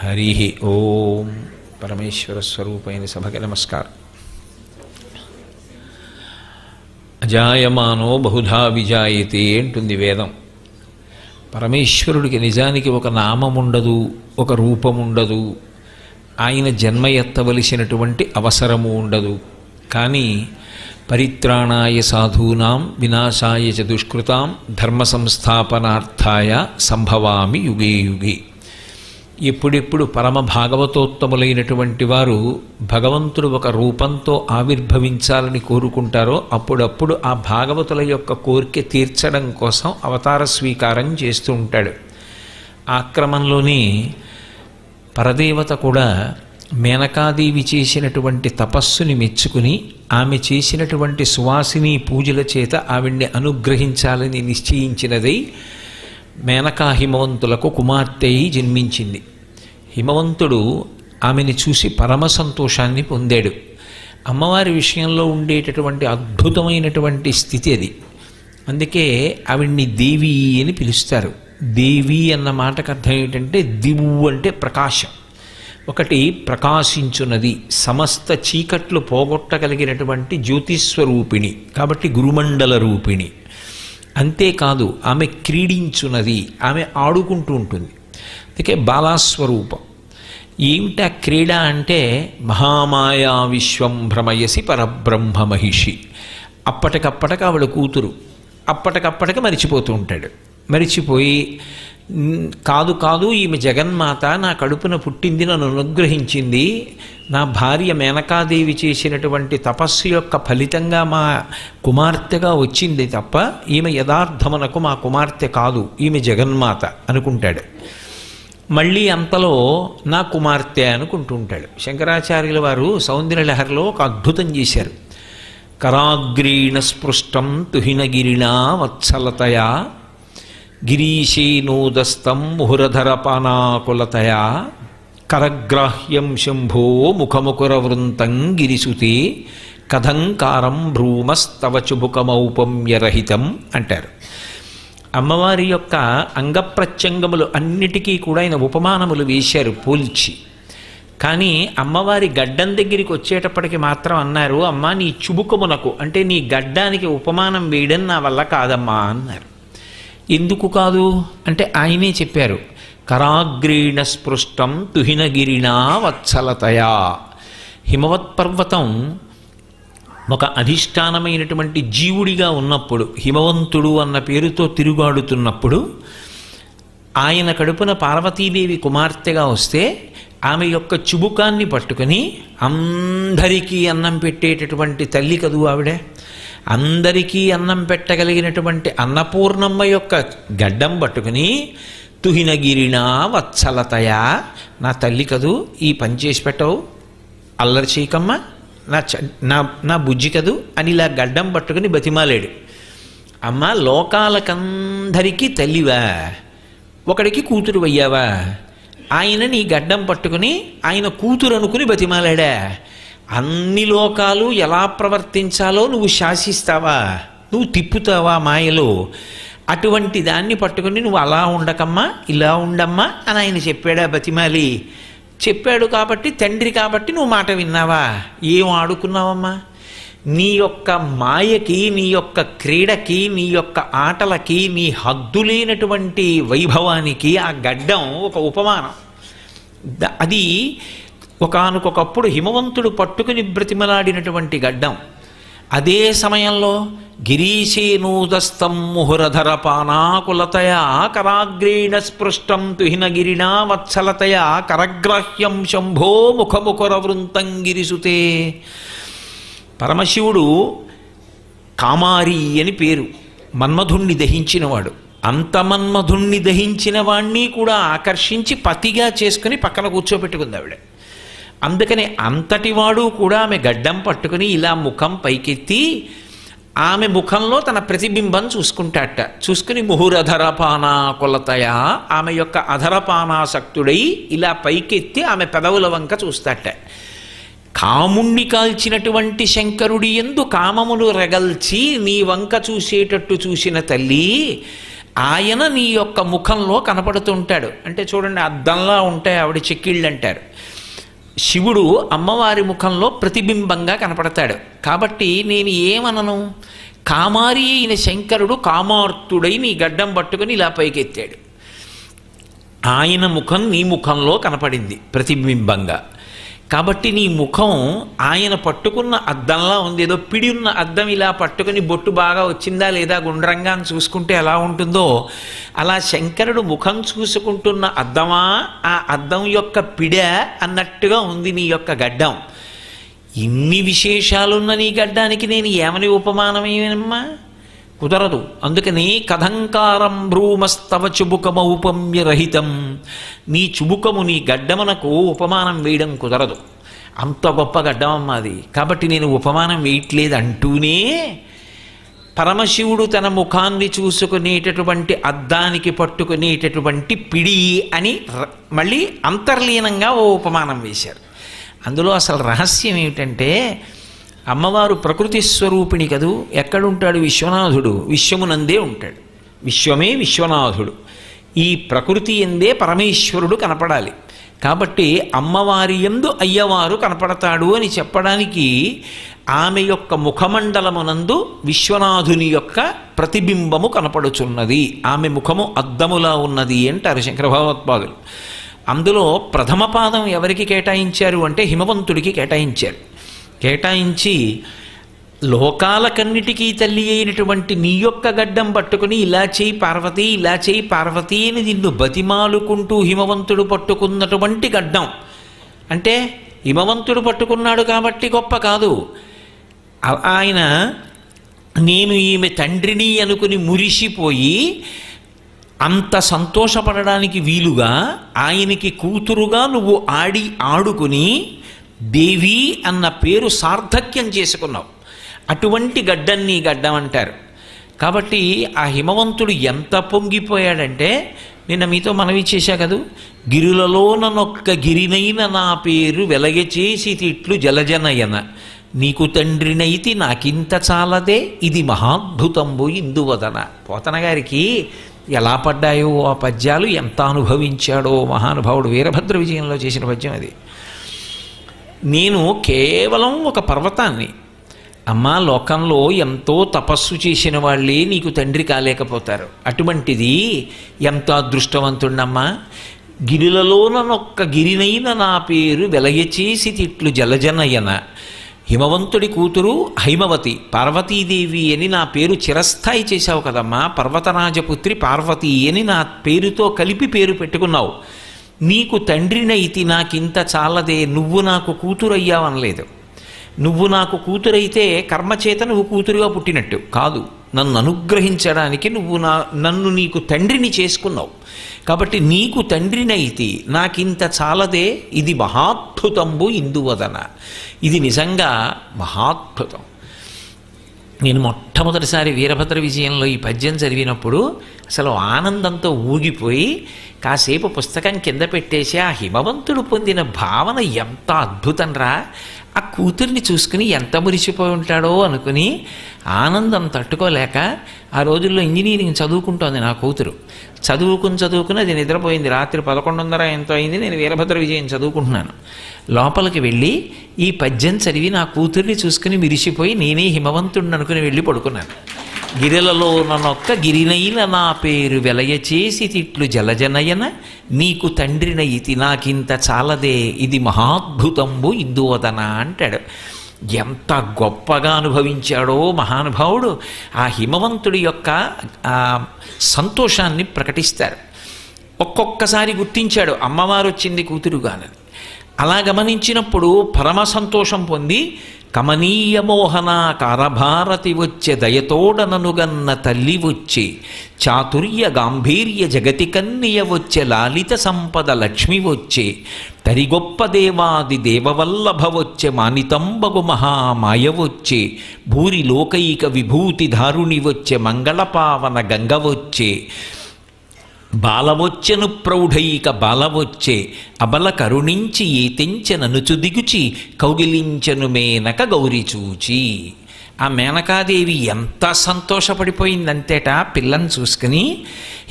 హరి ఓం. పరమేశ్వర స్వరూపైన సభకి నమస్కారం. అజాయమానో బహుధా విజాయతే అంటుంది వేదం. పరమేశ్వరుడికి నిజానికి ఒక నామం ఉండదు, ఒక రూపం ఉండదు, ఆయన జన్మ ఎత్తవలసినటువంటి అవసరము ఉండదు. కానీ పరిత్రాణాయ సాధూనాం వినాశాయ చ దుష్కృతాం ధర్మ సంస్థాపనార్థాయ సంభవామి యుగే యుగే. ఎప్పుడెప్పుడు పరమ భాగవతోత్తములైనటువంటి వారు భగవంతుడు ఒక రూపంతో ఆవిర్భవించాలని కోరుకుంటారో అప్పుడప్పుడు ఆ భాగవతుల యొక్క కోరిక తీర్చడం కోసం అవతార స్వీకారం చేస్తూ ఉంటాడు. ఆ క్రమంలోనే పరదేవత కూడా మేనకాదేవి చేసినటువంటి తపస్సుని మెచ్చుకుని ఆమె చేసినటువంటి సువాసిని పూజల చేత ఆవిడ్ని అనుగ్రహించాలని నిశ్చయించినదై మేనకా హిమవంతులకు కుమార్తె అయి జన్మించింది. హిమవంతుడు ఆమెని చూసి పరమ సంతోషాన్ని పొందాడు. అమ్మవారి విషయంలో ఉండేటటువంటి అద్భుతమైనటువంటి స్థితి అది. అందుకే ఆవిడ్ని దేవి అని పిలుస్తారు. దేవి అన్న మాటకు అర్థం ఏంటంటే దివు అంటే ప్రకాశం. ఒకటి ప్రకాశించున్నది, సమస్త చీకట్లు పోగొట్టగలిగినటువంటి జ్యోతిస్వరూపిణి, కాబట్టి గురుమండల రూపిణి. అంతేకాదు ఆమె క్రీడించున్నది, ఆమె ఆడుకుంటూ ఉంటుంది. అందుకే బాలాస్వరూపం. ఏమిటా క్రీడ అంటే మహామాయా విశ్వం భ్రమయసి పరబ్రహ్మ మహిషి. అప్పటికప్పటికి ఆవిడ కూతురు, అప్పటికప్పటికి మరిచిపోతూ ఉంటాడు. మరిచిపోయి కాదు కాదు ఈమె జగన్మాత, నా కడుపున పుట్టింది, నన్ను అనుగ్రహించింది, నా భార్య మేనకాదేవి చేసినటువంటి తపస్సు యొక్క ఫలితంగా మా కుమార్తెగా వచ్చింది తప్ప ఈమె యథార్థమునకు మా కుమార్తె కాదు, ఈమె జగన్మాత అనుకుంటాడు. మళ్ళీ అంతలో నా కుమార్తె అనుకుంటూ ఉంటాడు. శంకరాచార్యుల వారు సౌందర్యలహరిలో ఒక అద్భుతం చేశారు. కరాగ్రీణ స్పృష్టం తుహినగిరిణా వత్సలతయా గిరీశేనోదస్తం ముహురధరపానాకులతయా కరగ్రాహ్యం శంభో ముఖముకురవృంతం గిరిసుతే కథంకారం భ్రూమస్తవ చుబుకమౌపమ్యరహితం అంటారు. అమ్మవారి యొక్క అంగప్రత్యంగములు అన్నిటికీ కూడా ఆయన ఉపమానములు వేశారు పోల్చి. కానీ అమ్మవారి గడ్డం దగ్గరికి వచ్చేటప్పటికి మాత్రం అన్నారు, అమ్మా నీ చుబుకమునకు అంటే నీ గడ్డానికి ఉపమానం వేయడం నా వల్ల కాదమ్మా అన్నారు. ఎందుకు కాదు అంటే ఆయనే చెప్పారు, కరాగ్రీణ స్పృష్టం తుహినగిరిణా వత్సలతయా. హిమవత్ పర్వతం ఒక అధిష్టానమైనటువంటి జీవుడిగా ఉన్నప్పుడు, హిమవంతుడు అన్న పేరుతో తిరుగాడుతున్నప్పుడు, ఆయన కడుపున పార్వతీదేవి కుమార్తెగా వస్తే ఆమె యొక్క చుబుకాన్ని పట్టుకుని అందరికీ అన్నం పెట్టేటటువంటి తల్లి కదూ ఆవిడ. అందరికీ అన్నం పెట్టగలిగినటువంటి అన్నపూర్ణమ్మ యొక్క గడ్డం పట్టుకుని తుహినగిరిణా వత్సలతయా, నా తల్లి కదూ, ఈ పని చేసి పెట్టవు, అల్లరి చేయకమ్మ, నా బుజ్జి కదూ అని ఇలా గడ్డం పట్టుకుని బతిమాలాడు. అమ్మ లోకాలకందరికీ తల్లివా, ఒకడికి కూతురు అయ్యావా, ఆయన నీ గడ్డం పట్టుకుని ఆయన కూతురు అనుకుని బతిమాలాడా, అన్ని లోకాలు ఎలా ప్రవర్తించాలో నువ్వు శాసిస్తావా, నువ్వు తిప్పుతావా మాయలో, అటువంటి దాన్ని పట్టుకుని నువ్వు అలా ఉండకమ్మా ఇలా ఉండమ్మా అని ఆయన చెప్పాడా బతిమాలి. చెప్పాడు కాబట్టి తండ్రి కాబట్టి నువ్వు మాట విన్నావా, ఏం ఆడుకున్నావమ్మా. నీ యొక్క మాయకి, నీ యొక్క క్రీడకి, నీ యొక్క ఆటలకి, నీ హద్దులేనటువంటి వైభవానికి ఆ గడ్డం ఒక ఉపమానం. అది ఒకానొకప్పుడు హిమవంతుడు పట్టుకుని బ్రతిమలాడినటువంటి గడ్డం. అదే సమయంలో గిరీశేనూదస్తం ముహురధరపానాకులతయా కరాగ్రీణ స్పృష్టం తుహినగిరిణా వత్సలతయా కరగ్రాహ్యం శంభో ముఖముకురవృంతం గిరిసుతే. పరమశివుడు కామారి అని పేరు, మన్మధుణ్ణి దహించినవాడు. అంత మన్మధుణ్ణి దహించిన వాణ్ణి కూడా ఆకర్షించి పతిగా చేసుకుని పక్కన కూర్చోబెట్టుకుంది ఆవిడ. అందుకని అంతటివాడు కూడా ఆమె గడ్డం పట్టుకుని ఇలా ముఖం పైకెత్తి ఆమె ముఖంలో తన ప్రతిబింబం చూసుకుంటాట. చూసుకుని ముహురధరపానా కొలతయా, ఆమె యొక్క అధరపానాసక్తుడై ఇలా పైకెత్తి ఆమె పెదవుల వంక చూస్తాట. కాముణ్ణి కాల్చినటువంటి శంకరుడి యందు కామమును రగల్చి నీ వంక చూసేటట్టు చూసిన తల్లి, ఆయన నీ యొక్క ముఖంలో కనపడుతుంటాడు. అంటే చూడండి, అద్దంలా ఉంటాయి ఆవిడ చెక్కిళ్ళు అంటారు. శివుడు అమ్మవారి ముఖంలో ప్రతిబింబంగా కనపడతాడు. కాబట్టి నేను ఏమనను, కామారి అయిన శంకరుడు కామార్తుడై నీ గడ్డం పట్టుకుని ఇలా పైకెత్తాడు. ఆయన ముఖం నీ ముఖంలో కనపడింది ప్రతిబింబంగా. కాబట్టి నీ ముఖం ఆయన పట్టుకున్న అద్దంలా ఉంది. ఏదో పిడి ఉన్న అద్దం ఇలా పట్టుకుని బొట్టు బాగా వచ్చిందా లేదా గుండ్రంగా అని చూసుకుంటే ఎలా ఉంటుందో అలా శంకరుడు ముఖం చూసుకుంటున్న అద్దమా, ఆ అద్దం యొక్క పిడ అన్నట్టుగా ఉంది నీ యొక్క గడ్డం. ఇన్ని విశేషాలున్న నీ గడ్డానికి నేను ఏమని ఉపమానమేమమ్మా? కుదరదు. అందుకని కథంకారం భ్రూమస్తవ చుబుకమౌపమ్యరహితం, నీ చుబుకము నీ గడ్డమునకు ఉపమానం వేయడం కుదరదు. అంత గొప్ప గడ్డమమ్మా అది. కాబట్టి నేను ఉపమానం వేయట్లేదు అంటూనే పరమశివుడు తన ముఖాన్ని చూసుకునేటటువంటి అద్దానికి పట్టుకునేటటువంటి పిడి అని మళ్ళీ అంతర్లీనంగా ఓ ఉపమానం వేశారు. అందులో అసలు రహస్యం ఏమిటంటే, అమ్మవారు ప్రకృతి స్వరూపిణి కదూ. ఎక్కడుంటాడు విశ్వనాథుడు? విశ్వమునందే ఉంటాడు. విశ్వమే విశ్వనాథుడు. ఈ ప్రకృతి ఎందే పరమేశ్వరుడు కనపడాలి. కాబట్టి అమ్మవారి యందు అయ్యవారు కనపడతాడు అని చెప్పడానికి ఆమె యొక్క ముఖమండలమునందు విశ్వనాథుని యొక్క ప్రతిబింబము కనపడుచున్నది. ఆమె ముఖము అద్దములా ఉన్నది అంటారు శంకర భగవత్పాదులు. అందులో ప్రథమ పాదం ఎవరికి కేటాయించారు అంటే హిమవంతుడికి కేటాయించారు. కేటాయించి లోకాలకన్నిటికీ తల్లి అయినటువంటి నీ యొక్క గడ్డం పట్టుకుని ఇలా చేయి పార్వతి, ఇలా చేయి పార్వతి అని నిన్ను బతిమాలుకుంటూ హిమవంతుడు పట్టుకున్నటువంటి గడ్డం. అంటే హిమవంతుడు పట్టుకున్నాడు కాబట్టి గొప్ప కాదు. ఆయన నేను ఈమె తండ్రిని అనుకుని మురిసిపోయి అంత సంతోషపడడానికి వీలుగా ఆయనకి కూతురుగా నువ్వు ఆడుకుని దేవి అన్న పేరు సార్థక్యం చేసుకున్నావు. అటువంటి గడ్డం నీ గడ్డం అంటారు. కాబట్టి ఆ హిమవంతుడు ఎంత పొంగిపోయాడంటే, నిన్న మీతో మనవి చేశా కదూ, గిరులలోనొక్క గిరినైన నా పేరు వెలగచేసి తిట్లు జలజనయన, నీకు తండ్రినైతి నాకింత చాలదే ఇది మహాద్భుతంబు ఇందువదన. పోతన గారికి ఎలా పడ్డాయో ఆ పద్యాలు, ఎంత అనుభవించాడో మహానుభావుడు. వీరభద్ర విజయంలో చేసిన పద్యం అది. నేను కేవలం ఒక పర్వతాన్ని, అమ్మా లోకంలో ఎంతో తపస్సు చేసిన వాళ్ళే నీకు తండ్రి కాలేకపోతారు. అటువంటిది ఎంత అదృష్టవంతుడమ్మా. గిరిలలోనొక్క గిరినైన నా పేరు వెలయచేసి తిట్లు జలజనయన, హిమవంతుడి కూతురు హైమవతి పార్వతీదేవి అని నా పేరు చిరస్థాయి చేశావు కదమ్మా. పర్వతరాజపుత్రి పార్వతి అని నా పేరుతో కలిపి పేరు పెట్టుకున్నావు. నీకు తండ్రినైతి నాకింత చాలదే, నువ్వు నాకు కూతురయ్యావనలేదు. నువ్వు నాకు కూతురైతే కర్మచేత నువ్వు కూతురుగా పుట్టినట్టు కాదు, నన్ను అనుగ్రహించడానికి నన్ను నీకు తండ్రిని చేసుకున్నావు. కాబట్టి నీకు తండ్రినైతి నాకింత చాలదే ఇది మహాద్భుతంబు ఇందువదన. ఇది నిజంగా మహాద్భుతం. నేను మొట్టమొదటిసారి వీరభద్ర విజయంలో ఈ పద్యం చదివినప్పుడు అసలు ఆనందంతో ఊగిపోయి కాసేపు పుస్తకం కింద పెట్టేసి ఆ హిమవంతుడు పొందిన భావన ఎంత అద్భుతం రా, ఆ కూతుర్ని చూసుకుని ఎంత మురిసిపోయి ఉంటాడో అనుకుని ఆనందం తట్టుకోలేక, ఆ రోజుల్లో ఇంజనీరింగ్ చదువుకుంటోంది నా కూతురు. చదువుకుని అది నిద్రపోయింది. రాత్రి 11:30 ఎంతో అయింది. నేను వీరభద్ర విజయం చదువుకుంటున్నాను. లోపలికి వెళ్ళి ఈ పద్యం చదివి నా కూతుర్ని చూసుకుని మిరిసిపోయి నేనే హిమవంతుడిని అనుకుని వెళ్ళి పడుకున్నాను. గిరిలలో నన్నొక్క గిరినైన నా పేరు వెలయచేసి తిట్లు జలజనయన, నీకు తండ్రినైతి నాకింత చాలదే ఇది మహాద్భుతంబు ఇందువదన అంటాడు. ఎంత గొప్పగా అనుభవించాడో మహానుభావుడు. ఆ హిమవంతుడి యొక్క సంతోషాన్ని ప్రకటిస్తారు. ఒక్కొక్కసారి గుర్తించాడు అమ్మవారు వచ్చింది కూతురుగానని. అలా గమనించినప్పుడు పరమ సంతోషం పొంది, కమనీయ మోహనాకారభారతి వచ్చే దయతోడననుగన్న తల్లి వచ్చి, చాతుర్య గాంభీర్య జగతి కన్నియ వచ్చే లాలిత సంపద లక్ష్మి వచ్చే, తరిగొప్ప దేవాది దేవవల్లభ వచ్చే మానితంబగు మహామాయ వచ్చే, భూరి లోకైక విభూతి ధారుణి వచ్చే మంగళపావన గంగ వచ్చే, బాలవొచ్చెను ప్రౌఢైక బాలవొచ్చే, అబల కరుణించి ఈతించె ననుచు దిగుచి కౌగిలించెను మేనక గౌరి చూచి. ఆ మేనకాదేవి ఎంత సంతోషపడిపోయిందంతేట పిల్లని చూసుకుని.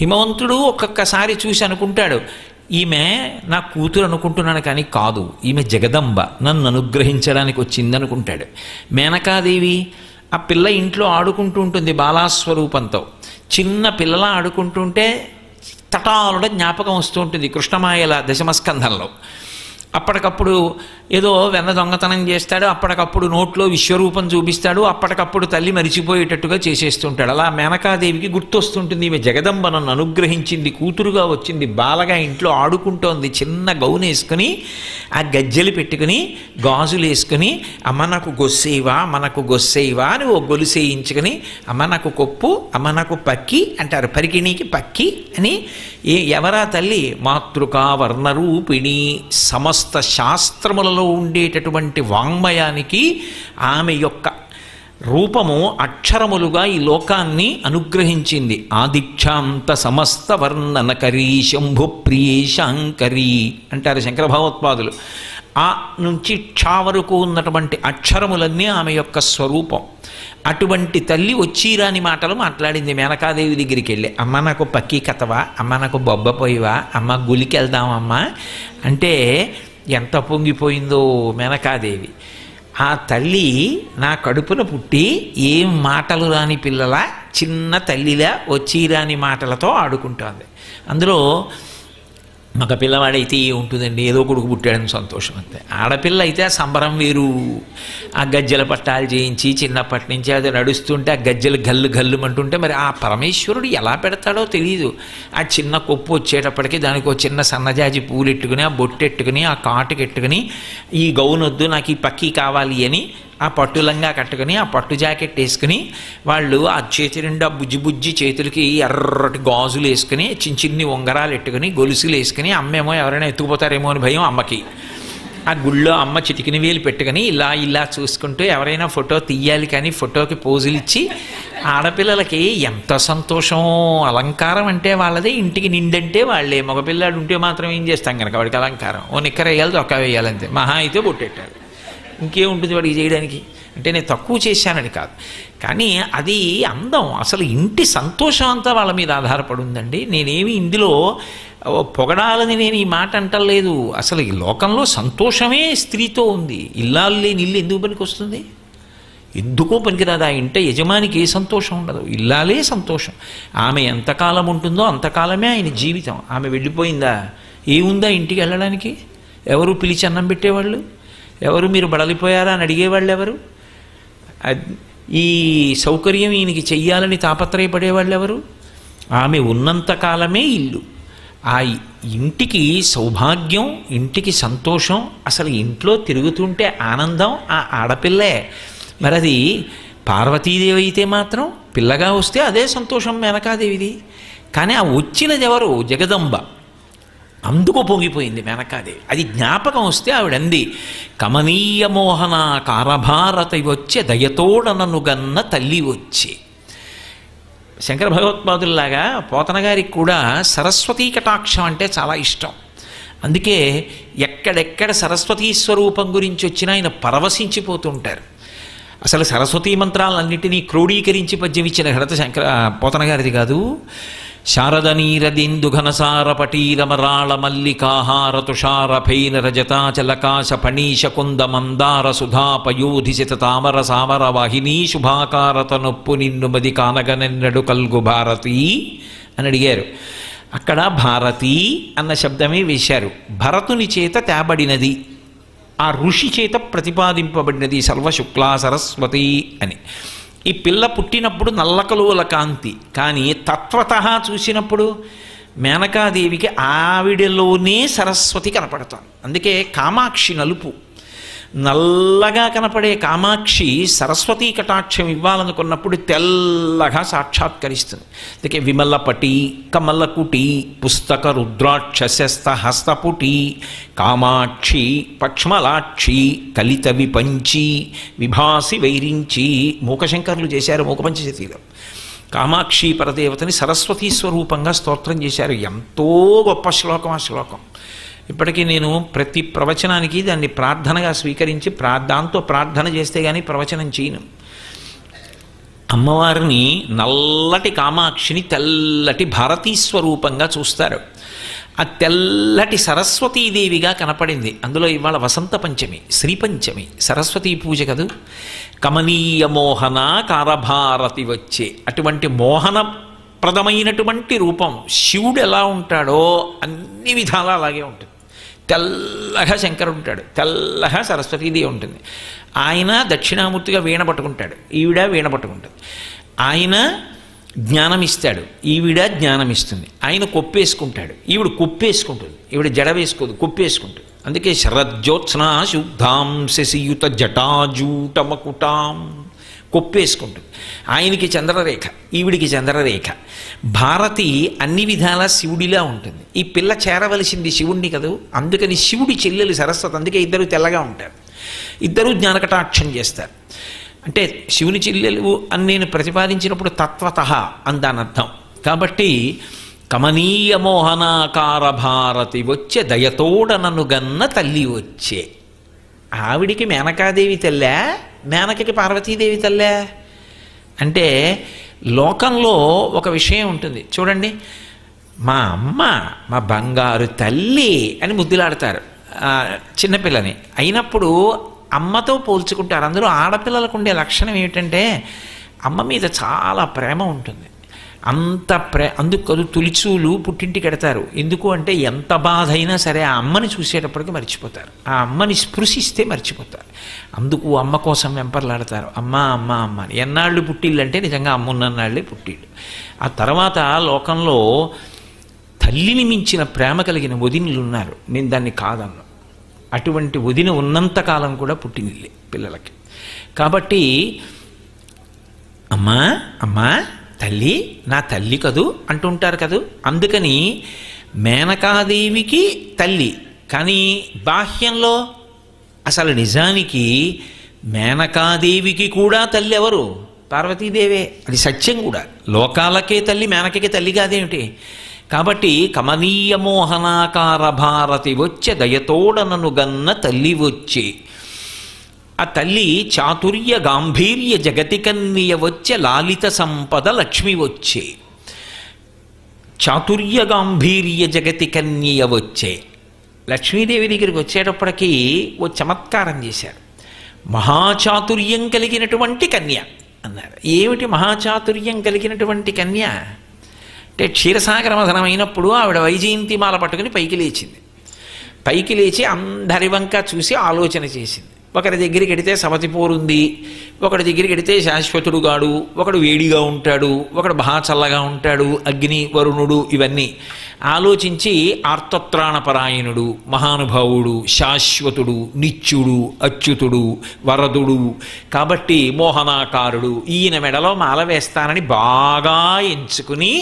హిమవంతుడు ఒక్కొక్కసారి చూసి అనుకుంటాడు, ఈమె నా కూతురు అనుకుంటున్నాను కానీ కాదు, ఈమె జగదంబ నన్ను అనుగ్రహించడానికి వచ్చిందనుకుంటాడు. మేనకాదేవి ఆ పిల్ల ఇంట్లో ఆడుకుంటూ ఉంటుంది బాలాస్వరూపంతో. చిన్న పిల్లలా ఆడుకుంటుంటే తటాలుడ జ్ఞాపకం వస్తూ ఉంటుంది కృష్ణమాయల దశమస్కంధంలో. అప్పటికప్పుడు ఏదో వెన్న దొంగతనం చేస్తాడు, అప్పటికప్పుడు నోట్లో విశ్వరూపం చూపిస్తాడు, అప్పటికప్పుడు తల్లి మరిచిపోయేటట్టుగా చేసేస్తుంటాడు. అలా మేనకాదేవికి గుర్తొస్తుంటుంది, ఈమె జగదంబ నన్ను అనుగ్రహించింది, కూతురుగా వచ్చింది, బాలగా ఇంట్లో ఆడుకుంటోంది. చిన్న గౌను వేసుకుని ఆ గజ్జెలు పెట్టుకుని గాజులు వేసుకుని, అమ్మ నాకు గొస్సేవా, మనకు గొస్సేవా అని ఓ గొలుసేయించుకుని, అమ్మ నాకు కొప్పు, అమ్మ నాకు పక్కి అంటారు, పరికిణీకి పక్కి అని. ఎవరా తల్లి? మాతృకా వర్ణరూపిణి, సమస్త శాస్త్రములలో ఉండేటటువంటి వాంగ్మయానికి ఆమె యొక్క రూపము అక్షరములుగా ఈ లోకాన్ని అనుగ్రహించింది. ఆదిక్షాంత సమస్త వర్ణనకరీ శంభు ప్రియేశాంకరీ అంటారు శంకర భగవత్పాదులు. ఆ నుంచి క్షా వరకు ఉన్నటువంటి అక్షరములన్నీ ఆమె యొక్క స్వరూపం. అటువంటి తల్లి వచ్చిరాని మాటలు మాట్లాడింది మేనకాదేవి దగ్గరికి వెళ్ళి. అమ్మ నాకు పక్కీ కథవా, అమ్మ నాకు బొబ్బ పోయివా, అమ్మ గులికి వెళ్దామమ్మా అంటే ఎంత పొంగిపోయిందో మేనకాదేవి. ఆ తల్లి నా కడుపున పుట్టి ఏం మాటలు రాని పిల్లల చిన్న తల్లిలా వచ్చిరాని మాటలతో ఆడుకుంటోంది. అందులో మగ పిల్లవాడైతే ఉంటుందండి, ఏదో కొడుకు పుట్టాడని సంతోషం అంతే. ఆడపిల్ల అయితే ఆ సంబరం వేరు. ఆ గజ్జల పట్టాలు చేయించి చిన్నప్పటి నుంచి అది నడుస్తుంటే ఆ గజ్జలు గల్లు గల్లుమంటుంటే మరి ఆ పరమేశ్వరుడు ఎలా పెడతాడో తెలియదు. ఆ చిన్న కొప్పు వచ్చేటప్పటికి దానికి ఒక చిన్న సన్నజాజి పూలెట్టుకుని, ఆ బొట్టెట్టుకుని, ఆ కాటుకెట్టుకుని, ఈ గౌనొద్దు నాకు ఈ పక్కీ కావాలి అని ఆ పట్టులంగా కట్టుకుని, ఆ పట్టు జాకెట్ వేసుకుని, వాళ్ళు ఆ చేతి నిండా బుజ్జి బుజ్జి చేతులకి ఎర్రటి గాజులు వేసుకుని, చిన్న చిన్ని ఉంగరాలు ఎట్టుకుని, గొలుసులు వేసుకుని, అమ్మేమో ఎవరైనా ఎత్తుకుపోతారేమో అని భయం అమ్మకి. ఆ గుళ్ళో అమ్మ చిటికిన వేలు పెట్టుకుని ఇలా ఇలా చూసుకుంటూ ఎవరైనా ఫోటో తీయాలి కానీ ఫోటోకి పోజులు ఇచ్చి, ఆడపిల్లలకి ఎంత సంతోషం. అలంకారం అంటే వాళ్ళదే, ఇంటికి నిండంటే వాళ్ళే. మగపిల్లాడు ఉంటే మాత్రం ఏం చేస్తాం కనుక వాడికి అలంకారం, ఓ నిక్కర వేయాలి, దొక్క వేయాలంతే, మహా అయితే బొట్టెట్టాలి, ఇంకేముంటుంది వాడికి చేయడానికి. అంటే నేను తక్కువ చేశానని కాదు, కానీ అది అందం. అసలు ఇంటి సంతోషం అంతా వాళ్ళ మీద ఆధారపడి ఉందండి. నేనేమి ఇందులో పొగడాలని నేను ఈ మాట అంటలేదు. అసలు ఈ లోకంలో సంతోషమే స్త్రీతో ఉంది. ఇల్లాలు లేని ఇల్లు ఎందుకు పనికి వస్తుంది? ఎందుకో పనికిరాదు. ఆ ఇంట యజమానికి ఏ సంతోషం ఉండదు, ఇల్లాలే సంతోషం. ఆమె ఎంతకాలం ఉంటుందో అంతకాలమే ఆయన జీవితం. ఆమె వెళ్ళిపోయిందా, ఏముందా ఇంటికి వెళ్ళడానికి? ఎవరు పిలిచి అన్నం పెట్టేవాళ్ళు ఎవరు? మీరు బడలిపోయారా అని అడిగేవాళ్ళు ఎవరు? ఈ సౌకర్యం ఈయనకి చెయ్యాలని తాపత్రయపడేవాళ్ళు ఎవరు? ఆమె ఉన్నంతకాలమే ఇల్లు. ఆ ఇంటికి సౌభాగ్యం, ఇంటికి సంతోషం. అసలు ఇంట్లో తిరుగుతుంటే ఆనందం ఆ ఆడపిల్లే. మరి అది పార్వతీదేవి అయితే మాత్రం పిల్లగా వస్తే అదే సంతోషం మేనకాదేవిది. కానీ ఆ వచ్చినది ఎవరు? జగదంబ. అందుకు పొంగిపోయింది మేనకాదేవి. అది జ్ఞాపకం వస్తే ఆవిడంది, కమనీయ మోహన కారభారత వచ్చే దయతోడనను గన్న తల్లి వచ్చి. శంకర భగవత్పాదుల్లాగా పోతన గారికి కూడా సరస్వతీ కటాక్షం అంటే చాలా ఇష్టం. అందుకే ఎక్కడెక్కడ సరస్వతీ స్వరూపం గురించి వచ్చినా ఆయన పరవశించిపోతుంటారు. అసలు సరస్వతీ మంత్రాలన్నింటినీ క్రోడీకరించి పద్యం ఇచ్చిన ఘనత పోతన గారిది కాదు. శారద నీరదిందు ఘనసార పటీరమరాళ మల్లికాహార తుషార ఫైన రజతాచలకాశ ఫణీశ కుంద మందార సుధాపయోధిసిత తామర సామర వాహినీ శుభాకారత నొప్పు నిన్ను మది కానగనెన్నడు కల్గు భారతీ అని అడిగారు. అక్కడ భారతీ అన్న శబ్దమే వేశారు. భరతుని చేత తేబడినది, ఆ ఋషి చేత ప్రతిపాదింపబడినది సర్వశుక్లా సరస్వతి అని. ఈ పిల్ల పుట్టినప్పుడు నల్లకలువల కాంతి, కానీ తత్వతః చూసినప్పుడు మేనకాదేవికి ఆవిడలోనే సరస్వతి కనపడతాను. అందుకే కామాక్షి నలుపు. నల్లగా కనపడే కామాక్షి సరస్వతీ కటాక్షం ఇవ్వాలనుకున్నప్పుడు తెల్లగా సాక్షాత్కరిస్తుంది. అందుకే విమలపటి కమలకుటి పుస్తక రుద్రాక్షస్త హస్తపుటి కామాక్షి పక్ష్మలాక్షి కలిత విపంచి విభాసి వైరించి మూకశంకర్లు చేశారు మూకపంచశతిలో. కామాక్షి పరదేవతని సరస్వతీ స్వరూపంగా స్తోత్రం చేశారు. ఎంతో గొప్ప శ్లోకం ఆ శ్లోకం. ఇప్పటికీ నేను ప్రతి ప్రవచనానికి దాన్ని ప్రార్థనగా స్వీకరించి దాంతో ప్రార్థన చేస్తే కానీ ప్రవచనం చేయను. అమ్మవారిని నల్లటి కామాక్షిని తెల్లటి భారతీ స్వరూపంగా చూస్తారు. ఆ తెల్లటి సరస్వతీదేవిగా కనపడింది. అందులో ఇవాళ వసంత పంచమి, శ్రీపంచమి, సరస్వతీ పూజ కదూ. కమనీయ మోహన కారభారతి వచ్చే అటువంటి మోహనప్రదమైనటువంటి రూపం. శివుడు ఎలా ఉంటాడో అన్ని విధాలా అలాగే ఉంటుంది. తెల్లగా శంకరుడు ఉంటాడు, తెల్లగా సరస్వతీదేవి ఉంటుంది. ఆయన దక్షిణామూర్తిగా వీణ పట్టుకుంటాడు, ఈవిడ వీణ పట్టుకుంటుంది. ఆయన జ్ఞానమిస్తాడు, ఈవిడ జ్ఞానమిస్తుంది. ఆయన కొప్పేసుకుంటాడు, ఈవిడ కొప్పేసుకుంటుంది. ఈవిడ జడ వేసుకోదు, కొప్పేసుకుంటుంది. అందుకే శరజ్యోత్స్నా శుద్ధాం శశియుత జటాజూటమకుటాం కొప్పేసుకుంటుంది. ఆయనకి చంద్రరేఖ, ఈవిడికి చంద్రరేఖ. భారతి అన్ని విధాలా శివుడిలా ఉంటుంది. ఈ పిల్ల చేరవలసింది శివుణ్ణి కదూ. అందుకని శివుడి చెల్లెలు సరస్వతి. అందుకే ఇద్దరు తెల్లగా ఉంటారు, ఇద్దరూ జ్ఞానకటాక్షం చేస్తారు. అంటే శివుని చెల్లెలు అని నేను ప్రతిపాదించినప్పుడు తత్వత అని దాని అర్థం. కాబట్టి కమనీయ మోహనాకార భారతి వచ్చే దయతోడనను గన్న తల్లి వచ్చే. ఆవిడికి మేనకాదేవి తల్లే, మేనకకి పార్వతీదేవి తల్లే. అంటే లోకంలో ఒక విషయం ఉంటుంది చూడండి. మా అమ్మ మా బంగారు తల్లి అని ముద్దులాడతారు చిన్నపిల్లని. అయినప్పుడు అమ్మతో పోల్చుకుంటారు. అందులో ఆడపిల్లలకు ఉండే లక్షణం ఏమిటంటే అమ్మ మీద చాలా ప్రేమ ఉంటుంది. అందుకు తులిచూలు పుట్టింటికి ఎడతారు. ఎందుకు అంటే ఎంత బాధ అయినా సరే ఆ అమ్మని చూసేటప్పటికి మర్చిపోతారు, ఆ అమ్మని స్పృశిస్తే మర్చిపోతారు. అందుకు అమ్మ కోసం వెంపర్లాడతారు, అమ్మ అమ్మ అమ్మ అని. ఎన్నాళ్ళు పుట్టిళ్ళు అంటే నిజంగా అమ్మ ఉన్నన్నాళ్ళే పుట్టిళ్ళు. ఆ తర్వాత లోకంలో తల్లిని మించిన ప్రేమ కలిగిన వదినలు ఉన్నారు, నేను దాన్ని కాదన్నా. అటువంటి వదిన ఉన్నంతకాలం కూడా పుట్టినిల్లే పిల్లలకి. కాబట్టి అమ్మా అమ్మా తల్లి, నా తల్లి కదూ అంటుంటారు కదూ. అందుకని మేనకాదేవికి తల్లి, కానీ బాహ్యంలో అసలు నిజానికి మేనకాదేవికి కూడా తల్లి ఎవరు? పార్వతీదేవే. అది సత్యం కూడా. లోకాలకే తల్లి, మేనకకి తల్లి కాదేమిటి? కాబట్టి కమనీయ మోహనాకార భారతి వచ్చే దయతోడనను గన్న తల్లి వచ్చే. ఆ తల్లి చాతుర్య గాంభీర్య జగతి కన్య వచ్చే లాలిత సంపద లక్ష్మి వచ్చే. చాతుర్య గాంభీర్య జగతి కన్య వచ్చే. లక్ష్మీదేవి దగ్గరికి వచ్చేటప్పటికీ ఓ చమత్కారం చేశారు. మహాచాతుర్యం కలిగినటువంటి కన్య అన్నారు. ఏమిటి మహాచాతుర్యం కలిగినటువంటి కన్య అంటే క్షీరసాగర మథనం అయినప్పుడు ఆవిడ వైజయంతిమాల పట్టుకుని పైకి లేచింది. పైకి లేచి అందరి వంక చూసి ఆలోచన చేసింది. ఒకరి దగ్గరికి వెడితే సవతి పోరుంది, ఒకడి దగ్గరికి వెడితే శాశ్వతుడు గాడు, ఒకడు వేడిగా ఉంటాడు, ఒకడు బాగా చల్లగా ఉంటాడు, అగ్ని వరుణుడు, ఇవన్నీ ఆలోచించి ఆర్తత్రాణపరాయణుడు, మహానుభావుడు, శాశ్వతుడు, నిత్యుడు, అచ్యుతుడు, వరదుడు, కాబట్టి మోహనాకారుడు, ఈయన మెడలో మాల వేస్తానని బాగా ఎంచుకుని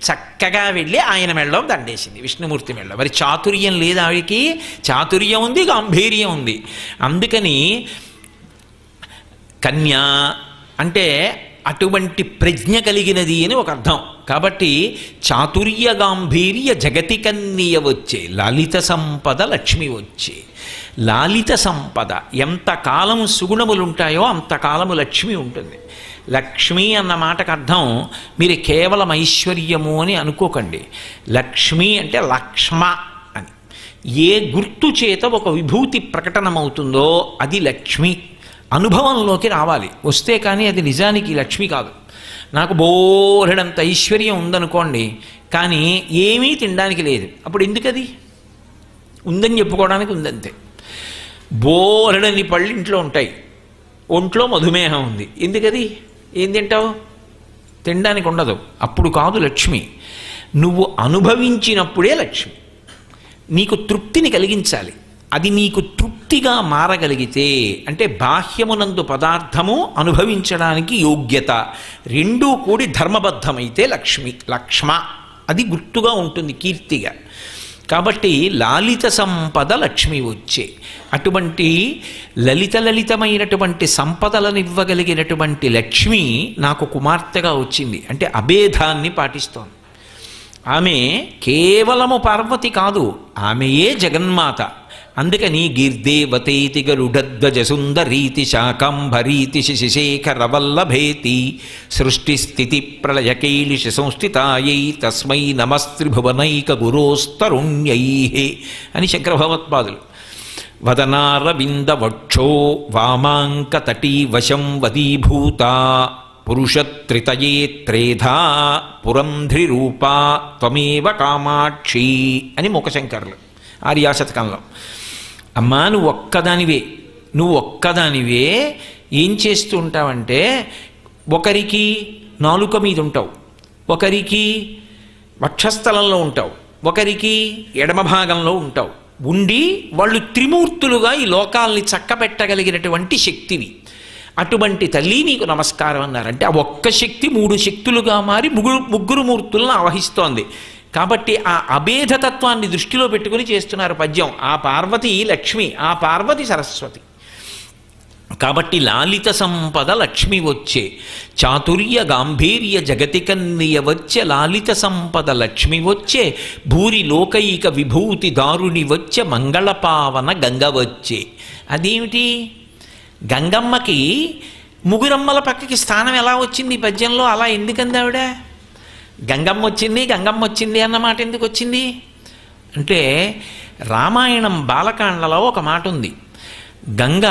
చక్కగా వెళ్ళి ఆయన మెడలో దండేసింది, విష్ణుమూర్తి మెడలో. మరి చాతుర్యం లేదు ఆవిడికి. చాతుర్యం ఉంది, గాంభీర్యం ఉంది. అందుకని కన్యా అంటే అటువంటి ప్రజ్ఞ కలిగినది అని ఒక అర్థం. కాబట్టి చాతుర్య గాంభీర్య జగతి కన్య వచ్చే, లలిత సంపద లక్ష్మి వచ్చే. లాలిత సంపద ఎంతకాలము సుగుణములుంటాయో అంతకాలము లక్ష్మి ఉంటుంది. లక్ష్మి అన్న మాటకు అర్థం మీరు కేవలం ఐశ్వర్యము అని అనుకోకండి. లక్ష్మి అంటే లక్ష్మ అని. ఏ గుర్తు చేత ఒక విభూతి ప్రకటనమవుతుందో అది లక్ష్మి. అనుభవంలోకి రావాలి, వస్తే కానీ అది నిజానికి లక్ష్మి కాదు. నాకు బోరెడంత ఐశ్వర్యం ఉందనుకోండి, కానీ ఏమీ తినడానికి లేదు, అప్పుడు ఎందుకది? ఉందని చెప్పుకోవడానికి ఉందంతే. బోరెడని పళ్ళు ఇంట్లో ఉంటాయి, ఒంట్లో మధుమేహం ఉంది, ఎందుకది? ఏం తింటావు? తినడానికి ఉండదు, అప్పుడు కాదు లక్ష్మి. నువ్వు అనుభవించినప్పుడే లక్ష్మి. నీకు తృప్తిని కలిగించాలి. అది నీకు తృప్తిగా మారగలిగితే అంటే బాహ్యమునందు పదార్థము అనుభవించడానికి యోగ్యత రెండూ కూడి ధర్మబద్ధమైతే లక్ష్మి, లక్ష్మ అది గుర్తుగా ఉంటుంది, కీర్తిగా. కాబట్టి లాలిత సంపద లక్ష్మి వచ్చే. అటువంటి లలితమైనటువంటి సంపదలను ఇవ్వగలిగినటువంటి లక్ష్మి నాకు కుమార్తెగా వచ్చింది అంటే అభేదాన్ని పాటిస్తోంది. ఆమె కేవలము పార్వతి కాదు, ఆమెయే జగన్మాత. అందుకని గీర్దేవతేతి గరుడధ్వజ సుందరీతి శాకాంభరీతి శశిశేఖరవల్లభేతి సృష్టిస్థితి ప్రళయకైలిష సంస్థితాయై తస్మై నమస్త్రిభువనైక గురోస్తరుణ్యై అని శంకర భగవత్పాదులు. వదనారవిందవక్షో వామాంకతటీ వశం వదీభూత పురుషత్రితయే త్రేధా పురంధ్రిరూపా త్వమేవ కామాక్షి అని మూకశంకరులు ఆర్యాశతకంలో. అమ్మా నువ్వు ఒక్కదానివే ఏం చేస్తూ ఉంటావంటే ఒకరికి నాలుక మీద ఉంటావు, ఒకరికి వక్షస్థలంలో ఉంటావు, ఒకరికి ఎడమ భాగంలో ఉంటావు. ఉండి వాళ్ళు త్రిమూర్తులుగా ఈ లోకాల్ని చక్కబెట్టగలిగినటువంటి శక్తివి. అటువంటి తల్లి నీకు నమస్కారం అన్నారంటే ఆ ఒక్క శక్తి మూడు శక్తులుగా మారి ముగ్గురు మూర్తులను ఆవహిస్తోంది. కాబట్టి ఆ అభేదతత్వాన్ని దృష్టిలో పెట్టుకుని చేస్తున్నారు పద్యం. ఆ పార్వతి లక్ష్మి, ఆ పార్వతి సరస్వతి. కాబట్టి లాలిత సంపద లక్ష్మి వచ్చే, చాతుర్య గాంభీర్య జగతి కన్నియ వచ్చే, లాలిత సంపద లక్ష్మి వచ్చే, భూరి లోకైక విభూతి దారుని వచ్చే, మంగళపావన గంగ వచ్చే. అదేమిటి? గంగమ్మకి ముగురమ్మల పక్కకి స్థానం ఎలా వచ్చింది ఈ పద్యంలో? అలా ఎందుకంది ఆవిడ? గంగమ్మ వచ్చింది అన్నమాట ఎందుకు వచ్చింది అంటే రామాయణం బాలకాండలో ఒక మాట ఉంది. గంగ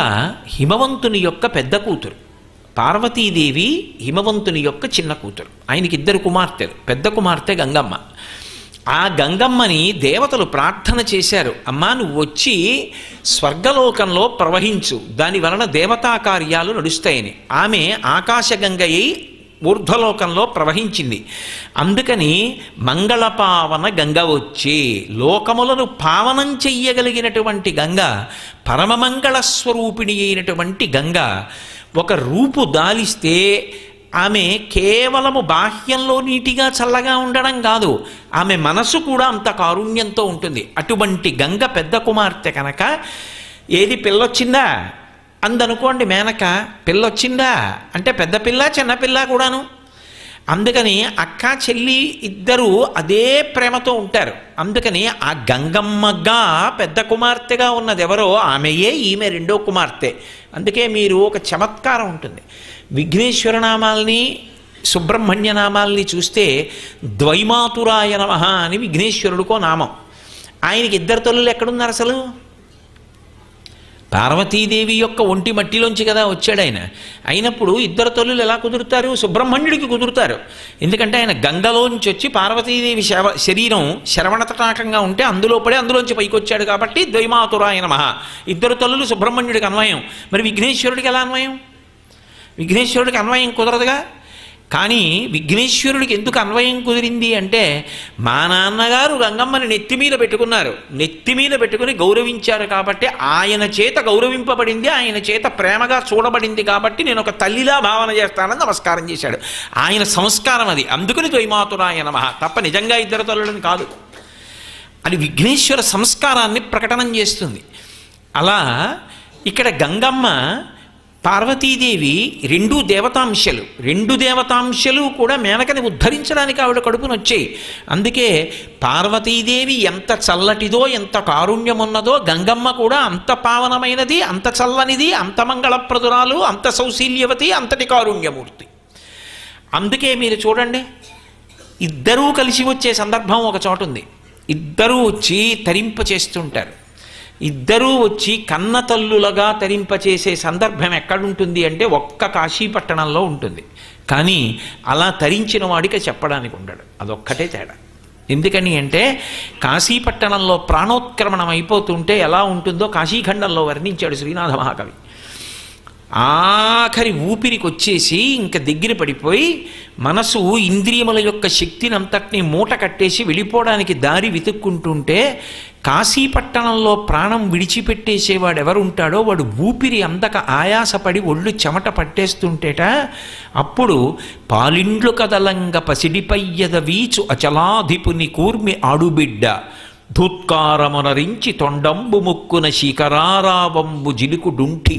హిమవంతుని యొక్క పెద్ద కూతురు, పార్వతీదేవి హిమవంతుని యొక్క చిన్న కూతురు. ఆయనకి ఇద్దరు కుమార్తెలు, పెద్ద కుమార్తె గంగమ్మ. ఆ గంగమ్మని దేవతలు ప్రార్థన చేశారు, అమ్మా నువ్వు వచ్చి స్వర్గలోకంలో ప్రవహించు, దాని వలన దేవతా కార్యాలు నడుస్తాయని. ఆమె ఆకాశగంగయ్యి ఊర్ధ్వలోకంలో ప్రవహించింది. అందుకని మంగళపావన గంగ వచ్చి లోకములను పావనం చెయ్యగలిగినటువంటి గంగ, పరమమంగళ స్వరూపిణి అయినటువంటి గంగ ఒక రూపు దాలిస్తే ఆమె కేవలము బాహ్యంలో నీటిగా చల్లగా ఉండడం కాదు, ఆమె మనసు కూడా అంత కారుణ్యంతో ఉంటుంది. అటువంటి గంగ పెద్ద కుమార్తె కనుక ఏది పిల్లొచ్చిందా అందనుకోండి, మేనక పిల్లొచ్చిందా అంటే పెద్ద పిల్ల చిన్నపిల్ల కూడాను. అందుకని అక్క చెల్లి ఇద్దరూ అదే ప్రేమతో ఉంటారు. అందుకని ఆ గంగమ్మగా పెద్ద కుమార్తెగా ఉన్నది ఎవరో ఆమెయే ఈమె రెండో కుమార్తె. అందుకే మీరు ఒక చమత్కారం ఉంటుంది, విఘ్నేశ్వర నామాల్ని సుబ్రహ్మణ్య నామాల్ని చూస్తే ద్వైమాతురాయ నమః అని విఘ్నేశ్వరుడికో నామం. ఆయనకి ఇద్దరు తల్లులు ఎక్కడున్నారు అసలు? పార్వతీదేవి యొక్క ఒంటి మట్టిలోంచి కదా వచ్చాడు ఆయన. అయినప్పుడు ఇద్దరు తల్లులు ఎలా కుదురుతారు? సుబ్రహ్మణ్యుడికి కుదురుతారు. ఎందుకంటే ఆయన గంగలోంచి వచ్చి పార్వతీదేవి శరీరం శరవణతటాకంగా ఉంటే అందులో పడి అందులోంచి పైకి వచ్చాడు కాబట్టి ద్వైమాతురాయ నమః. ఇద్దరు తల్లులు సుబ్రహ్మణ్యుడికి అన్వయం. మరి విఘ్నేశ్వరుడికి ఎలా అన్వయం? విఘ్నేశ్వరుడికి అన్వయం కుదరదుగా. కానీ విఘ్నేశ్వరుడికి ఎందుకు అన్వయం కుదిరింది అంటే మా నాన్నగారు గంగమ్మని నెత్తి మీద పెట్టుకున్నారు, నెత్తి మీద పెట్టుకుని గౌరవించారు కాబట్టి ఆయన చేత గౌరవింపబడింది, ఆయన చేత ప్రేమగా చూడబడింది కాబట్టి నేను ఒక తల్లిలా భావన చేస్తానని నమస్కారం చేశాడు. ఆయన సంస్కారం అది. అందుకని ద్వైమాతురాయ నమః తప్ప నిజంగా ఇద్దరు తల్లులని కాదు. అది విఘ్నేశ్వర సంస్కారాన్ని ప్రకటనం చేస్తుంది. అలా ఇక్కడ గంగమ్మ పార్వతీదేవి రెండు దేవతాంశలు కూడా మేనకని ఉద్ధరించడానికి ఆవిడ కడుపును వచ్చాయి. అందుకే పార్వతీదేవి ఎంత చల్లటిదో, ఎంత కారుణ్యమున్నదో, గంగమ్మ కూడా అంత పావనమైనది, అంత చల్లనిది, అంత మంగళప్రదురాలు, అంత సౌశీల్యవతి, అంతటి కారుణ్యమూర్తి. అందుకే మీరు చూడండి, ఇద్దరూ కలిసి వచ్చే సందర్భం ఒక చోటు ఉంది. ఇద్దరూ వచ్చి తరింప చేస్తుంటారు. ఇద్దరూ వచ్చి కన్న తల్లులుగా తరింపచేసే సందర్భం ఎక్కడుంటుంది అంటే ఒక్క కాశీపట్టణంలో ఉంటుంది. కానీ అలా తరించిన వాడికి చెప్పడానికి ఉండడు. అదొక్కటే తేడా. ఎందుకని అంటే కాశీపట్టణంలో ప్రాణోత్క్రమణం అయిపోతుంటే ఎలా ఉంటుందో కాశీఖండంలో వర్ణించాడు శ్రీనాథ మహాకవి. ఆఖరి ఊపిరికి వచ్చేసి ఇంక దగ్గర పడిపోయి మనసు ఇంద్రియముల యొక్క శక్తిని అంతటినీ మూట కట్టేసి వెళ్ళిపోవడానికి దారి వెతుక్కుంటుంటే కాశీపట్టణంలో ప్రాణం విడిచిపెట్టేసేవాడు ఎవరుంటాడో వాడు ఊపిరి అందక ఆయాసపడి ఒళ్ళు చెమట పట్టేస్తుంటేట అప్పుడు పాలిండ్లు కదలంగ పసిడిపయ్యద వీచు అచలాధిపుని కూర్మి ఆడుబిడ్డ ధూత్కారమునరించి తొండంబు ముక్కున శిఖరారావంబు జిలుకుడుంటి.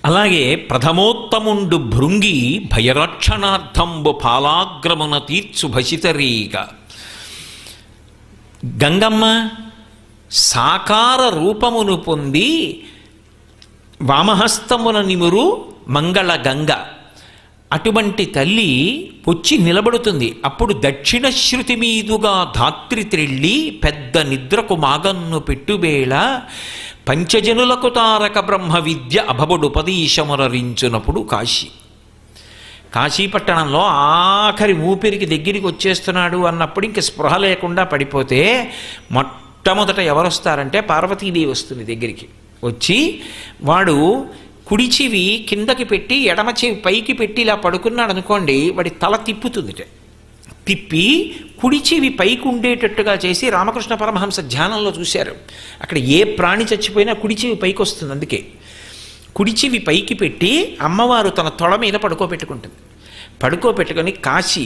అలాగే ప్రథమోత్తముండు భృంగి భయరక్షణార్థంబు పాలాగ్రమున తీర్చు భసితరీగ. గంగమ్మ సాకార రూపమును పొంది వామహస్తమున నిమురు మంగళ గంగ. అటువంటి తల్లి వచ్చి నిలబడుతుంది. అప్పుడు దక్షిణ శృతి మీదుగా ధాత్రి త్రెళ్ళి పెద్ద నిద్రకు మాగన్ను పెట్టువేళ పంచజనులకు తారక బ్రహ్మ విద్య అభబడుపదీశమురరించునప్పుడు కాశీ. కాశీపట్టణంలో ఆఖరి ఊపిరికి దగ్గరికి వచ్చేస్తున్నాడు అన్నప్పుడు ఇంక స్పృహ లేకుండా పడిపోతే మొట్టమొదట ఎవరొస్తారంటే పార్వతీదేవి వస్తుంది దగ్గరికి. వచ్చి వాడు కుడి చెవి కిందకి పెట్టి ఎడమ చెవి పైకి పెట్టి ఇలా పడుకున్నాడు అనుకోండి, వాడి తల తిప్పుతుందిట. తిప్పి కుడి చెవి పైకి ఉండేటట్టుగా చేసి రామకృష్ణ పరమహంస ధ్యానంలో చూశారు. అక్కడ ఏ ప్రాణి చచ్చిపోయినా కుడి చెవి పైకి వస్తుంది. అందుకే కుడి చెవి పైకి పెట్టి అమ్మవారు తన తొడ మీద పడుకోబెట్టుకుంటుంది. పడుకోబెట్టుకొని కాశీ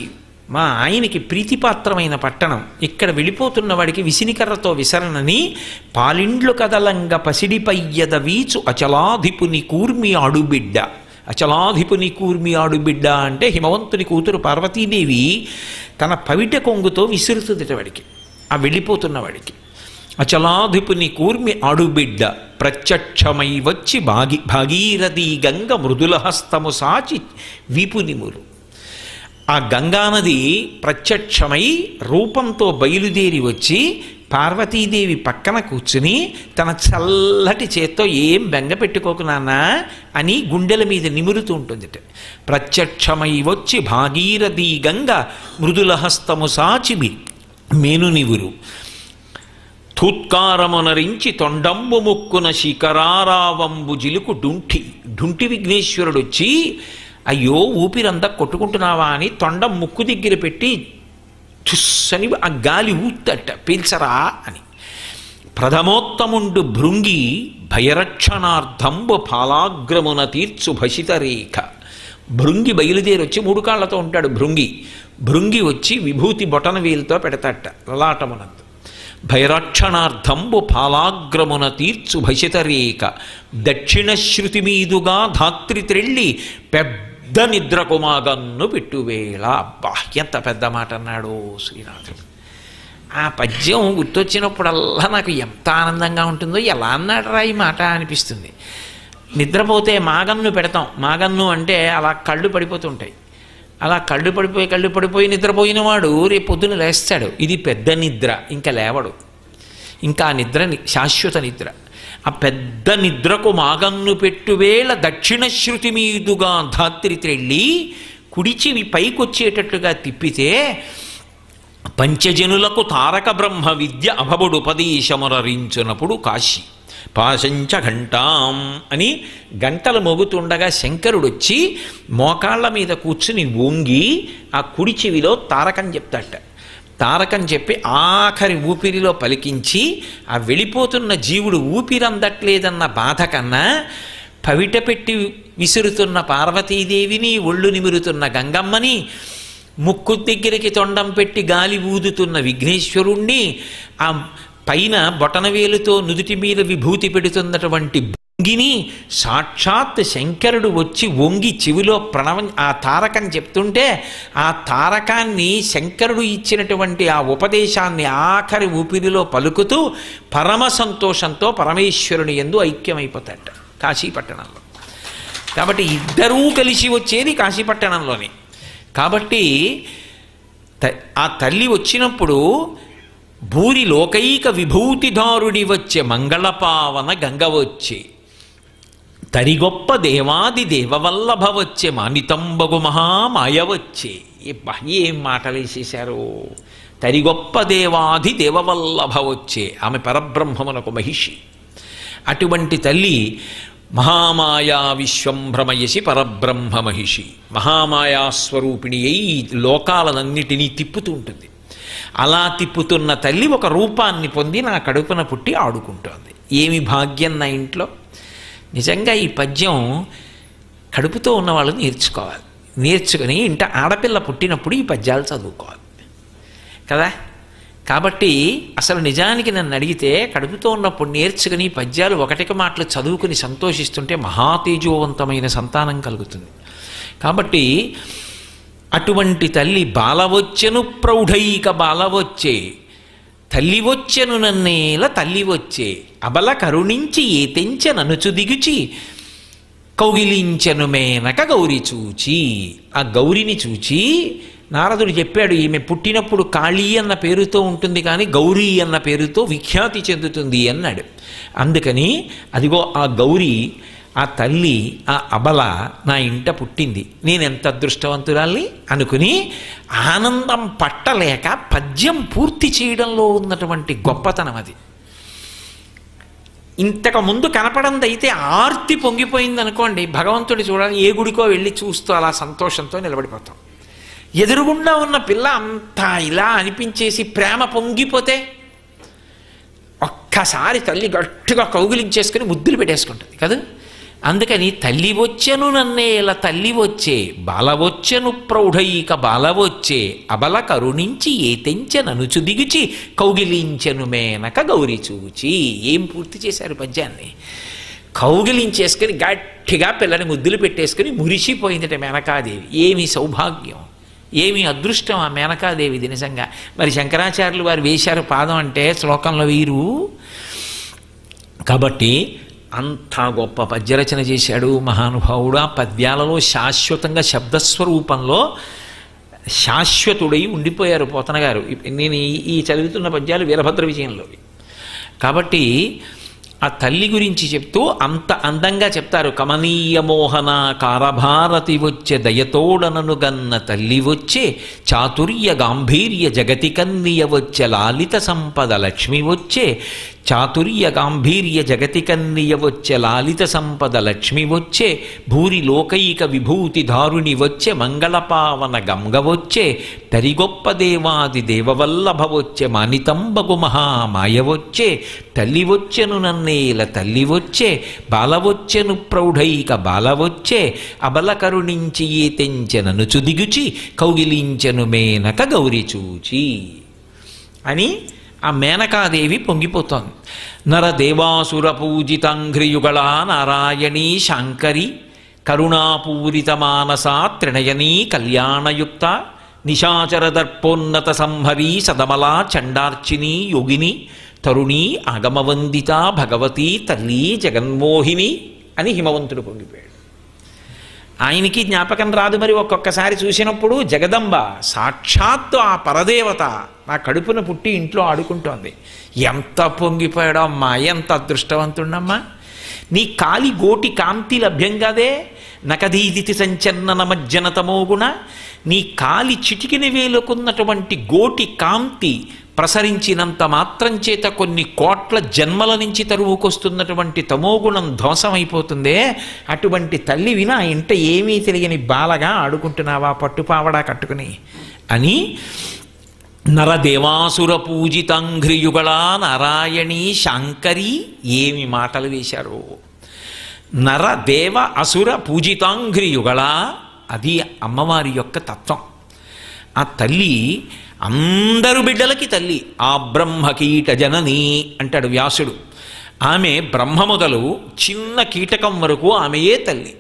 మా ఆయనకి ప్రీతిపాత్రమైన పట్టణం, ఇక్కడ వెళ్ళిపోతున్న వాడికి విసినికర్రతో విసరణని పాలిండ్లు కదలంగ పసిడిపయ్యద వీచు అచలాధిపుని కూర్మి ఆడుబిడ్డ. అచలాధిపుని కూర్మి ఆడుబిడ్డ అంటే హిమవంతుని కూతురు పార్వతీదేవి తన పవిట కొంగుతో విసురుతుంది వాడికి, ఆ వెళ్ళిపోతున్న వాడికి. అచలాధిపుని కూర్మి ఆడుబిడ్డ ప్రత్యక్షమై వచ్చి భాగీరథీ గంగ మృదుల హస్తము సాచి వీపునిమురు. ఆ గంగానది ప్రత్యక్షమై రూపంతో బయలుదేరి వచ్చి పార్వతీదేవి పక్కన కూర్చుని తన చల్లటి చేత్తో ఏం బెంగ పెట్టుకోకు నాన్నా అని గుండెల మీద నిమురుతూ ఉంటుంది. ప్రత్యక్షమై వచ్చి భాగీరథీ గంగ మృదుల హస్తము సాచి మేను నివురు. ధూత్కారమునరించి తొండంబు ముక్కున శిఖరారావంబు జిలుకు ఢుంటి విఘ్నేశ్వరుడు వచ్చి అయ్యో ఊపిరంతా కొట్టుకుంటున్నావా అని తొండం ముక్కు దగ్గర పెట్టి చుస్సని ఆ గాలి ఊత్తట పీల్చరా అని. ప్రథమోత్తముండు భృంగి భయరక్షణార్థంబు ఫాలాగ్రమున తీర్చు భసితరేఖ. భృంగి బయలుదేరి వచ్చి 3 కాళ్లతో ఉంటాడు భృంగి వచ్చి విభూతి బొటన వేలుతో పెడతాట లలాటమునందు. భైరక్షణార్థంబు ఫాలాగ్రమున తీర్చు భసితరేక దక్షిణ శృతి మీదుగా ధాత్రి త్రెళ్ళి పెద్ద నిద్రకు మాగన్ను పెట్టువేళ. అబ్బా ఎంత పెద్ద మాట అన్నాడు శ్రీనాథుడు. ఆ పద్యం గుర్తొచ్చినప్పుడల్లా నాకు ఎంత ఆనందంగా ఉంటుందో, ఎలా అన్నాడు రా ఈ మాట అనిపిస్తుంది. నిద్రపోతే మాగన్ను పెడతాం. మాగన్ను అంటే అలా కళ్ళు పడిపోతుంటాయి. అలా కళ్ళు పడిపోయి నిద్రపోయిన వాడు రేపు పొద్దున లేస్తాడు. ఇది పెద్ద నిద్ర, ఇంకా లేవడు. ఇంకా ఆ నిద్ర శాశ్వత నిద్ర. ఆ పెద్ద నిద్రకు మాగన్ను పెట్టువేళ దక్షిణ శృతి మీదుగా ధాత్రి త్రెళ్ళి కుడిచివి పైకొచ్చేటట్టుగా తిప్పితే పంచజనులకు తారక బ్రహ్మ విద్య అభబడుపదీశమురరించునప్పుడు కాశీ. పాశంచ ఘంటాం అని గంటలు మోగుతుండగా శంకరుడు వచ్చి మోకాళ్ళ మీద కూర్చుని వంగి ఆ కుడి చెవిలో తారకం చెప్తాట. తారకం చెప్పి ఆఖరి ఊపిరిలో పలికించి ఆ వెళ్ళిపోతున్న జీవుడు ఊపిరందట్లేదన్న బాధ కన్నా పవిట పెట్టి విసురుతున్న పార్వతీదేవిని, ఒళ్ళు నిమురుతున్న గంగమ్మని, ముక్కు దగ్గరికి తొండం పెట్టి గాలి ఊదుతున్న విఘ్నేశ్వరుణ్ణి, ఆ పైన బొటనవేలుతో నుదుటి మీద విభూతి పెడుతున్నటువంటి భృంగిని, సాక్షాత్ శంకరుడు వచ్చి వంగి చెవిలో ప్రణవం ఆ తారకం చెప్తుంటే ఆ తారకాన్ని శంకరుడు ఇచ్చినటువంటి ఆ ఉపదేశాన్ని ఆఖరి ఊపిరిలో పలుకుతూ పరమ సంతోషంతో పరమేశ్వరుని యందు ఐక్యమైపోతాట కాశీపట్టణంలో. కాబట్టి ఇద్దరూ కలిసి వచ్చేది కాశీపట్టణంలోనే. కాబట్టి ఆ తల్లి వచ్చినప్పుడు భూరి లోకైక విభూతిదారుడి వచ్చే మంగళపావన గంగ వచ్చే, తరిగొప్ప దేవాది దేవవల్లభ వచ్చే, మానితంబగు మహామాయ వచ్చే. ఏం మాటలు వేసేశారు. తరిగొప్ప దేవాది దేవవల్లభ వచ్చే, ఆమె పరబ్రహ్మమునకు మహిషి. అటువంటి తల్లి మహామాయా విశ్వంభ్రమయసి పరబ్రహ్మ మహిషి, మహామాయాస్వరూపిణి అయి లోకాలనన్నిటినీ తిప్పుతూ ఉంటుంది. అలా తిప్పుతున్న తల్లి ఒక రూపాన్ని పొంది నా కడుపున పుట్టి ఆడుకుంటోంది. ఏమి భాగ్యం నా ఇంట్లో. నిజంగా ఈ పద్యం కడుపుతో ఉన్నవాళ్ళు నేర్చుకోవాలి. నేర్చుకుని ఇంట ఆడపిల్ల పుట్టినప్పుడు ఈ పద్యాలు చదువుకోవాలి కదా. కాబట్టి అసలు నిజానికి నన్ను అడిగితే కడుపుతో ఉన్నప్పుడు నేర్చుకుని పద్యాలు ఒకటికి మాటలు చదువుకుని సంతోషిస్తుంటే మహాతేజోవంతమైన సంతానం కలుగుతుంది. కాబట్టి అటువంటి తల్లి బాలవచ్చెను ప్రౌఢైక బాలవచ్చే, తల్లి వచ్చెను నన్నేల తల్లి వచ్చే అబల కరుణించి ఏ తెంచె ననుచు దిగుచి కౌగిలించెను మేనక గౌరి చూచి. ఆ గౌరిని చూచి నారదుడు చెప్పాడు, ఈమె పుట్టినప్పుడు కాళీ అన్న పేరుతో ఉంటుంది కానీ గౌరీ అన్న పేరుతో విఖ్యాతి చెందుతుంది అన్నాడు. అందుకని అదిగో ఆ గౌరీ, ఆ తల్లి, ఆ అబల నా ఇంట పుట్టింది, నేనెంత అదృష్టవంతురాల్ని అనుకుని ఆనందం పట్టలేక పద్యం పూర్తి చేయడంలో ఉన్నటువంటి గొప్పతనం అది. ఇంతకు ముందు కనపడందైతే ఆర్తి పొంగిపోయింది అనుకోండి, భగవంతుడి చూడాలి ఏ గుడికో వెళ్ళి చూస్తూ అలా సంతోషంతో నిలబడిపోతాం. ఎదురుగుండా ఉన్న పిల్ల అంతా ఇలా అనిపించేసి ప్రేమ పొంగిపోతే ఒక్కసారి తల్లి గట్టిగా కౌగిలించేసుకుని ముద్దులు పెట్టేసుకుంటుంది కదా. అందుకని తల్లి వచ్చెను నన్నేల తల్లి వచ్చే బాల వచ్చెను ప్రౌఢైక బాల వచ్చే అబల కరుణించి ఏ తెంచె ననుచు దిగుచి కౌగిలించెను మేనక గౌరి చూచి. ఏం పూర్తి చేశారు పద్యాన్ని? కౌగిలించేసుకుని గట్టిగా పిల్లని ముద్దులు పెట్టేసుకుని మురిసిపోయిందట మేనకాదేవి. ఏమి సౌభాగ్యం, ఏమి అదృష్టం ఆ మేనకాదేవిది నిజంగా. మరి శంకరాచార్యులు వారు వేశారు పాదం అంటే శ్లోకంలో వీరు. కాబట్టి అంత గొప్ప పద్యరచన చేశాడు మహానుభావుడు. ఆ పద్యాలలో శాశ్వతంగా శబ్దస్వరూపంలో శాశ్వతుడై ఉండిపోయారు పోతన గారు. నేను ఈ చదువుతున్న పద్యాలు వీరభద్ర విజయంలోవి. కాబట్టి ఆ తల్లి గురించి చెప్తూ అంత అందంగా చెప్తారు. కమనీయ మోహన కారభారతి వచ్చే దయతోడనను గన్న తల్లి వచ్చే చాతుర్య గాంభీర్య జగతి కన్నియ వచ్చే లాలిత సంపద లక్ష్మి వచ్చే చాతుర్య గాంభీర్య జగతి కన్నియ వచ్చే లాలిత సంపద లక్ష్మి వచ్చే భూరి లోకైక విభూతి దారుణి వచ్చే మంగళపావన గంగ వచ్చే తరిగొప్ప దేవాది దేవవల్లభ వచ్చే మానితంబగు మహామాయ వచ్చే తల్లి వచ్చెను నన్నేల తల్లి వచ్చే బాల వచ్చెను ప్రౌఢైక బాల వచ్చే అబల కరుణించి ఏ తెంచెనను చుదిగుచి కౌగిలించెను మేనక గౌరి చూచి అని ఆ మేనకాదేవి పొంగిపోతోంది. నరదేవాసుర పూజితాంఘ్రియుగళా నారాయణీ శాంకరి కరుణాపూరిత మానసా త్రినయనీ కళ్యాణయుక్త నిశాచర దర్పోన్నత సంహరీ సదమలా చండార్చిని యోగిని తరుణీ ఆగమవందిత భగవతీ తల్లి జగన్మోహిని అని హిమవంతుడు పొంగిపోయాడు. ఆయనకి జ్ఞాపకం రాదు మరి. ఒక్కొక్కసారి చూసినప్పుడు జగదంబ సాక్షాత్తు ఆ పరదేవత నా కడుపున పుట్టి ఇంట్లో ఆడుకుంటోంది. ఎంత పొంగిపోయాడో అమ్మా, ఎంత అదృష్టవంతుడమ్మా. నీ కాలి గోటి కాంతి లభ్యం కాదే నకదీదితి సంచన్నన మజ్జనతమోగుణ. నీ కాలి చిటికిన వేలుకున్నటువంటి గోటి కాంతి ప్రసరించినంత మాత్రం చేత కొన్ని కోట్ల జన్మల నుంచి తరువుకొస్తున్నటువంటి తమోగుణం ధ్వంసమైపోతుందే. అటువంటి తల్లి వినా ఇంట ఏమీ తెలియని బాలగా ఆడుకుంటున్నావా పట్టుపావడా కట్టుకుని అని. నరదేవాసుర పూజితాంఘ్రియుగళా నారాయణీ శాంకరి ఏమి మాటలు వేశారు. నరదేవ అసుర పూజితాంఘ్రియుగళా అది అమ్మవారి యొక్క తత్వం. ఆ తల్లి అందరు బిడ్డలకి తల్లి. ఆ బ్రహ్మకీట జనని అంటాడు వ్యాసుడు. ఆమె బ్రహ్మ మొదలు చిన్న కీటకం వరకు ఆమెయే తల్లి.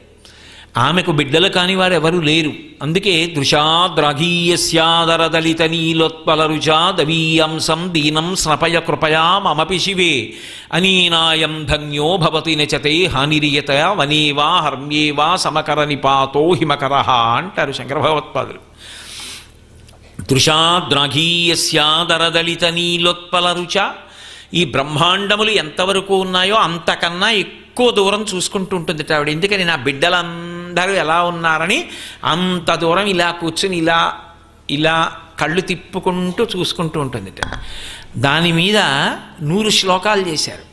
ఆమెకు బిడ్డలు కాని వారు ఎవరు లేరు. అందుకే దృశాద్రాఘీయస్యాదరదలిత నీలోత్పలరుచా దవీయంసం దీనం స్నపయ కృపయా మమపి శివే అనీనాయం ధన్యో భవతి నచతే హానిరియత వనేవా హర్మ్యేవా సమకర నిపాతో హిమకర అంటారు శంకర భగవత్పాదులు. దృశాద్రాఘీయస్యాదరదలిత నీలోత్పలరుచ. ఈ బ్రహ్మాండములు ఎంతవరకు ఉన్నాయో అంతకన్నా ఎక్కువ దూరం చూసుకుంటూ ఉంటుంది ఆవిడ. ఎందుకని నా బిడ్డలందరూ ఎలా ఉన్నారని అంత దూరం ఇలా కూర్చుని ఇలా ఇలా కళ్ళు తిప్పుకుంటూ చూసుకుంటూ ఉంటుంది. దాని మీద 100 శ్లోకాలు చేశారు.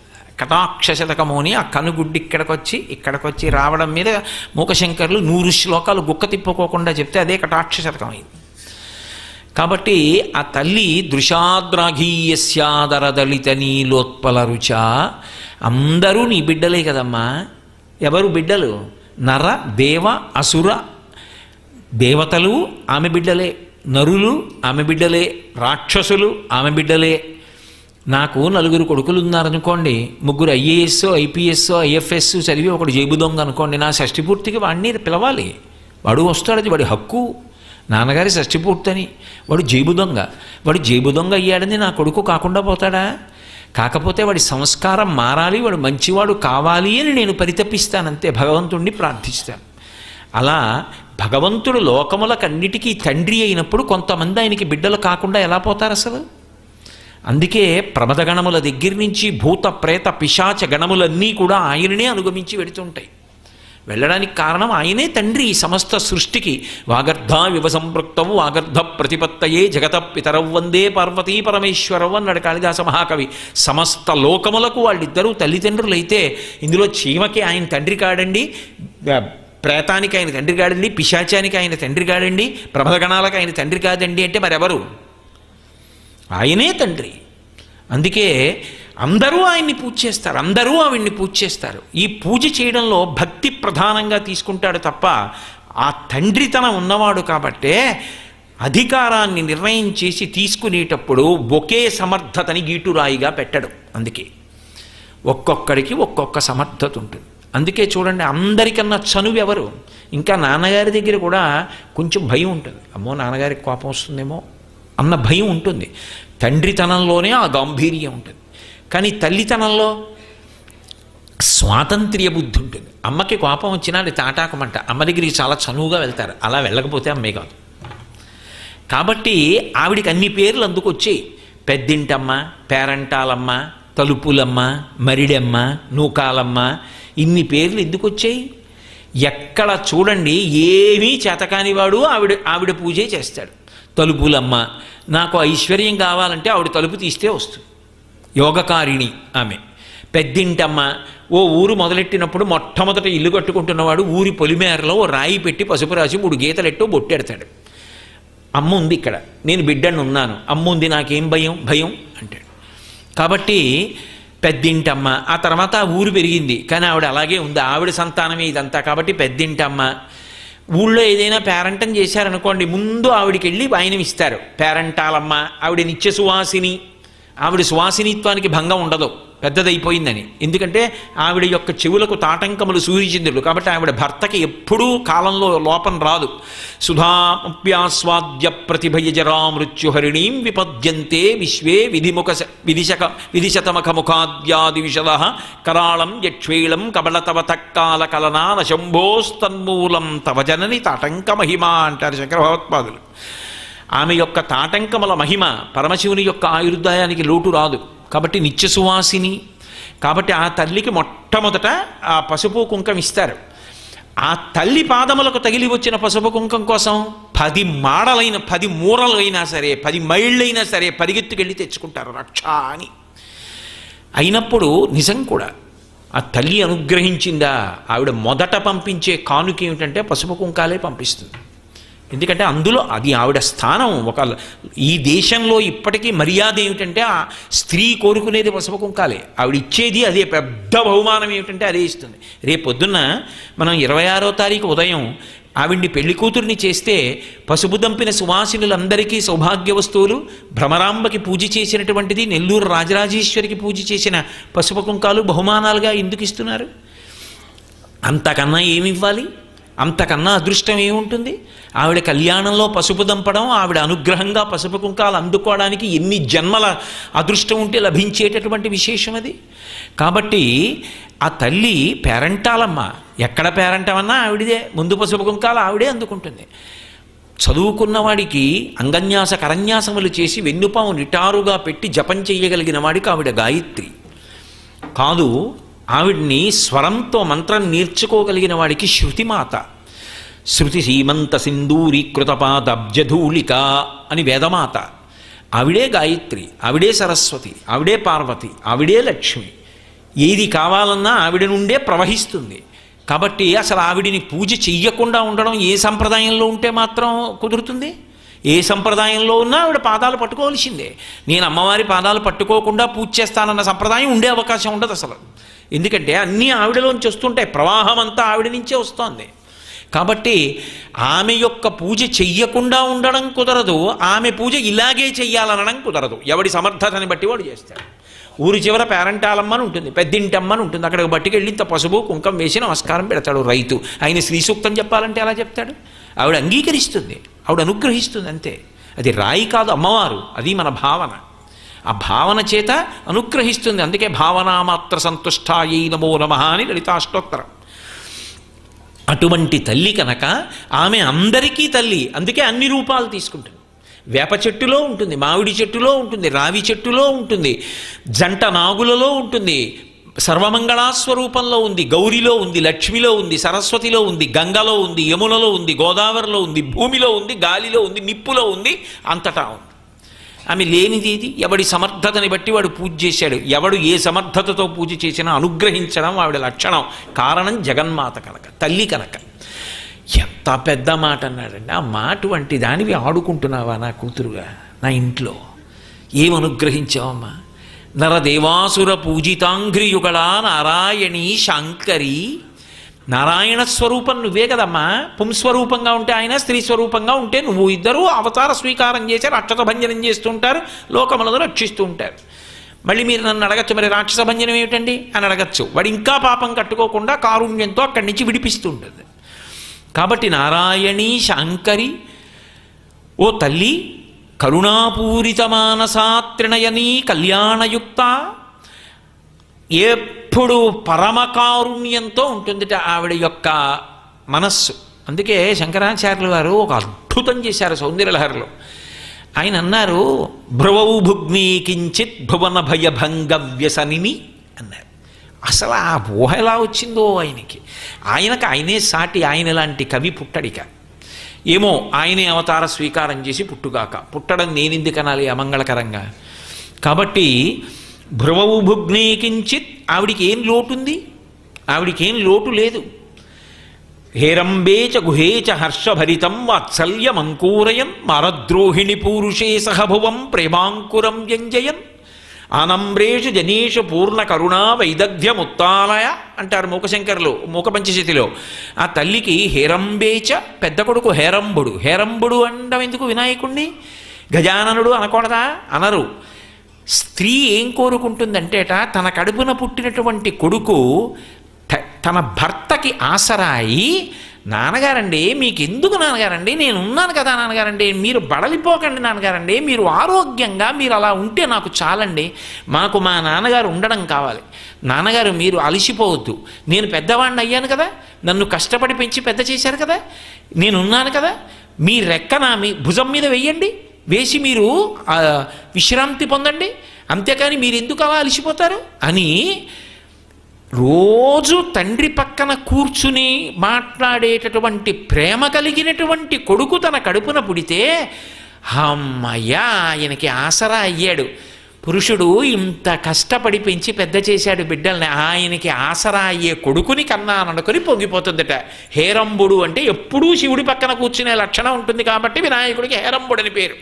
కటాక్ష శతకము అని ఆ కనుగుడ్డి ఇక్కడికొచ్చి రావడం మీద మూకశంకర్లు 100 శ్లోకాలు గుక్క తిప్పుకోకుండా చెప్తే అదే కటాక్ష శతకం అయింది. కాబట్టి ఆ తల్లి దృశాద్రాఘీయస్యాదరదలిత నీలోత్పలరుచ. అందరూ నీ బిడ్డలే కదమ్మా. ఎవరు బిడ్డలు? నర దేవ అసుర. దేవతలు ఆమె బిడ్డలే, నరులు ఆమె బిడ్డలే, రాక్షసులు ఆమె బిడ్డలే. నాకు 4 కొడుకులు ఉన్నారనుకోండి, 3 ఐఏఎస్ ఐపీఎస్ ఐఎఫ్ఎస్ చదివి ఒకడు జేబు దొంగ అనుకోండి, నా షష్ఠి పూర్తికి వాడిని పిలవాలి. వాడు వస్తాడు, అది వాడి హక్కు. నాన్నగారి షష్ఠి పూర్తని. వాడు జేబు దొంగ. వాడు జేబు దొంగ అయ్యాడని నా కొడుకు కాకుండా పోతాడా? కాకపోతే వాడి సంస్కారం మారాలి, వాడు మంచివాడు కావాలి అని నేను పరితపిస్తానంతే, భగవంతుణ్ణి ప్రార్థిస్తాను. అలా భగవంతుడు లోకములకన్నిటికీ తండ్రి అయినప్పుడు కొంతమంది ఆయనకి బిడ్డలు కాకుండా ఎలా పోతారు అసలు? అందుకే ప్రమదగణముల దగ్గర నుంచి భూత ప్రేత పిశాచ గణములన్నీ కూడా ఆయననే అనుగమించి వెడుతుంటాయి. వెళ్ళడానికి కారణం ఆయనే తండ్రి సమస్త సృష్టికి. వాగర్ధ వివ సంపృక్తవు వాగర్ధ ప్రతిపత్తయే జగత పితరవ్ వందే పార్వతీ పరమేశ్వరవు అన్నాడు కాళిదాస మహాకవి. సమస్త లోకములకు వాళ్ళిద్దరూ తల్లిదండ్రులైతే ఇందులో చీమకి ఆయన తండ్రి కాడండి, ప్రేతానికి ఆయన తండ్రి కాడండి, పిశాచానికి ఆయన తండ్రి కాడండి, ప్రమదగణాలకు ఆయన తండ్రి కాదండి అంటే మరెవరు? ఆయనే తండ్రి. అందుకే అందరూ ఆయన్ని పూజ చేస్తారు, అందరూ ఆవిడ్ని పూజ చేస్తారు. ఈ పూజ చేయడంలో భక్తి ప్రధానంగా తీసుకుంటాడు తప్ప ఆ తండ్రితనం ఉన్నవాడు కాబట్టే అధికారాన్ని నిర్ణయం చేసి తీసుకునేటప్పుడు ఒకే సమర్థతని గీటురాయిగా పెట్టడు. అందుకే ఒక్కొక్కడికి ఒక్కొక్క సమర్థత ఉంటుంది. అందుకే చూడండి, అందరికన్నా చనువు ఎవరు? ఇంకా నాన్నగారి దగ్గర కూడా కొంచెం భయం ఉంటుంది. అమ్మో నాన్నగారికి కోపం వస్తుందేమో అన్న భయం ఉంటుంది. తండ్రితనంలోనే ఆ గాంభీర్యం ఉంటుంది. కానీ తల్లితనంలో స్వాతంత్ర్య బుద్ధి ఉంటుంది. అమ్మకి కోపం వచ్చినా అది తాటాకమంట, అమ్మ దగ్గరికి చాలా చనువుగా వెళ్తారు. అలా వెళ్ళకపోతే అమ్మే కాదు. కాబట్టి ఆవిడికి అన్ని పేర్లు అందుకు వచ్చాయి. పెద్దింటమ్మ, పేరంటాలమ్మ, తలుపులమ్మ, మరిడమ్మ, నూకాలమ్మ, ఇన్ని పేర్లు ఎందుకు వచ్చాయి? ఎక్కడ చూడండి ఏమీ చేతకానివాడు ఆవిడ పూజే చేస్తాడు. తలుపులమ్మ, నాకు ఐశ్వర్యం కావాలంటే ఆవిడ తలుపు తీస్తే వస్తుంది, యోగకారిణి ఆమె. పెద్దింటమ్మ, ఓ ఊరు మొదలెట్టినప్పుడు మొట్టమొదట ఇల్లు కట్టుకుంటున్నవాడు ఊరి పొలిమేరలో ఓ రాయి పెట్టి పసుపు రాసి 3 గీతలెట్టో బొట్టెడతాడు. అమ్మ ఉంది ఇక్కడ, నేను బిడ్డను ఉన్నాను, అమ్మ ఉంది, నాకేం భయం అంటాడు. కాబట్టి పెద్దింటమ్మ. ఆ తర్వాత ఊరు పెరిగింది, కానీ ఆవిడ అలాగే ఉంది, ఆవిడ సంతానమే ఇదంతా. కాబట్టి పెద్దింటమ్మ. ఊళ్ళో ఏదైనా పేరంటం చేశారనుకోండి, ముందు ఆవిడికి వెళ్ళి వాయినం ఇస్తారు. పేరంటాలమ్మ, ఆవిడ నిత్య సువాసిని. ఆవిడ సువాసినిత్వానికి భంగం ఉండదు పెద్దదైపోయిందని. ఎందుకంటే ఆవిడ యొక్క చెవులకు తాటంకములు సూర్యచంద్రులు. కాబట్టి ఆవిడ భర్తకి ఎప్పుడూ కాలంలో లోపం రాదు. సుధాప్యాస్వాద్య ప్రతిభయజరా మృత్యుహరిణీం విపద్యంతే విశ్వే విధిశతమఖముఖాద్యాది విశద కరాళం యక్ష్వేళం కబళతవతక్కాల కలనాన శంభోస్తన్మూలం తవ జనని తాటంక మహిమ అంటారు శంకర భగవత్పాదులు. ఆమె యొక్క తాటంకముల మహిమ పరమశివుని యొక్క ఆయుర్దాయానికి లోటు రాదు. కాబట్టి నిత్య సువాసిని. కాబట్టి ఆ తల్లికి మొట్టమొదట ఆ పసుపు కుంకం ఇస్తారు. ఆ తల్లి పాదములకు తగిలి వచ్చిన పసుపు కుంకం కోసం 10 మాడలైన 10 మూరలైనా సరే 10 మైళ్ళైనా సరే పరిగెత్తుకెళ్ళి తెచ్చుకుంటారు రక్ష అని. అయినప్పుడు నిజం కూడా ఆ తల్లి అనుగ్రహించిందా? ఆవిడ మొదట పంపించే కానుక ఏమిటంటే పసుపు కుంకాలే పంపిస్తుంది. ఎందుకంటే అందులో అది ఆవిడ స్థానం. ఈ దేశంలో ఇప్పటికీ మర్యాద ఏమిటంటే ఆ స్త్రీ కోరుకునేది పసుపు కుంకాలే. ఆవిడ ఇచ్చేది అదే. పెద్ద బహుమానం ఏమిటంటే అదే ఇస్తుంది. రేపు పొద్దున్న మనం 26వ తారీఖు ఉదయం ఆవిడ్ని పెళ్లి కూతుర్ని చేస్తే పసుపు దంపిన సువాసినులందరికీ సౌభాగ్య వస్తువులు, భ్రమరాంబకి పూజ చేసినటువంటిది, నెల్లూరు రాజరాజేశ్వరికి పూజ చేసిన పసుపు కుంకాలు బహుమానాలుగా ఎందుకు ఇస్తున్నారు? అంతకన్నా ఏమివ్వాలి? అంతకన్నా అదృష్టం ఏముంటుంది? ఆవిడ కళ్యాణంలో పసుపు దంపడం, ఆవిడ అనుగ్రహంగా పసుపు కుంకాలు అందుకోవడానికి ఎన్ని జన్మల అదృష్టం ఉంటే లభించేటటువంటి విశేషం అది. కాబట్టి ఆ తల్లి పేరంటాలమ్మ. ఎక్కడ పేరంటమన్నా ఆవిడదే. ముందు పసుపు కుంకాలు ఆవిడే అందుకుంటుంది. చదువుకున్నవాడికి అంగన్యాస కరన్యాసములు చేసి వెన్నుపాము నిటారుగా పెట్టి జపం చెయ్యగలిగిన వాడికి ఆవిడ గాయత్రి కాదు. ఆవిడ్ని స్వరంతో మంత్రం నేర్చుకోగలిగిన వాడికి శృతిమాత. శృతి సీమంత సింధూరీకృతపాదబ్జధూళిక అని వేదమాత. ఆవిడే గాయత్రి, ఆవిడే సరస్వతి, ఆవిడే పార్వతి, ఆవిడే లక్ష్మి. ఏది కావాలన్నా ఆవిడ నుండే ప్రవహిస్తుంది. కాబట్టి అసలు ఆవిడిని పూజ చెయ్యకుండా ఉండడం ఏ సంప్రదాయంలో ఉంటే మాత్రం కుదురుతుంది? ఏ సంప్రదాయంలో ఉన్నా ఆవిడ పాదాలు పట్టుకోవాల్సిందే. నేను అమ్మవారి పాదాలు పట్టుకోకుండా పూజ చేస్తానన్న సంప్రదాయం ఉండే అవకాశం ఉండదు అసలు. ఎందుకంటే అన్నీ ఆవిడలోంచి వస్తుంటాయి, ప్రవాహం అంతా ఆవిడ నుంచే వస్తోంది. కాబట్టి ఆమె యొక్క పూజ చెయ్యకుండా ఉండడం కుదరదు, ఆమె పూజ ఇలాగే చెయ్యాలనడం కుదరదు. ఎవడి సమర్థతని బట్టి వాడు చేస్తాడు. ఊరి చివర పేరంటాలమ్మని ఉంటుంది, పెద్దింటమ్మని ఉంటుంది. అక్కడికి బట్టికెళ్ళి ఇంత పసుపు కుంకం వేసి నమస్కారం పెడతాడు రైతు. ఆయన శ్రీ సూక్తం చెప్పాలంటే ఎలా చెప్తాడు? ఆవిడ అంగీకరిస్తుంది. ఆవిడ అనుగ్రహిస్తుంది అంతే. అది రాయి కాదు, అమ్మవారు. అది మన భావన. ఆ భావన చేత అనుగ్రహిస్తుంది. అందుకే భావనామాత్ర సంతుష్టాయై నమో నమః అని లలితాష్టోత్తరం. అటువంటి తల్లి కనుక ఆమె అందరికీ తల్లి. అందుకే అన్ని రూపాలు తీసుకుంటుంది. వేప చెట్టులో ఉంటుంది, మామిడి చెట్టులో ఉంటుంది, రావి చెట్టులో ఉంటుంది, జంట నాగులలో ఉంటుంది, సర్వమంగళాస్వరూపంలో ఉంది, గౌరిలో ఉంది, లక్ష్మిలో ఉంది, సరస్వతిలో ఉంది, గంగలో ఉంది, యమునలో ఉంది, గోదావరిలో ఉంది, భూమిలో ఉంది, గాలిలో ఉంది, నిప్పులో ఉంది, అంతటా ఉంది. ఆమె లేనిది ఇది. ఎవడి సమర్థతని బట్టి వాడు పూజ చేశాడు. ఎవడు ఏ సమర్థతతో పూజ చేసినా అనుగ్రహించడం ఆవిడ లక్షణం. కారణం జగన్మాత కనుక, తల్లి కనుక. ఎంత పెద్ద మాట అన్నాడండి. ఆ మాట వంటి దానివి ఆడుకుంటున్నావా నా కూతురుగా నా ఇంట్లో? ఏమనుగ్రహించావమ్మా? నరదేవాసుర పూజితాంఘ్రియుగళ నారాయణీ శాంకరి. నారాయణ స్వరూపం నువ్వే కదమ్మా. పుంస్వరూపంగా ఉంటే ఆయన, స్త్రీ స్వరూపంగా ఉంటే నువ్వు. ఇద్దరూ అవతార స్వీకారం చేసి రాక్షస భంజనం చేస్తూ ఉంటారు, లోకములను రక్షిస్తూ ఉంటారు. మళ్ళీ మీరు నన్ను అడగచ్చు, మరి రాక్షస భంజనం ఏమిటండి అని అడగచ్చు. వాడు ఇంకా పాపం కట్టుకోకుండా కారుణ్యంతో అక్కడి నుంచి విడిపిస్తూ ఉంటుంది. కాబట్టి నారాయణీ శాంకరి, ఓ తల్లి, కరుణాపూరిత మానసాత్రినయనీ కళ్యాణయుక్త, ఎప్పుడు పరమకారుణ్యంతో ఉంటుందిట ఆవిడ యొక్క మనస్సు. అందుకే శంకరాచార్యుల వారు ఒక అద్భుతం చేశారు సౌందర్యలహరిలో. ఆయన అన్నారు, భ్రువౌ భుగ్నీ కించిత్ భువన భయభంగ వ్యసనిని అన్నారు. అసలు ఆ ఊహ ఎలా వచ్చిందో ఆయనకి. ఆయనే సాటి ఆయన లాంటి కవి పుట్టడిక. ఏమో ఆయనే అవతార స్వీకారం చేసి పుట్టుగాక. పుట్టడం నేనెందుకు అనాలి అమంగళకరంగా? కాబట్టి భ్రువౌ భుగ్నీ కించిత్, ఆవిడికి ఏం లోటుంది? ఆవిడికేం లోటు లేదు. హేరంబేచ గుహేచ హర్షభరితం వాత్సల్యమంకూరయన్ మారద్రోహిణి పూరుషే సహభువం ప్రేమాంకురం వ్యంజయన్ ఆనమ్రేషు జనేషు పూర్ణ కరుణా వైదగ్ధ్యముత్తాలయ అంటారు మూకశంకరులు, మూకపంచశతిలో. ఆ తల్లికి హేరంబేచ, పెద్ద కొడుకు హేరంబుడు. హేరంబుడు అనడం ఎందుకు వినాయకుణ్ణి? గజాననుడు అనకూడదా? అనరు. స్త్రీ ఏం కోరుకుంటుందంటేట, తన కడుపున పుట్టినటువంటి కొడుకు తన భర్తకి ఆసరాయి, నాన్నగారండి మీకెందుకు నాన్నగారండి, నేను ఉన్నాను కదా నాన్నగారండి, మీరు బడలిపోకండి నాన్నగారండి, మీరు ఆరోగ్యంగా మీరు అలా ఉంటే నాకు చాలండి, మాకు మా నాన్నగారు ఉండడం కావాలి, నాన్నగారు మీరు అలసిపోవద్దు, నేను పెద్దవాడిని అయ్యాను కదా, నన్ను కష్టపడి పెంచి పెద్ద చేశారు కదా, నేనున్నాను కదా, మీ రెక్క నా మీ భుజం మీద వెయ్యండి, వేసి మీరు విశ్రాంతి పొందండి, అంతేకాని మీరు ఎందుకు అలా అలసిపోతారు అని రోజు తండ్రి పక్కన కూర్చుని మాట్లాడేటటువంటి ప్రేమ కలిగినటువంటి కొడుకు తన కడుపున పుడితే, అమ్మయ్యా ఆయనకి ఆసరా అయ్యాడు. పురుషుడు ఇంత కష్టపడి పెంచి పెద్ద చేశాడు బిడ్డల్ని, ఆయనకి ఆసరా అయ్యే కొడుకుని కన్నాననుకొని పొంగిపోతుందట. హేరంబుడు అంటే ఎప్పుడూ శివుడి పక్కన కూర్చునే లక్షణం ఉంటుంది కాబట్టి వినాయకుడికి హేరంబుడు అని పేరు.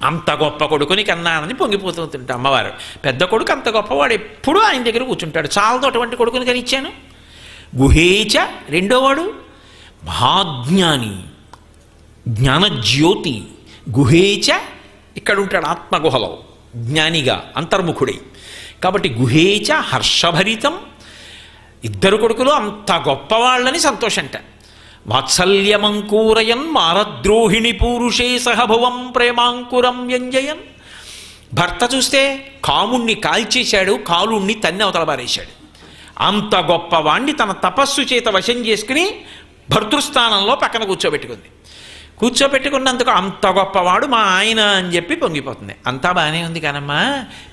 అంత గొప్ప కొడుకుని కన్నానని పొంగిపోతుంట అమ్మవారు. పెద్ద కొడుకు అంత గొప్పవాడు, ఎప్పుడూ ఆయన దగ్గర కూర్చుంటాడు. చాలతో అటువంటి కొడుకుని కనిచ్చాను. గుహేచ రెండోవాడు మహాజ్ఞాని, జ్ఞానజ్యోతి. గుహేచ ఇక్కడ ఉంటాడు ఆత్మగుహలో జ్ఞానిగా అంతర్ముఖుడై. కాబట్టి గుహేచ హర్షభరితం, ఇద్దరు కొడుకులు అంత గొప్పవాళ్ళని సంతోషంట. వాత్సల్యమంకూరయన్ మారద్రోహిణి పూరుషే సహభువం ప్రేమాంకురం వ్యంజయన్. భర్త చూస్తే కాముణ్ణి కాల్చేశాడు, కాలుణ్ణి తన్ని అవతల పారేశాడు. అంత గొప్పవాణ్ణి తన తపస్సు చేత వశం చేసుకుని భర్తృస్థానంలో పక్కన కూర్చోబెట్టుకుంది. కూర్చోబెట్టుకున్నందుకు అంత గొప్పవాడు మా ఆయన అని చెప్పి పొంగిపోతుంది. అంతా బాగానే ఉంది కానమ్మా,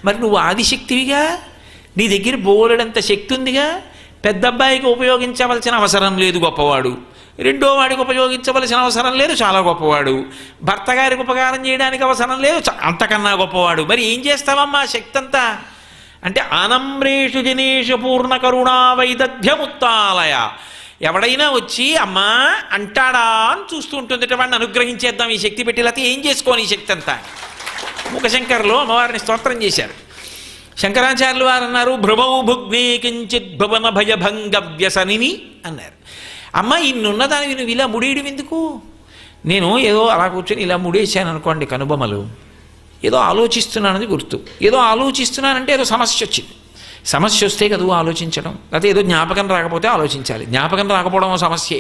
మరి నువ్వు ఆదిశక్తివిగా, నీ దగ్గర బోలెడంత శక్తి ఉందిగా, పెద్ద అబ్బాయికి ఉపయోగించవలసిన అవసరం లేదు గొప్పవాడు, రెండో వాడికి ఉపయోగించవలసిన అవసరం లేదు చాలా గొప్పవాడు, భర్త గారికి ఉపకారం చేయడానికి అవసరం లేదు అంతకన్నా గొప్పవాడు, మరి ఏం చేస్తావమ్మా శక్తి అంతా అంటే ఆనమ్రేషు జనేషు పూర్ణ కరుణా వైదగ్ధ్యముత్తాలయ. ఎవడైనా వచ్చి అమ్మా అంటాడా అని చూస్తూ ఉంటుంది, వాడిని అనుగ్రహించేద్దాం ఈ శక్తి పెట్టి, లేకపోతే ఏం చేసుకోని ఈ శక్తి అంతా. మూకశంకరులు అమ్మవారిని స్తోత్రం చేశారు. శంకరాచార్యులు వారు అన్నారు, భ్రువౌ భుగ్నే కించిత్ భువన భయభంగ వ్యసనిని అన్నారు. అమ్మ ఇన్నున్నదానివి నువ్వు ఇలా ముడేయడం ఎందుకు? నేను ఏదో అలా కూర్చొని ఇలా ముడేసాను అనుకోండి కనుబొమ్మలు, ఏదో ఆలోచిస్తున్నానని గుర్తు, ఏదో ఆలోచిస్తున్నానంటే ఏదో సమస్య వచ్చింది, సమస్య వస్తే కదా ఆలోచించడం, లేకపోతే ఏదో జ్ఞాపకం రాకపోతే ఆలోచించాలి. జ్ఞాపకం రాకపోవడం సమస్యే.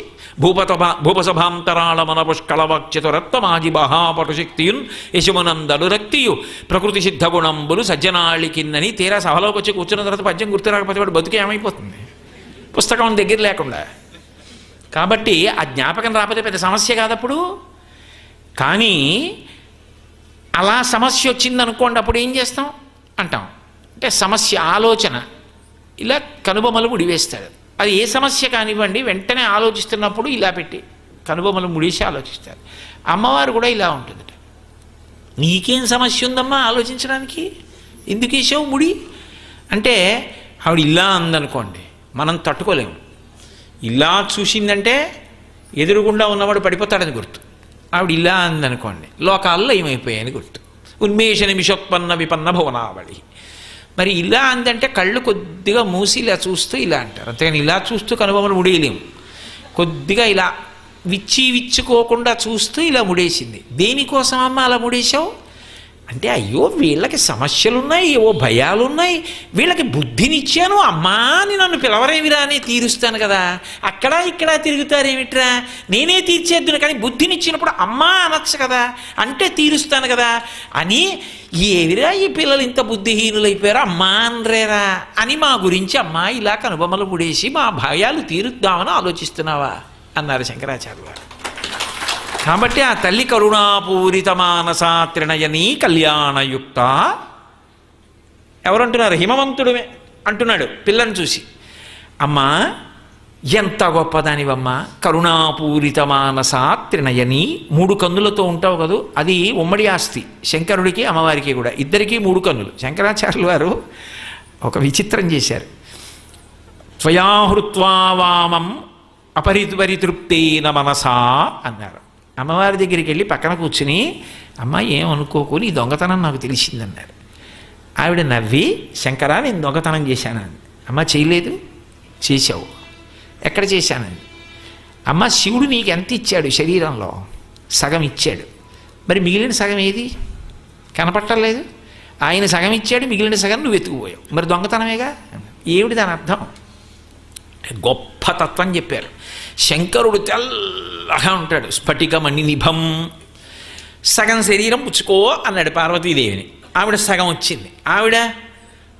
భూపసభాంతరాళ మన పుష్కళవక్షతురత్వమాజి మహాపటుశక్తియున్ యశుమనందలు రక్తియు ప్రకృతి సిద్ధ గుణంబులు సజ్జనాళికిన్నని తీరా సభలోకి వచ్చి కూర్చున్న తర్వాత పద్యం గుర్తు రాకపోతే వాడు బతుకు ఏమైపోతుంది, పుస్తకం దగ్గర లేకుండా. కాబట్టి ఆ జ్ఞాపకం రాకపోతే పెద్ద సమస్య కాదప్పుడు. కానీ అలా సమస్య వచ్చిందనుకోండి, అప్పుడు ఏం చేస్తాం అంటాం, అంటే సమస్య ఆలోచన ఇలా కనుబొమ్మలు ముడివేస్తాడు. అది ఏ సమస్య కానివ్వండి, వెంటనే ఆలోచిస్తున్నప్పుడు ఇలా పెట్టి కనుబొమ్మలు ముడిసి ఆలోచిస్తారు. అమ్మవారు కూడా ఇలా ఉంటుంది. నీకేం సమస్య ఉందమ్మా ఆలోచించడానికి, ఎందుకు వేసావు ముడి అంటే, ఆవిడ ఇలా అందనుకోండి మనం తట్టుకోలేము. ఇలా చూసిందంటే ఎదురుగుండా ఉన్నవాడు పడిపోతాడని గుర్తు. ఆవిడ ఇలా అందనుకోండి లోకాల్లో ఏమైపోయాయని గుర్తు. ఉన్మేష నిమిషోత్పన్న విపన్న భువనావళి. మరి ఇలా అందంటే కళ్ళు కొద్దిగా మూసి ఇలా చూస్తూ ఇలా అంటారు, అంతేగాని ఇలా చూస్తూ కనుబొమ్మలు ముడేయలేము. కొద్దిగా ఇలా విచ్చుకోకుండా చూస్తూ ఇలా ముడేసింది. దేనికోసం అమ్మ అలా ముడేశావు అంటే, అయ్యో వీళ్ళకి సమస్యలున్నాయి, ఏవో భయాలున్నాయి, వీళ్ళకి బుద్ధినిచ్చాను, అమ్మా అని నన్ను పిలవరేమిరా అని తీరుస్తాను కదా, అక్కడ ఇక్కడ తిరుగుతారేమిట్రా, నేనే తీర్చేద్దును కానీ బుద్ధినిచ్చినప్పుడు అమ్మా అనొచ్చు కదా, అంటే తీరుస్తాను కదా అని, ఏవిరా ఈ పిల్లలు ఇంత బుద్ధిహీనులైపోయారా అమ్మా అనరేరా అని మా గురించి అమ్మా ఇలా కనుబొమ్మలు ముడేసి మా భయాలు తీరుద్దామని ఆలోచిస్తున్నావా అన్నారు శంకరాచార్య వారు. కాబట్టి ఆ తల్లి కరుణాపూరిత మానసా త్రినయనీ కళ్యాణయుక్త. ఎవరంటున్నారు? హిమవంతుడు అంటున్నాడు పిల్లని చూసి. అమ్మా ఎంత గొప్పదానివమ్మా, కరుణాపూరిత మానసా త్రినయనీ. 3 కన్నులతో ఉంటావు కదూ, అది ఉమ్మడి ఆస్తి శంకరుడికి అమ్మవారికి కూడా, ఇద్దరికీ 3 కన్నులు. శంకరాచార్యులు వారు ఒక విచిత్రం చేశారు. త్వయాహృత్వా వామం అపరిపరితృప్తేన మనసా అన్నారు. అమ్మవారి దగ్గరికి వెళ్ళి పక్కన కూర్చుని, అమ్మ ఏమనుకోకు నీ దొంగతనం నాకు తెలిసిందన్నారు. ఆవిడ నవ్వి, శంకరా నేను దొంగతనం చేశానండి. అమ్మ చేయలేదు. చేశావు. ఎక్కడ చేశానండి? అమ్మ శివుడు నీకు ఎంత ఇచ్చాడు శరీరంలో? సగం ఇచ్చాడు. మరి మిగిలిన సగం ఏది? కనపట్టలేదు. ఆయన సగం ఇచ్చాడు, మిగిలిన సగం నువ్వు వెతుకుపోయావు, మరి దొంగతనమేగా. ఏమిటి దాని అర్థం? గొప్ప తత్వం చెప్పారు. శంకరుడు తెల్లగా ఉంటాడు, స్ఫటికమణి నిభం. సగం శరీరం పుచ్చుకో అన్నాడు పార్వతీదేవిని. ఆవిడ సగం వచ్చింది. ఆవిడ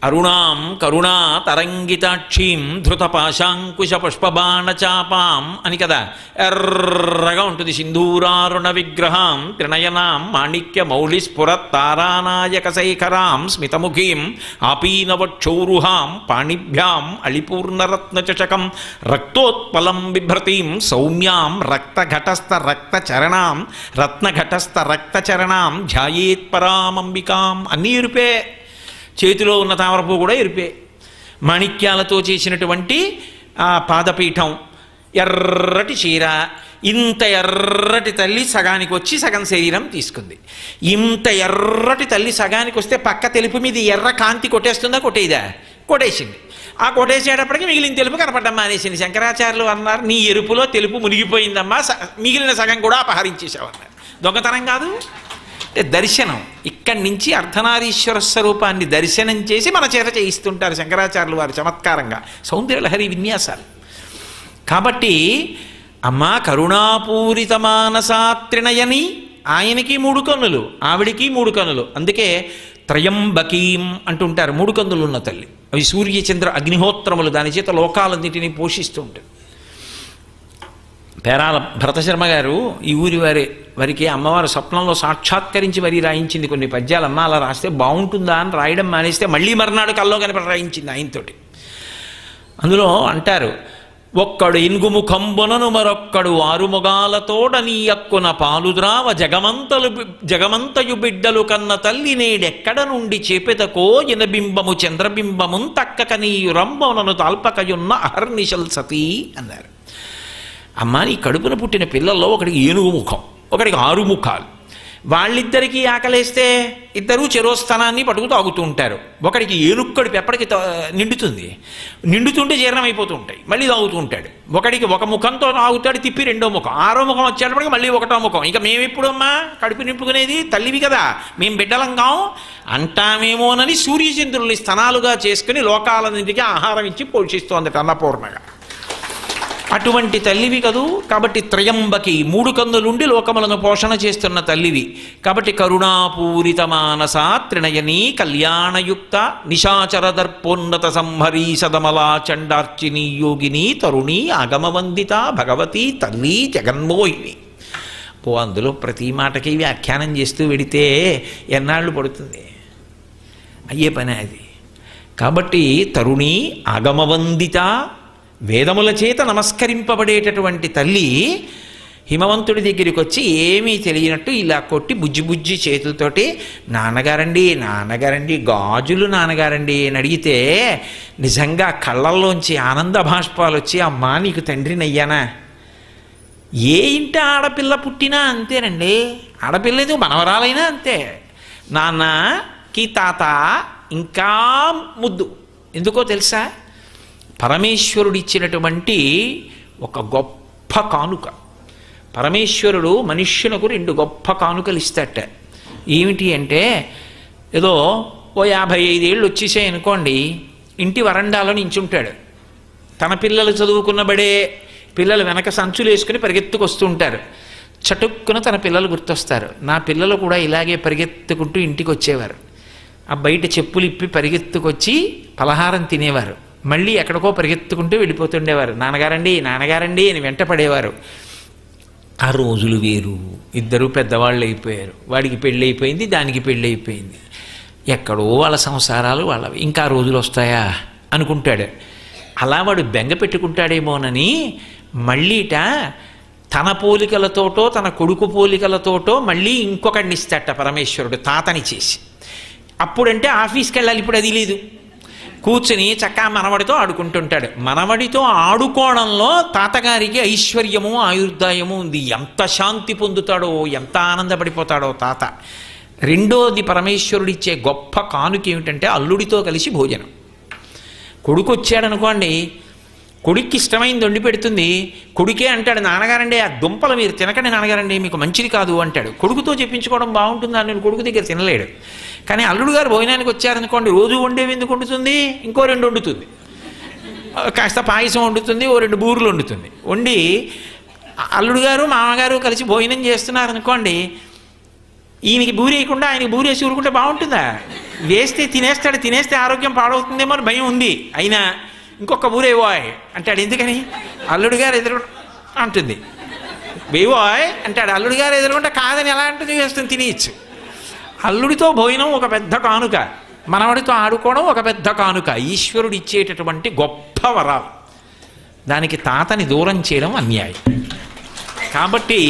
అరుణాం కరుణా తరంగితాక్షీం ధృతపాశాంకుశ పుష్పబాణచాపాం అని కదా, ఎర్రగా ఉంటుంది. సింధూరారుణ విగ్రహాం త్రినయనాం మాణిక్య మౌళి స్ఫురత్ తారానాయక శేఖరాం స్మితముఖీం ఆపీనవక్షౌరుహాం పాణిభ్యాం అళిపూర్ణరత్నచషకం రక్తోత్పలం బిభ్రతీం సౌమ్యాం రక్తఘటస్థ రక్తచరణాం రత్నఘటస్థ రక్తచరణాం ధ్యాయేత్పరామంబికాం. అన్నీ ఎరుపే. చేతిలో ఉన్న తామరపు కూడా ఎరిపే. మాణిక్యాలతో చేసినటువంటి ఆ పాదపీఠం, ఎర్రటి చీర. ఇంత ఎర్రటి తల్లి సగానికి వచ్చి సగం శరీరం తీసుకుంది. ఇంత ఎర్రటి తల్లి సగానికి వస్తే పక్క తెలుపు మీద ఎర్ర కాంతి కొట్టేస్తుందా? కొట్టేదా? కొట్టేసింది. ఆ కొట్టేసేటప్పటికి మిగిలిన తెలుపు కనపడ్డమ్మా అనేసింది. శంకరాచార్యులు అన్నారు, నీ ఎరుపులో తెలుపు మునిగిపోయిందమ్మా, మిగిలిన సగం కూడా అపహరించేసావన్నారు. దొంగతనం కాదు, అంటే దర్శనం. ఇక్కడి నుంచి అర్ధనారీశ్వర స్వరూపాన్ని దర్శనం చేసి మన చేత చేయిస్తుంటారు శంకరాచార్యులు వారు చమత్కారంగా, సౌందర్యలహరి విన్యాసాలు. కాబట్టి అమ్మ కరుణాపూరిత మానసా త్రినయని, ఆయనకి 3 కన్నులు, ఆవిడికి 3 కన్నులు. అందుకే త్రయంబకీం అంటుంటారు. 3 కన్నులు ఉన్న తల్లి. అవి సూర్యచంద్ర అగ్నిహోత్రములు, దాని చేత లోకాలన్నిటినీ పోషిస్తూ ఉంటారు. పేరాల భరతశర్మ గారు ఈ ఊరి వారికి అమ్మవారు స్వప్నంలో సాక్షాత్కరించి వరి రాయించింది కొన్ని పద్యాలు. అమ్మ అలా రాస్తే బాగుంటుందా అని రాయడం మానేస్తే మళ్ళీ మర్నాడు కల్లో కనిపడి రాయించింది ఆయనతోటి. అందులో అంటారు, ఒక్కడు ఇన్గుముఖంబునను మరొక్కడు ఆరుముగాలతోడ నీ అక్కున పాలుద్రావ జగమంతయు బిడ్డలు కన్న తల్లి నేడెక్కడ నుండి చేపెతకో ఇనబింబము చంద్రబింబమున్ తక్కక నీయు రంబమునను తాల్పకయున్న అహర్నిశల్ సతీ అన్నారు. అమ్మ నీ కడుపున పుట్టిన పిల్లల్లో ఒకడికి 7 ముఖం, ఒకడికి 6 ముఖాలు. వాళ్ళిద్దరికీ ఆకలేస్తే ఇద్దరూ చెరో స్థానాన్ని పట్టుకు తాగుతూ ఉంటారు. ఒకడికి ఏనుక్కడికి ఎప్పటికి నిండుతుంటే జీర్ణమైపోతూ ఉంటాయి, మళ్ళీ తాగుతూ ఉంటాడు. ఒకడికి ఒక ముఖంతో తాగుతాడు, తిప్పి రెండో ముఖం, ఆరో ముఖం వచ్చేటప్పటికి మళ్ళీ ఒకటో ముఖం. ఇక మేమెప్పుడమ్మా కడుపు నింపుకునేది, తల్లివి కదా మేము బిడ్డలంగాం అంటామేమోనని సూర్యచంద్రుల్ని స్తనాలుగా చేసుకుని లోకాలన్నింటికి ఆహారం ఇచ్చి పోషిస్తోంది అన్నపూర్ణగా. అటువంటి తల్లివి కదూ. కాబట్టి త్రయంబకి, 3 కన్నులుండి లోకములను పోషణ చేస్తున్న తల్లివి. కాబట్టి కరుణాపూరిత మానస త్రినయనీ కళ్యాణయుక్త నిశాచర దర్పోన్నత సంహరీ సదమలా చండార్చిని యోగిని తరుణి ఆగమవందిత భగవతి తల్లి జగన్మోహిని. అందులో ప్రతి మాటకి వ్యాఖ్యానం చేస్తూ వెడితే ఎన్నాళ్ళు పడుతుంది, అయ్యే పని అది. కాబట్టి తరుణి ఆగమవందిత, వేదముల చేత నమస్కరింపబడేటటువంటి తల్లి హిమవంతుడి దగ్గరికి వచ్చి ఏమీ తెలియనట్టు ఇలా కొట్టి బుజ్జి బుజ్జి చేతులతోటి నాన్నగారండి నాన్నగారండి గాజులు నాన్నగారండి అని అడిగితే నిజంగా కళ్ళల్లోంచి ఆనంద భాష్పాలు వచ్చి అమ్మా నీకు తండ్రిని అయ్యానా. ఏ ఇంట ఆడపిల్ల పుట్టినా అంతేనండి, ఆడపిల్లది మనవరాలైనా అంతే. నాన్నకి తాత ఇంకా ముద్దు. ఎందుకో తెలుసా, పరమేశ్వరుడిచ్చినటువంటి ఒక గొప్ప కానుక. పరమేశ్వరుడు మనుష్యులకు 2 గొప్ప కానుకలు ఇస్తాట. ఏమిటి అంటే, ఏదో ఓ 55 ఏళ్ళు వచ్చేసాయి అనుకోండి, ఇంటి వరండాలో నించుంటాడు. తన పిల్లలు చదువుకున్నబడే పిల్లలు వెనక సంచులు వేసుకుని పరిగెత్తుకొస్తూ ఉంటారు. చటుక్కున తన పిల్లలు గుర్తొస్తారు. నా పిల్లలు కూడా ఇలాగే పరిగెత్తుకుంటూ ఇంటికి వచ్చేవారు. ఆ బయట చెప్పులు ఇప్పి పరిగెత్తుకొచ్చి పలహారం తినేవారు, మళ్ళీ ఎక్కడికో పరిగెత్తుకుంటూ వెళ్ళిపోతుండేవారు. నాన్నగారండి నాన్నగారండి అని వెంట పడేవారు. ఆ రోజులు వేరు. ఇద్దరూ పెద్దవాళ్ళు అయిపోయారు. వాడికి పెళ్ళి అయిపోయింది, దానికి పెళ్ళి అయిపోయింది. ఎక్కడో వాళ్ళ సంసారాలు వాళ్ళవి, ఇంకా రోజులు వస్తాయా అనుకుంటాడు. అలా వాడు బెంగ పెట్టుకుంటాడేమోనని మళ్ళీట తన పోలికలతోటో తన కొడుకు పోలికలతోటో మళ్ళీ ఇంకొకడిని ఇస్తాట పరమేశ్వరుడు, తాతని చేసి. అప్పుడంటే ఆఫీస్కి వెళ్ళాలి, ఇప్పుడు అది లేదు. కూర్చుని చక్కా మనవడితో ఆడుకుంటుంటాడు. మనవడితో ఆడుకోవడంలో తాతగారికి ఐశ్వర్యము ఆయుర్దాయము ఉంది. ఎంత శాంతి పొందుతాడో, ఎంత ఆనందపడిపోతాడో తాత. రెండోది పరమేశ్వరుడిచ్చే గొప్ప కానుక ఏమిటంటే అల్లుడితో కలిసి భోజనం. కొడుకు వచ్చాడనుకోండి, కొడుక్కి ఇష్టమైంది వండి పెడుతుంది. కొడుకే అంటాడు నాన్నగారండి ఆ దుంపలు మీరు తినకండి నాన్నగారండి మీకు మంచిది కాదు అంటాడు. కొడుకుతో చెప్పించుకోవడం బాగుంటుందా, నేను కొడుకు దగ్గర తినలేడు. కానీ అల్లుడు గారు భోజనానికి వచ్చారనుకోండి, రోజు వండేవి ఎందుకు వండుతుంది, ఇంకో 2 వండుతుంది. కాస్త పాయసం వండుతుంది, ఓ 2 బూరెలు వండుతుంది. వండి అల్లుడు గారు మామగారు కలిసి భోజనం చేస్తున్నారనుకోండి, ఈయనకి బూరి వేయకుండా ఆయనకి బూరి వేసి ఊరుకుంటే బాగుంటుందా? వేస్తే తినేస్తాడు, తినేస్తే ఆరోగ్యం పాడవుతుందేమో అని భయం ఉంది. అయినా ఇంకొక బూరేవాయ్ అంటాడు. ఎందుకని? అల్లుడు గారు ఎదురు అంటుంది. వేవాయ్ అంటాడు. అల్లుడు గారు ఎదురుకుంటే కాదని ఎలా అంటుంది, వేస్తుంది, తినేయచ్చు. అల్లుడితో భోజనం ఒక పెద్ద కానుక, మనవడితో ఆడుకోవడం ఒక పెద్ద కానుక. ఈశ్వరుడు ఇచ్చేటటువంటి గొప్ప వరాలు. దానికి తాతని దూరం చేయడం అన్యాయం. కాబట్టి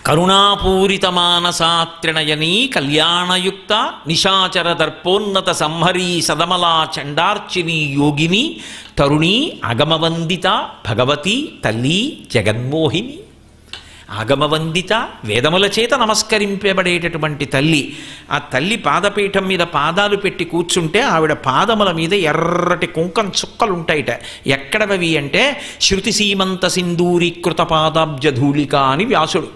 కరుణాపూరిత మానసాత్రినయనీ కళ్యాణయుక్త నిశాచర దర్పోన్నత సంహరీ సదమలా చండార్చిని యోగిని తరుణి ఆగమవందిత భగవతి తల్లి జగన్మోహిని. ఆగమవందిత, వేదముల చేత నమస్కరింపబడేటటువంటి తల్లి. ఆ తల్లి పాదపీఠం మీద పాదాలు పెట్టి కూర్చుంటే ఆవిడ పాదముల మీద ఎర్రటి కుంకం చుక్కలు ఉంటాయిట. ఎక్కడవి అంటే శృతి సీమంత సింధూరీకృత పాదాబ్జధూళిక అని వ్యాసుడు.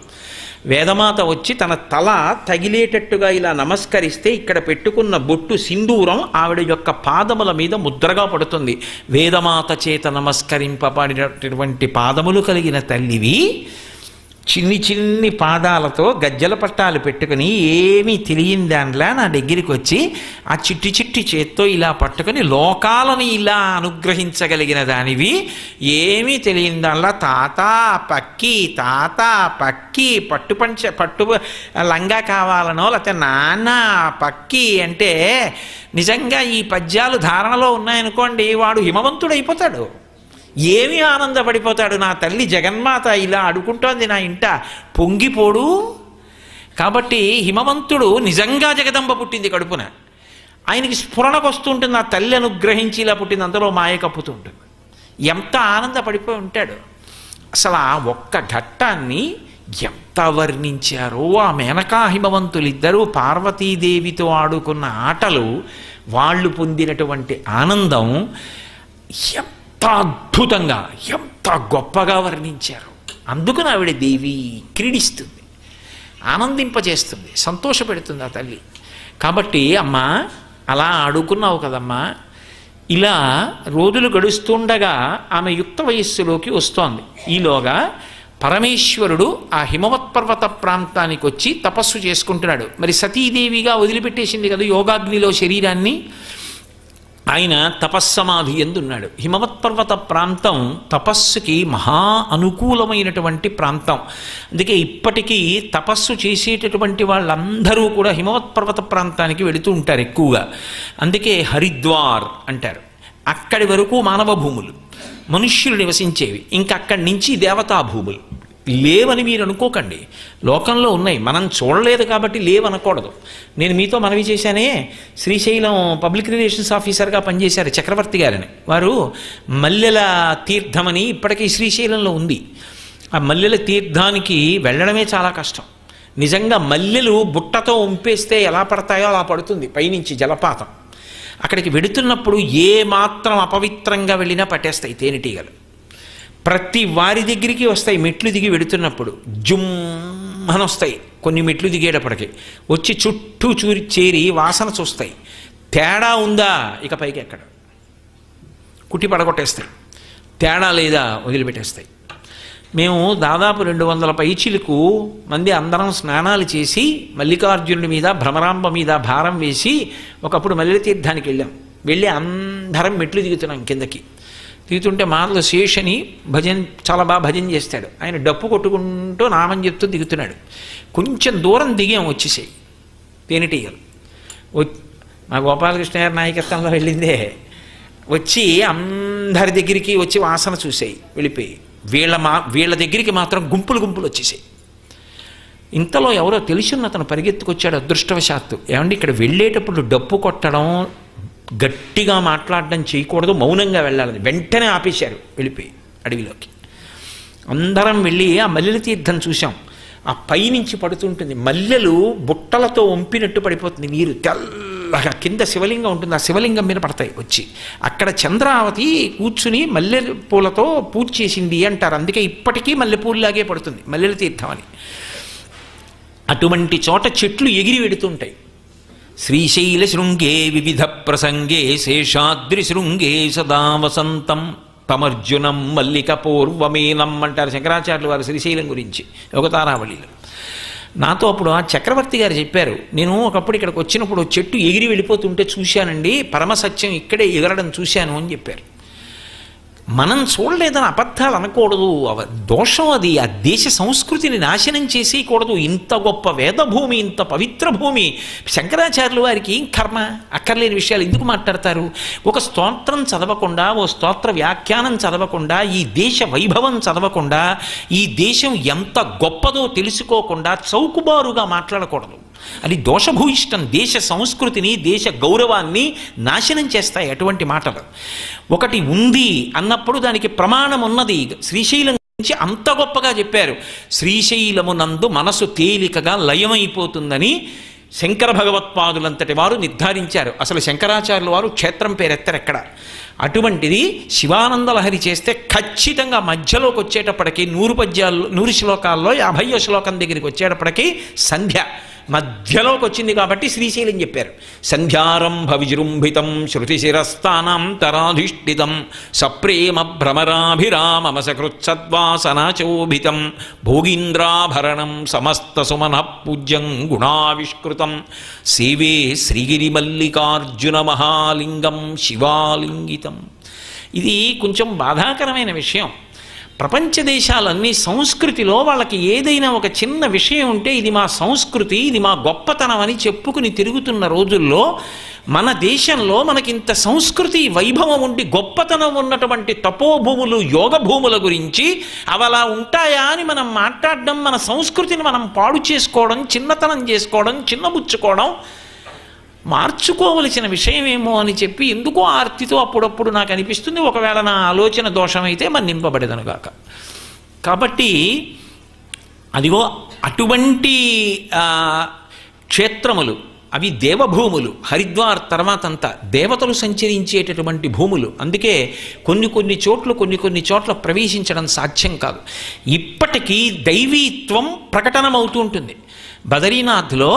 వేదమాత వచ్చి తన తల తగిలేటట్టుగా ఇలా నమస్కరిస్తే ఇక్కడ పెట్టుకున్న బొట్టు సింధూరం ఆవిడ యొక్క పాదముల మీద ముద్రగా పడుతుంది. వేదమాత చేత నమస్కరింపబడినటువంటి పాదములు కలిగిన తల్లివి. చిన్ని చిన్ని పాదాలతో గజ్జల పట్టాలు పెట్టుకుని ఏమీ తెలియని దానిలా నా దగ్గరికి వచ్చి ఆ చిట్టి చిట్టి చేత్తో ఇలా పట్టుకుని లోకాలను ఇలా అనుగ్రహించగలిగిన దానివి. ఏమీ తెలియని దానిలా తాత పక్కి తాత పక్కి పట్టు లంగా కావాలనో లేకపోతే నాన్న పక్కి అంటే నిజంగా ఈ పద్యాలు ధారణలో ఉన్నాయనుకోండి, వాడు హిమవంతుడైపోతాడు. ఏమీ ఆనందపడిపోతాడు. నా తల్లి జగన్మాత ఇలా అడుకుంటోంది నా ఇంట, పొంగిపోడు. కాబట్టి హిమవంతుడు నిజంగా జగదంబ పుట్టింది కడుపున. ఆయనకి స్ఫురణకు వస్తుంటుంది, నా తల్లి అనుగ్రహించి ఇలా పుట్టింది, అందులో మాయ కప్పుతూ ఉంటుంది. ఎంత ఆనందపడిపోయి ఉంటాడు. అసలు ఆ ఒక్క ఘట్టాన్ని ఎంత వర్ణించారో ఆ మేనకా హిమవంతులిద్దరూ పార్వతీదేవితో ఆడుకున్న ఆటలు, వాళ్ళు పొందినటువంటి ఆనందం ఎంత అద్భుతంగా, ఎంత గొప్పగా వర్ణించారు. అందుకని ఆవిడ దేవి క్రీడిస్తుంది, ఆనందింపజేస్తుంది, సంతోషపెడుతుంది ఆ తల్లి. కాబట్టి అమ్మా అలా ఆడుకున్నావు కదమ్మా, ఇలా రోజులు గడుస్తుండగా ఆమె యుక్త వయస్సులోకి వస్తోంది. ఈలోగా పరమేశ్వరుడు ఆ హిమవత్పర్వత ప్రాంతానికి వచ్చి తపస్సు చేసుకుంటున్నాడు. మరి సతీదేవిగా వదిలిపెట్టేసింది కదా యోగాగ్నిలో శరీరాన్ని, ఆయన తపస్సమాధి ఎందున్నాడు. హిమవత్పర్వత ప్రాంతం తపస్సుకి మహా అనుకూలమైనటువంటి ప్రాంతం. అందుకే ఇప్పటికీ తపస్సు చేసేటటువంటి వాళ్ళందరూ కూడా హిమవత్పర్వత ప్రాంతానికి వెళుతూ ఉంటారు ఎక్కువగా. అందుకే హరిద్వార్ అంటారు. అక్కడి వరకు మానవ భూములు, మనుష్యులు నివసించేవి. ఇంకా అక్కడి నుంచి దేవతా భూములు. లేవని మీరు అనుకోకండి, లోకంలో ఉన్నాయి, మనం చూడలేదు కాబట్టి లేవనకూడదు. నేను మీతో మనవి చేశానే, శ్రీశైలం పబ్లిక్ రిలేషన్స్ ఆఫీసర్గా పనిచేశారు చక్రవర్తి గారని. వారు మల్లెల తీర్థమని ఇప్పటికీ శ్రీశైలంలో ఉంది. ఆ మల్లెల తీర్థానికి వెళ్ళడమే చాలా కష్టం. నిజంగా మల్లెలు బుట్టతో ఉంపేస్తే ఎలా పడతాయో అలా పడుతుంది పైనుంచి జలపాతం. అక్కడికి వెడుతున్నప్పుడు ఏ మాత్రం అపవిత్రంగా వెళ్ళినా పట్టేస్తాయి తేనెటీగలు. ప్రతి వారి దగ్గరికి వస్తాయి. మెట్లు దిగి వెడుతున్నప్పుడు జుమ్మని వస్తాయి. కొన్ని మెట్లు దిగేటప్పటికి వచ్చి చుట్టూ చేరి వాసన చూస్తాయి. తేడా ఉందా ఇక పైకి ఎక్కడ కుట్టి పడగొట్టేస్తాయి, తేడా లేదా వదిలిపెట్టేస్తాయి. మేము దాదాపు 200 పైచిలకు మంది అందరం స్నానాలు చేసి మల్లికార్జునుడి మీద భ్రమరాంబ మీద భారం వేసి ఒకప్పుడు మల్లెల తీర్థానికి వెళ్ళి అందరం మెట్లు దిగుతున్నాం. కిందకి దిగుతుంటే మాటలు శేషని చాలా బాగా భజన చేస్తాడు. ఆయన డప్పు కొట్టుకుంటూ నామం చెప్తూ దిగుతున్నాడు. కొంచెం దూరం దిగాం, వచ్చేసాయి తేనెటీగలు. మా గోపాలకృష్ణ గారి నాయకత్వంలో వెళ్ళిందే. వచ్చి అందరి దగ్గరికి వచ్చి వాసన చూసాయి, వెళ్ళిపోయి వీళ్ళ దగ్గరికి మాత్రం గుంపులు వచ్చేసాయి. ఇంతలో ఎవరో తెలిసిన అతను పరిగెత్తుకొచ్చాడు అదృష్టవశాత్తు. ఏమండి ఇక్కడ వెళ్ళేటప్పుడు డప్పు కొట్టడం, గట్టిగా మాట్లాడడం చేయకూడదు, మౌనంగా వెళ్ళాలని వెంటనే ఆపేశారు. వెళ్ళిపోయి అడవిలోకి అందరం వెళ్ళి ఆ మల్లెల తీర్థం చూసాం. ఆ పైనుంచి పడుతుంటుంది, మల్లెలు బుట్టలతో వంపినట్టు పడిపోతుంది నీరు, తెల్లగా కింద శివలింగం ఉంటుంది, ఆ శివలింగం మీద పడతాయి వచ్చి. అక్కడ చంద్రావతి కూర్చుని మల్లె పూలతో పూజ చేసింది అంటారు. అందుకే ఇప్పటికీ మల్లెపూల్లాగే పడుతుంది మల్లెల తీర్థం అని. అటువంటి చోట చెట్లు ఎగిరి వెడుతుంటాయి. శ్రీశైల శృంగే వివిధ ప్రసంగే శేషాద్రి శృంగే సదా వసంతం తమర్జునం మల్లిక పూర్వమేనం అంటారు శంకరాచార్యులు వారు శ్రీశైలం గురించి యోగతారావళిలో. నాతో అప్పుడు ఆ చక్రవర్తి గారు చెప్పారు, నేను ఒకప్పుడు ఇక్కడికి వచ్చినప్పుడు చెట్టు ఎగిరి వెళ్ళిపోతుంటే చూశానండి, పరమసత్యం ఇక్కడే ఎగరడం చూశాను అని చెప్పారు. మనం చూడలేదని అబద్ధాలు అనకూడదు, దోషం అది. ఆ దేశ సంస్కృతిని నాశనం చేసేయకూడదు. ఇంత గొప్ప వేదభూమి, ఇంత పవిత్ర భూమి, శంకరాచార్యులు వారికి ఏం కర్మ, అక్కర్లేని విషయాలు ఎందుకు మాట్లాడతారు? ఒక స్తోత్రం చదవకుండా, ఓ స్తోత్ర వ్యాఖ్యానం చదవకుండా, ఈ దేశ వైభవం చదవకుండా, ఈ దేశం ఎంత గొప్పదో తెలుసుకోకుండా చౌకుబారుగా మాట్లాడకూడదు. అది దోషభూయిష్టం. దేశ సంస్కృతిని, దేశ గౌరవాన్ని నాశనం చేస్తాయి అటువంటి మాటలు. ఒకటి ఉంది అన్నప్పుడు దానికి ప్రమాణం ఉన్నది. శ్రీశైలం గురించి అంత గొప్పగా చెప్పారు. శ్రీశైలమునందు మనసు తేలికగా లయమైపోతుందని శంకర భగవత్పాదులంతటి వారు నిర్ధారించారు. అసలు శంకరాచార్యుల వారు క్షేత్రం పేరెత్తరెక్కడ. అటువంటిది శివానందలహరి చేస్తే ఖచ్చితంగా మధ్యలోకి వచ్చేటప్పటికీ 100 శ్లోకాల్లో 50వ శ్లోకం దగ్గరికి వచ్చేటప్పటికీ సంధ్య మధ్యలోకి వచ్చింది కాబట్టి శ్రీశైలం చెప్పారు. సంధ్యారంభ విజృంభితం శృతిశిరస్థానాంతరాధిష్ఠితం సప్రేమ భ్రమరాభిరామమ సకృత్సద్వాసనాచోభితం భోగీంద్రాభరణం సమస్త సుమన పూజ్యం గుణావిష్కృతం సేవే శ్రీగిరిమల్లికార్జున మహాలింగం శివాలింగితం. ఇది కొంచెం బాధాకరమైన విషయం. ప్రపంచ దేశాలన్నీ సంస్కృతిలో వాళ్ళకి ఏదైనా ఒక చిన్న విషయం ఉంటే ఇది మా సంస్కృతి, ఇది మా గొప్పతనం అని చెప్పుకుని తిరుగుతున్న రోజుల్లో మన దేశంలో మనకింత సంస్కృతి వైభవం ఉండి గొప్పతనం ఉన్నటువంటి తపోభూములు, యోగ భూముల గురించి అవి అలా ఉంటాయా అని మనం మాట్లాడడం, మన సంస్కృతిని మనం పాడు చేసుకోవడం, చిన్నతనం చేసుకోవడం, చిన్నబుచ్చుకోవడం మార్చుకోవలసిన విషయమేమో అని చెప్పి ఎందుకో ఆర్తితో అప్పుడప్పుడు నాకు అనిపిస్తుంది. ఒకవేళ నా ఆలోచన దోషమైతే మన్నింపబడేదనుగాక. కాబట్టి అదిగో అటువంటి క్షేత్రములు, అవి దేవభూములు. హరిద్వార్ తర్వాతంతా దేవతలు సంచరించేటటువంటి భూములు. అందుకే కొన్ని చోట్ల ప్రవేశించడం సాధ్యం కాదు. ఇప్పటికీ దైవీత్వం ప్రకటనమవుతూ ఉంటుంది. బదరీనాథ్లో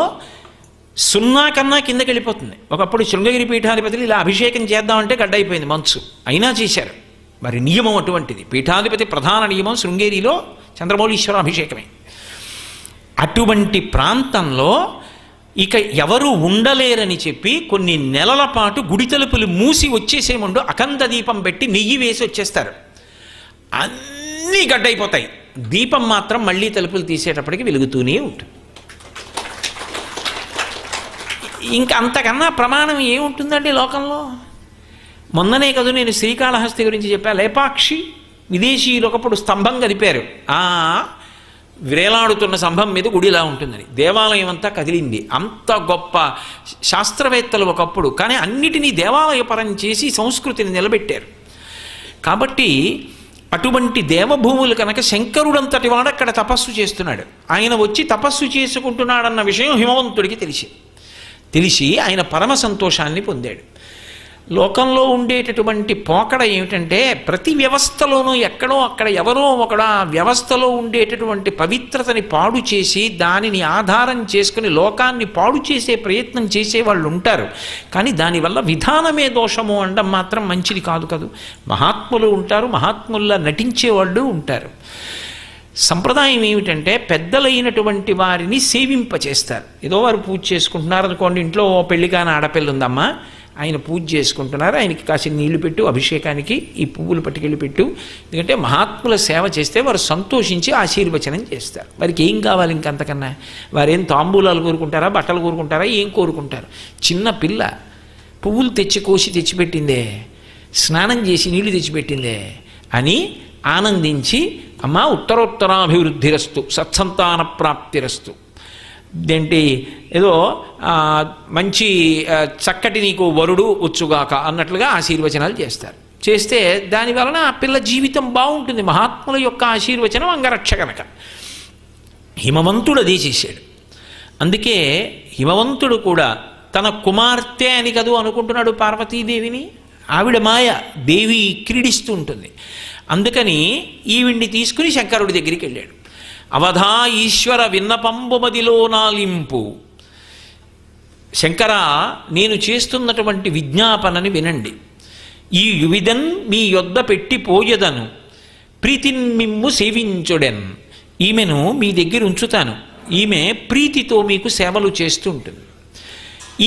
0 కన్నా కిందకి వెళ్ళిపోతుంది. ఒకప్పుడు శృంగగిరి పీఠాధిపతులు ఇలా అభిషేకం చేద్దామంటే గడ్డైపోయింది మంచు, అయినా చేశారు. మరి నియమం అటువంటిది. పీఠాధిపతి ప్రధాన నియమం శృంగేరిలో చంద్రమౌళీశ్వర అభిషేకమే. అటువంటి ప్రాంతంలో ఇక ఎవరు ఉండలేరని చెప్పి కొన్ని నెలల పాటు గుడి తలుపులు మూసి వచ్చేసే ముందు అఖండ దీపం పెట్టి నెయ్యి వేసి వచ్చేస్తారు. అన్నీ గడ్డైపోతాయి, దీపం మాత్రం మళ్ళీ తలుపులు తీసేటప్పటికి వెలుగుతూనే ఉంటుంది. ఇంకా అంతకన్నా ప్రమాణం ఏముంటుందండి లోకంలో? మొన్ననే కదా నేను శ్రీకాళహస్తి గురించి చెప్పా. లేపాక్షి విదేశీయులు ఒకప్పుడు స్తంభం కదిపారు. వ్రేలాడుతున్న స్తంభం మీద గుడిలా ఉంటుందని. దేవాలయం అంతా కదిలింది. అంత గొప్ప శాస్త్రవేత్తలు ఒకప్పుడు. కానీ అన్నిటినీ దేవాలయపరం చేసి సంస్కృతిని నిలబెట్టారు. కాబట్టి అటువంటి దేవభూములు కనుక శంకరుడంతటి వాడు అక్కడ తపస్సు చేస్తున్నాడు. ఆయన వచ్చి తపస్సు చేసుకుంటున్నాడన్న విషయం హిమవంతుడికి తెలిసి ఆయన పరమ సంతోషాన్ని పొందాడు. లోకంలో ఉండేటటువంటి పోకడ ఏమిటంటే ప్రతి వ్యవస్థలోనూ ఎక్కడో అక్కడ ఎవరో ఒకడు ఆ వ్యవస్థలో ఉండేటటువంటి పవిత్రతని పాడు చేసి దానిని ఆధారం చేసుకుని లోకాన్ని పాడు చేసే ప్రయత్నం చేసేవాళ్ళు ఉంటారు. కానీ దానివల్ల విధానమే దోషము అనడం మాత్రం మంచిది కాదు కదా. మహాత్ములు ఉంటారు, మహాత్ముల్లా నటించేవాళ్ళు ఉంటారు. సంప్రదాయం ఏమిటంటే పెద్దలైనటువంటి వారిని సేవింపచేస్తారు. ఏదో వారు పూజ చేసుకుంటున్నారు అనుకోండి, ఇంట్లో పెళ్లి కాని ఆడపిల్ల ఉందమ్మా, ఆయన పూజ చేసుకుంటున్నారు, ఆయనకి కాసిన నీళ్లు పెట్టు, అభిషేకానికి ఈ పువ్వులు పట్టుకెళ్ళి పెట్టు. ఎందుకంటే మహాత్ముల సేవ చేస్తే వారు సంతోషించి ఆశీర్వచనం చేస్తారు. వారికి ఏం కావాలి ఇంకంతకన్నా? వారేం తాంబూలాలు కోరుకుంటారా, బట్టలు కోరుకుంటారా, ఏం కోరుకుంటారు? చిన్న పిల్ల పువ్వులు కోసి తెచ్చిపెట్టిందే, స్నానం చేసి నీళ్లు తెచ్చిపెట్టిందే అని ఆనందించి, అమ్మా ఉత్తరోత్తరాభివృద్ధిరస్తు, సత్సంతాన ప్రాప్తిరస్తు, ఏంటి ఏదో మంచి చక్కటి నీకు వరుడు వచ్చుగాక అన్నట్లుగా ఆశీర్వచనాలు చేస్తారు. చేస్తే దానివలన ఆ పిల్ల జీవితం బాగుంటుంది. మహాత్ముల యొక్క ఆశీర్వచనం అంగరక్ష కనుక. హిమవంతుడు అదే చేశాడు. అందుకే హిమవంతుడు కూడా తన కుమార్తె అని కదూ అనుకుంటున్నాడు పార్వతీదేవిని. ఆవిడ మాయ, దేవి క్రీడిస్తూ ఉంటుంది. అందుకని ఈవిడ్ని తీసుకుని శంకరుడి దగ్గరికి వెళ్ళాడు. అవధా ఈశ్వర విన్నపంబు మదిలో నాలింపు. శంకర, నేను చేస్తున్నటువంటి విజ్ఞాపనని వినండి. ఈ యువిదన్ మీ యొద్ద పెట్టిపోయదను, ప్రీతిన్ మిమ్ము సేవించుడెన్. ఈమెను మీ దగ్గర ఉంచుతాను. ఈమె ప్రీతితో మీకు సేవలు చేస్తూ ఉంటుంది.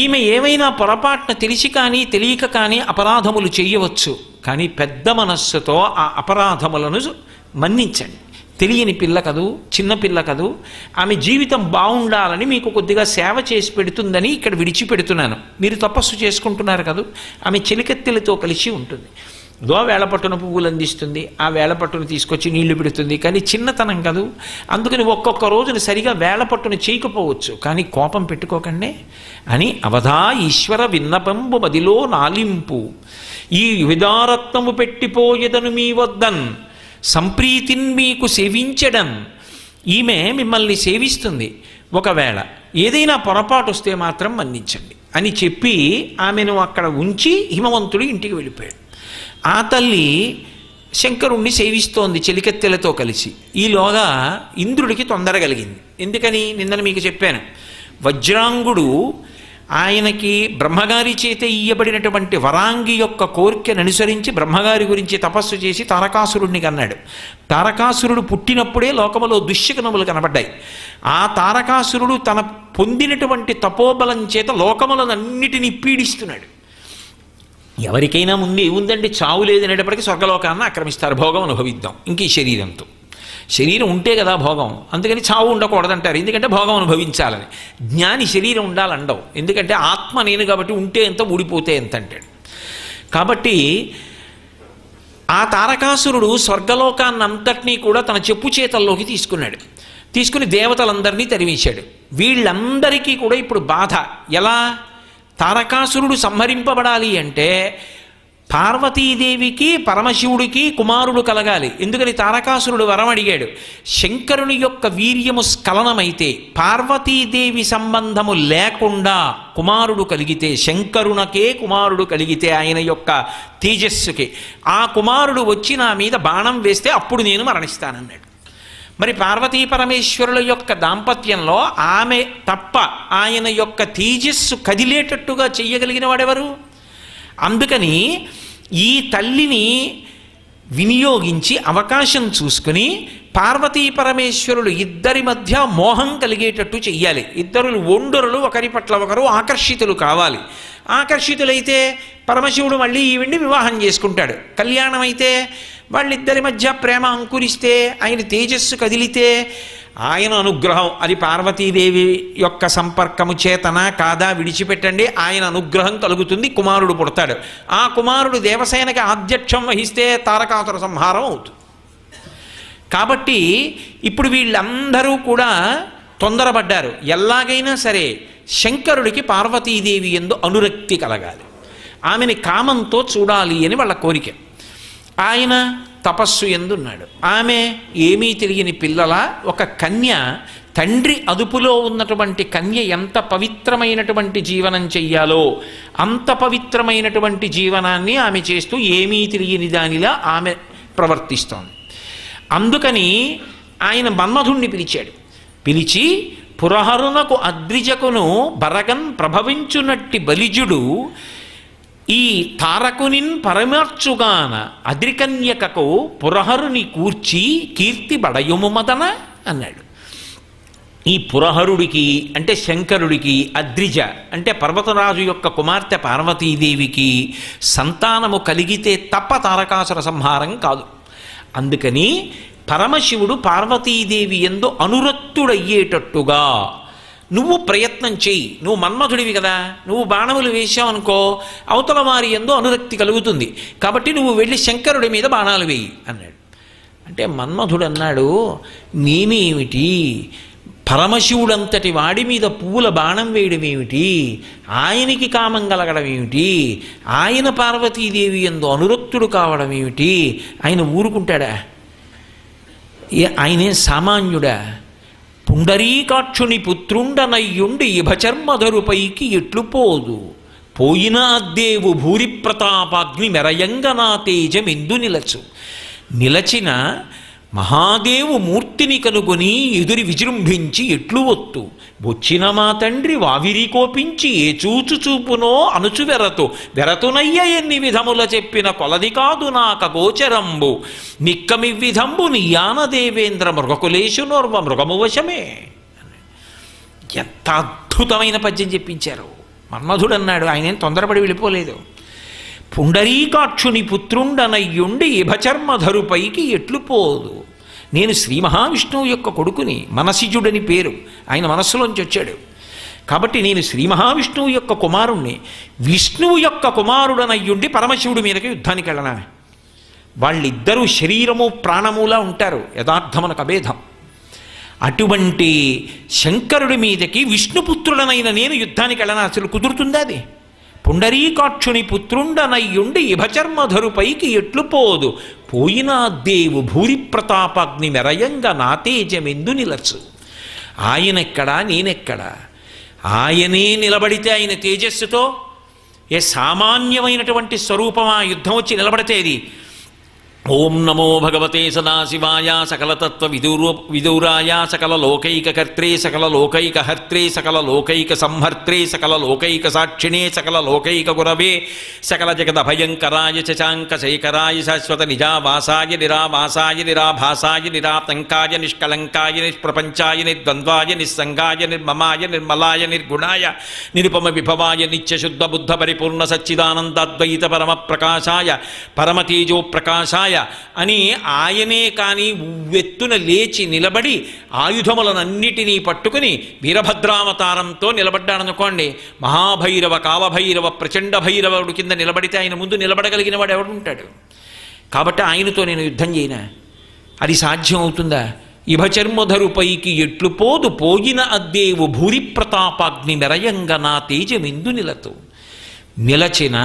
ఈమె ఏమైనా పొరపాటున తెలిసి కానీ తెలియక కానీ అపరాధములు చేయవచ్చు. కానీ పెద్ద మనస్సుతో ఆ అపరాధములను మన్నించండి. తెలియని పిల్ల కదూ, చిన్నపిల్ల కదూ, ఆమె జీవితం బాగుండాలని మీకు కొద్దిగా సేవ చేసి పెడుతుందని ఇక్కడ విడిచిపెడుతున్నాను. మీరు తపస్సు చేసుకుంటున్నారు కదూ, ఆమె చెలికత్తెలతో కలిసి ఉంటుంది. వేళపట్టున పువ్వులు అందిస్తుంది, ఆ వేళపట్టును తీసుకొచ్చి నీళ్లు పెడుతుంది. కానీ చిన్నతనం కదూ, అందుకని ఒక్కొక్క రోజున సరిగా వేళపట్టును చేయకపోవచ్చు. కానీ కోపం పెట్టుకోకండి అని అవధా ఈశ్వర విన్నపంబు మదిలో నాలింపు. ఈ విదారత్నము పెట్టిపోయేదను మీ వద్దన్, సంప్రీతిని మీకు సేవించడం. ఈమె మిమ్మల్ని సేవిస్తుంది. ఒకవేళ ఏదైనా పొరపాటు వస్తే మాత్రం మన్నించండి అని చెప్పి ఆమెను అక్కడ ఉంచి హిమవంతుడు ఇంటికి వెళ్ళిపోయాడు. ఆ తల్లి శంకరుణ్ణి సేవిస్తోంది చెలికత్తెలతో కలిసి. ఈలోగా ఇంద్రుడికి తొందర కలిగింది. ఎందుకని? నిన్న మీకు చెప్పాను, వజ్రాంగుడు ఆయనకి బ్రహ్మగారి చేత ఇయ్యబడినటువంటి వరాంగి యొక్క కోరికను అనుసరించి బ్రహ్మగారి గురించి తపస్సు చేసి తారకాసురుడిని కన్నాడు. తారకాసురుడు పుట్టినప్పుడే లోకములో దుశ్శకునములు కనబడ్డాయి. ఆ తారకాసురుడు తన పొందినటువంటి తపోబలం చేత లోకములనన్నిటినీ పీడిస్తున్నాడు. ఎవరికైనా ముందు ఏముందండి, చావు లేదనేటప్పటికీ స్వర్గలోకాన్ని ఆక్రమిస్తారు. భోగం అనుభవిద్దాం ఇంక ఈ శరీరంతో. శరీరం ఉంటే కదా భోగం. అందుకని చావు ఉండకూడదంటారు, ఎందుకంటే భోగం అనుభవించాలని. జ్ఞాని శరీరం ఉండాలండవు, ఎందుకంటే ఆత్మ నేను కాబట్టి ఉంటే ఎంత ఊడిపోతే ఎంత అంటాడు. కాబట్టి ఆ తారకాసురుడు స్వర్గలోకాన్నంతటినీ కూడా తన చెప్పు చేతల్లోకి తీసుకుని దేవతలందరినీ తరివేశాడు. వీళ్ళందరికీ కూడా ఇప్పుడు బాధ. ఎలా? తారకాసురుడు సంహరింపబడాలి అంటే పార్వతీదేవికి పరమశివుడికి కుమారుడు కలగాలి. ఎందుకని తారకాసురుడు వరం అడిగాడు. శంకరుని యొక్క వీర్యము స్ఖలనమైతే పార్వతీదేవి సంబంధము లేకుండా కుమారుడు కలిగితే, శంకరునకే కుమారుడు కలిగితే ఆయన యొక్క తేజస్సుకి, ఆ కుమారుడు వచ్చి నా మీద బాణం వేస్తే అప్పుడు నేను మరణిస్తానన్నాడు. మరి పార్వతీ పరమేశ్వరుల యొక్క దాంపత్యంలో ఆమె తప్ప ఆయన యొక్క తేజస్సు కదిలేటట్టుగా చెయ్యగలిగిన వాడెవరు? అందుకని ఈ తల్లిని వినియోగించి అవకాశం చూసుకుని పార్వతీ పరమేశ్వరులు ఇద్దరి మధ్య మోహం కలిగేటట్టు చెయ్యాలి. ఇద్దరు ఒండరులు ఒకరి పట్ల ఒకరు ఆకర్షితులు కావాలి. ఆకర్షితులైతే పరమశివుడు మళ్ళీ ఈవిడ్ని వివాహం చేసుకుంటాడు. కళ్యాణం అయితే వాళ్ళిద్దరి మధ్య ప్రేమ అంకురిస్తే, ఆయన తేజస్సు కదిలితే ఆయన అనుగ్రహం, అది పార్వతీదేవి యొక్క సంపర్కము చేతనా కాదా విడిచిపెట్టండి, ఆయన అనుగ్రహం కలుగుతుంది, కుమారుడు పుడతాడు. ఆ కుమారుడు దేవసేనకి ఆధ్యక్షం వహిస్తే తారకాసుర సంహారం అవుతుంది. కాబట్టి ఇప్పుడు వీళ్ళందరూ కూడా తొందరపడ్డారు. ఎలాగైనా సరే శంకరుడికి పార్వతీదేవి యందు అనురక్తి కలగాలి, ఆమెని కామంతో చూడాలి అని వాళ్ళ కోరిక. ఆయన తపస్సు ఎందున్నాడు. ఆమె ఏమీ తెలియని పిల్లల ఒక కన్య, తండ్రి అదుపులో ఉన్నటువంటి కన్య ఎంత పవిత్రమైనటువంటి జీవనం చెయ్యాలో అంత పవిత్రమైనటువంటి జీవనాన్ని ఆమె చేస్తూ ఏమీ తెలియని దానిలా ఆమె ప్రవర్తిస్తోంది. అందుకని ఆయన మన్మధుణ్ణి పిలిచాడు. పిలిచి పురహరునకు అద్రిజకును బరగన్ ప్రభవించునట్టి బలిజుడు ఈ తారకునిన్ పరమార్చుగాన అద్రికన్యకకు పురహరుని కూర్చి కీర్తి బడయుము మదన అన్నాడు. ఈ పురహరుడికి అంటే శంకరుడికి, అద్రిజ అంటే పర్వతరాజు యొక్క కుమార్తె పార్వతీదేవికి సంతానము కలిగితే తప్ప తారకాసుర సంహారం కాదు. అందుకని పరమశివుడు పార్వతీదేవి యందు అనురక్తుడయ్యేటట్టుగా నువ్వు ప్రయత్నం చెయ్యి. నువ్వు మన్మధుడివి కదా, నువ్వు బాణములు వేశావనుకో అవతల వారి యందు అనురక్తి కలుగుతుంది. కాబట్టి నువ్వు వెళ్ళి శంకరుడి మీద బాణాలు వేయి అన్నాడు. అంటే మన్మధుడు అన్నాడు, నేనేమిటి, పరమశివుడంతటి వాడి మీద పువ్వుల బాణం వేయడం ఏమిటి, ఆయనకి కామం కలగడం ఏమిటి, ఆయన పార్వతీదేవి యందు అనురక్తుడు కావడం ఏమిటి, ఆయన ఊరుకుంటాడా? ఆయనే సామాన్యుడా? పుండరీకాక్షుని పుత్రుండనయ్యుండి ఇభచర్మధరుపైకి ఎట్లు పోదు, పోయిన అద్దేవు భూరి ప్రతాపాగ్ని మెరయంగనా తేజమెందు నిలచు. నిలచిన మహాదేవు మూర్తిని కనుగొని ఎదురి విజృంభించి ఎట్లు ఒత్తు, వచ్చిన మా తండ్రి వావిరి కోపించి ఏ చూచు చూపునో అనుచు వెరతు, వెరతునయ్య ఎన్ని విధముల చెప్పిన కొలది కాదు నాక గోచరంబు, నిక్కమివ్విధంబు నియాన దేవేంద్ర మృగకులేశునోర్వ మృగము వశమే. ఎంత అద్భుతమైన పద్యం చెప్పించారు. మన్మధుడు అన్నాడు, ఆయనేం తొందరపడి వెళ్ళిపోలేదు. పుండరీకాక్షుని పుత్రుండనయ్యుండి ఇభచర్మధరుపైకి ఎట్లు పోదు. నేను శ్రీ మహావిష్ణువు యొక్క కొడుకుని, మనసిజుడని పేరు, ఆయన మనస్సులోంచి వచ్చాడు. కాబట్టి నేను శ్రీ మహావిష్ణువు యొక్క కుమారుణ్ణి, విష్ణువు యొక్క కుమారుడనయ్యుండి పరమశివుడి మీదకి యుద్ధానికి వెళ్ళనా? వాళ్ళిద్దరూ శరీరము ప్రాణములా ఉంటారు, యథార్థమునకు అభేదం. అటువంటి శంకరుడి మీదకి విష్ణుపుత్రుడనైన నేను యుద్ధానికి వెళ్ళనా? అసలు కుదురుతుందా అది? పుండరీకాక్షుని పుత్రుండనయ్యుండి ఇభచర్మధరుపైకి ఎట్లు పోదు, పోయినా దేవు భూరి ప్రతాపాగ్ని మెరయంగా నా తేజమెందు నిలచు. ఆయనెక్కడా, నేనెక్కడా? ఆయనే నిలబడితే ఆయన తేజస్సుతో ఏ సామాన్యమైనటువంటి స్వరూపం ఆ యుద్ధం వచ్చి నిలబడితేది. ఓం నమో భగవతే సదాశివాయ సకలతత్వ విదూరాయ సకల లోకైకకర్త్రే సకల లోకైకహర్త్రే సకల లోకైక సంహర్త్రే సకల లోకైక సాక్షిణే సకల లోకైక గురవే సకల జగదభయంకరాయ శశాంక శేఖరాయ శాశ్వత నిజావాసాయ నిరావాసాయ నిరాభాసాయ నిరాతంకాయ నిష్కలంకాయ నిష్ప్రపంచాయ నిర్ద్వంద్వాయ నిస్సంగాయ నిర్మమాయ నిర్మలాయ నిర్గుణాయ నిరుపమ విభవాయ నిత్యశుద్ధ బుద్ధ పరిపూర్ణ సచ్చిదానందాద్వైత పరమ ప్రకాశాయ పరమతేజో ప్రకాశాయ అని ఆయనే కానీ ఉవ్వెత్తున లేచి నిలబడి ఆయుధములనన్నిటినీ పట్టుకుని వీరభద్రావతారంతో నిలబడ్డాడనుకోండి, మహాభైరవ కావభైరవ ప్రచండ భైరవుడు కింద నిలబడితే ఆయన ముందు నిలబడగలిగిన వాడు ఎవడుంటాడు? కాబట్టి ఆయనతో నేను యుద్ధం చేయనా? అది సాధ్యం అవుతుందా? ఇభచర్మధరుపైకి ఎట్లు పోదు, పోయిన అద్దేవు భూరి ప్రతాపాగ్ని మెరయంగ నా తేజమెందు నిలతు. నిలచిన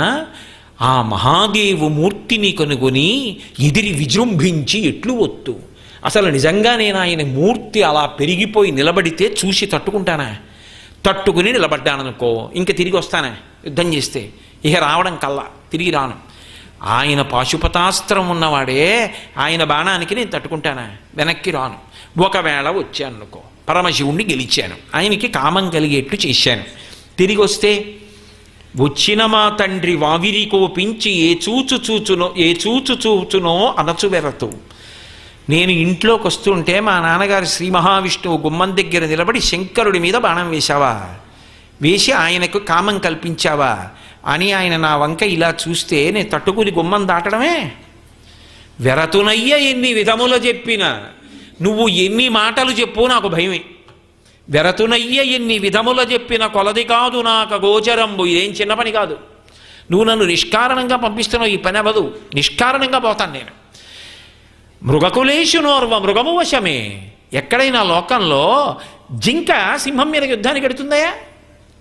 ఆ మహాదేవు మూర్తిని కనుగొని ఎదిరి విజృంభించి ఎట్లు ఒత్తు. అసలు నిజంగా నేను ఆయన మూర్తి అలా పెరిగిపోయి నిలబడితే చూసి తట్టుకుంటానా? తట్టుకుని నిలబడ్డాననుకో ఇంక తిరిగి వస్తానా యుద్ధం చేస్తే? ఇక రావడం కల్లా తిరిగి రాను. ఆయన పాశుపతాస్త్రం ఉన్నవాడే, ఆయన బాణానికి నేను తట్టుకుంటానా? వెనక్కి రాను. ఒకవేళ వచ్చాననుకో పరమశివుణ్ణి గెలిచాను, ఆయనకి కామం కలిగేట్లు చేశాను. తిరిగి వస్తే వచ్చిన మా తండ్రి వావిరి కోపించి ఏ చూచు చూచునో అనచు వెరతు. నేను ఇంట్లోకి వస్తుంటే మా నాన్నగారు శ్రీ మహావిష్ణువు గుమ్మం దగ్గర నిలబడి శంకరుడి మీద బాణం వేశావా, వేసి ఆయనకు కామం కల్పించావా అని ఆయన నా వంక ఇలా చూస్తే నేను తట్టుకుని గుమ్మం దాటడమే. వెరతునయ్య ఎన్ని విధములు చెప్పినా, నువ్వు ఎన్ని మాటలు చెప్పు నాకు భయమే. వెరతునయ్య ఎన్ని విధముల చెప్పిన కొలది కాదు నాకు గోచరంబు. ఇదేం చిన్న పని కాదు. నువ్వు నన్ను నిష్కారణంగా పంపిస్తున్నావు, ఈ పని అవ్వదు, నిష్కారణంగా పోతాను నేను. మృగకులేషునోర్వ మృగము వశమే. ఎక్కడైనా లోకంలో జింక సింహం మీద యుద్ధానికి ఎడుతుందయా?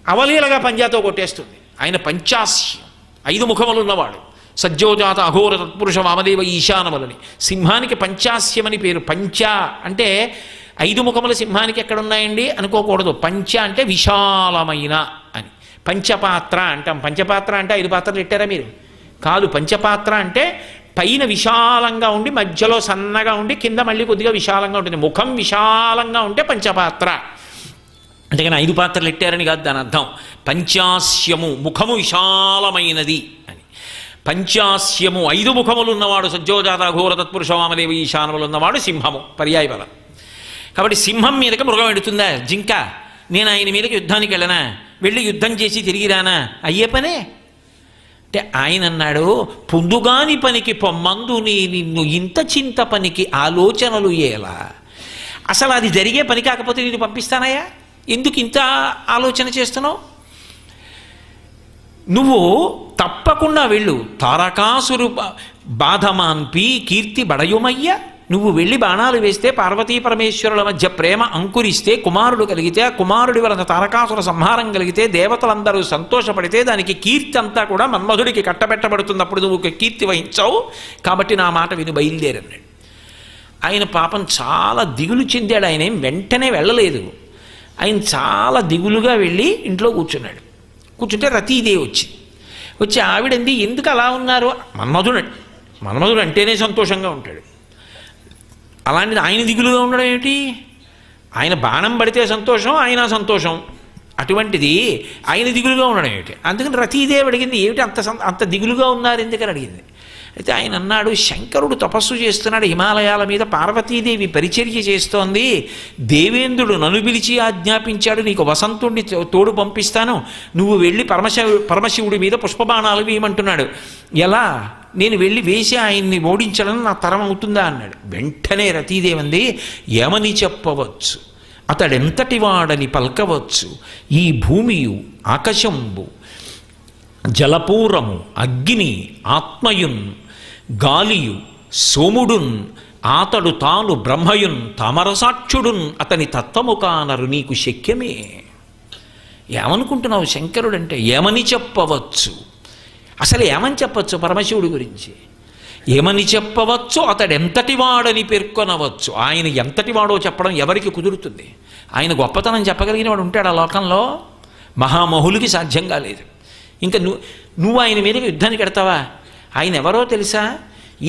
అవలీలగా పంజాతో కొట్టేస్తుంది. ఆయన పంచాస్యం, 5 ముఖములు ఉన్నవాడు. సజ్జోజాత అఘోర తత్పురుష వామదేవ ఈశానములని. సింహానికి పంచాస్యమని పేరు. పంచ అంటే 5 ముఖముల సింహానికి ఎక్కడున్నాయండి అనుకోకూడదు. పంచ అంటే విశాలమైన అని. పంచపాత్ర అంటాం. పంచపాత్ర అంటే 5 పాత్రలు పెట్టారా మీరు? కాదు. పంచపాత్ర అంటే పైన విశాలంగా ఉండి మధ్యలో సన్నగా ఉండి కింద మళ్ళీ కొద్దిగా విశాలంగా ఉంటుంది. ముఖం విశాలంగా ఉంటే పంచపాత్ర. అంతేగాని 5 పాత్రలు పెట్టారని కాదు దాని అర్థం. పంచాస్యము, ముఖము విశాలమైనది అని. పంచాస్యము 5 ముఖములు ఉన్నవాడు సజ్జోజాత ఘోర తత్పురుష వామదేవ ఈశానములు ఉన్నవాడు సింహము పర్యాయ బలం. కాబట్టి సింహం మీదకి మృగం ఎడుతుందా? జింక. నేను ఆయన మీదకి యుద్ధానికి వెళ్ళనా? వెళ్ళి యుద్ధం చేసి తిరిగి రానా? అయ్యే పనే. అంటే ఆయన అన్నాడు, పొందుగాని పనికి పొమ్మందు నీ నిన్ను ఇంత చింత పనికి ఆలోచనలు ఎలా? అసలు అది జరిగే పని కాకపోతే నేను పంపిస్తానయ్యా? ఎందుకు ఇంత ఆలోచన చేస్తున్నావు? నువ్వు తప్పకుండా వెళ్ళు. తారకాసురు బాధమాన్పి కీర్తి బడయుమయ్యా. నువ్వు వెళ్ళి బాణాలు వేస్తే పార్వతీ పరమేశ్వరుల మధ్య ప్రేమ అంకురిస్తే కుమారుడు కలిగితే, ఆ కుమారుడి వలన తారకాసుర సంహారం కలిగితే, దేవతలందరూ సంతోషపడితే దానికి కీర్తి అంతా కూడా మన్మధుడికి కట్టబెట్టబడుతున్నప్పుడు నువ్వు కీర్తి వహించావు. కాబట్టి నా మాట విని బయలుదేరన్నాడు. ఆయన పాపం చాలా దిగులు చెందాడు. ఆయన ఏం వెంటనే వెళ్ళలేదు. ఆయన చాలా దిగులుగా వెళ్ళి ఇంట్లో కూర్చున్నాడు. కూర్చుంటే రతీదేవి వచ్చి ఆవిడంది, ఎందుకు అలా ఉన్నారు? మన్మధుడు అంటేనే సంతోషంగా ఉంటాడు. అలాంటిది ఆయన దిగులుగా ఉండడం ఏమిటి? ఆయన బాణం పడితే సంతోషం, ఆయన సంతోషం. అటువంటిది ఆయన దిగులుగా ఉండడం ఏమిటి? అందుకని రతీదేవి అడిగింది, ఏమిటి అంత దిగులుగా ఉన్నారు ఎందుకని అడిగింది. అయితే ఆయన అన్నాడు, శంకరుడు తపస్సు చేస్తున్నాడు హిమాలయాల మీద, పార్వతీదేవి పరిచర్య చేస్తోంది, దేవేంద్రుడు నన్ను పిలిచి ఆజ్ఞాపించాడు నీకు వసంతుడిని తోడు పంపిస్తాను, నువ్వు వెళ్ళి పరమశివుడి మీద పుష్పబాణాలు వేయమంటున్నాడు. ఎలా? నేను వెళ్ళి వేసి ఆయన్ని ఓడించడం నా తరం అవుతుందా అన్నాడు. వెంటనే రతీదేవంది, ఏమని చెప్పవచ్చు? అతడెంతటి వాడని పల్కవచ్చు. ఈ భూమియు ఆకాశంబు జలపూరము అగ్ని ఆత్మయున్ గాలియు సోముడున్ ఆతడు తాను బ్రహ్మయున్ తామరసాక్షుడున్ అతని తత్వము కానరు నీకు శక్యమే. ఏమనుకుంటున్నావు శంకరుడంటే? ఏమని చెప్పవచ్చు? అసలు ఏమని చెప్పచ్చు పరమశివుడి గురించి? ఏమని చెప్పవచ్చు? అతడు ఎంతటి వాడని పేర్కొనవచ్చు. ఆయన ఎంతటి వాడో చెప్పడం ఎవరికి కుదురుతుంది? ఆయన గొప్పతనం చెప్పగలిగిన వాడు ఉంటాడు ఆ లోకంలో? మహామహులకి సాధ్యం కాలేదు. ఇంకా నువ్వు ఆయన మీదకి యుద్ధానికి ఎడతావా? ఆయన ఎవరో తెలుసా?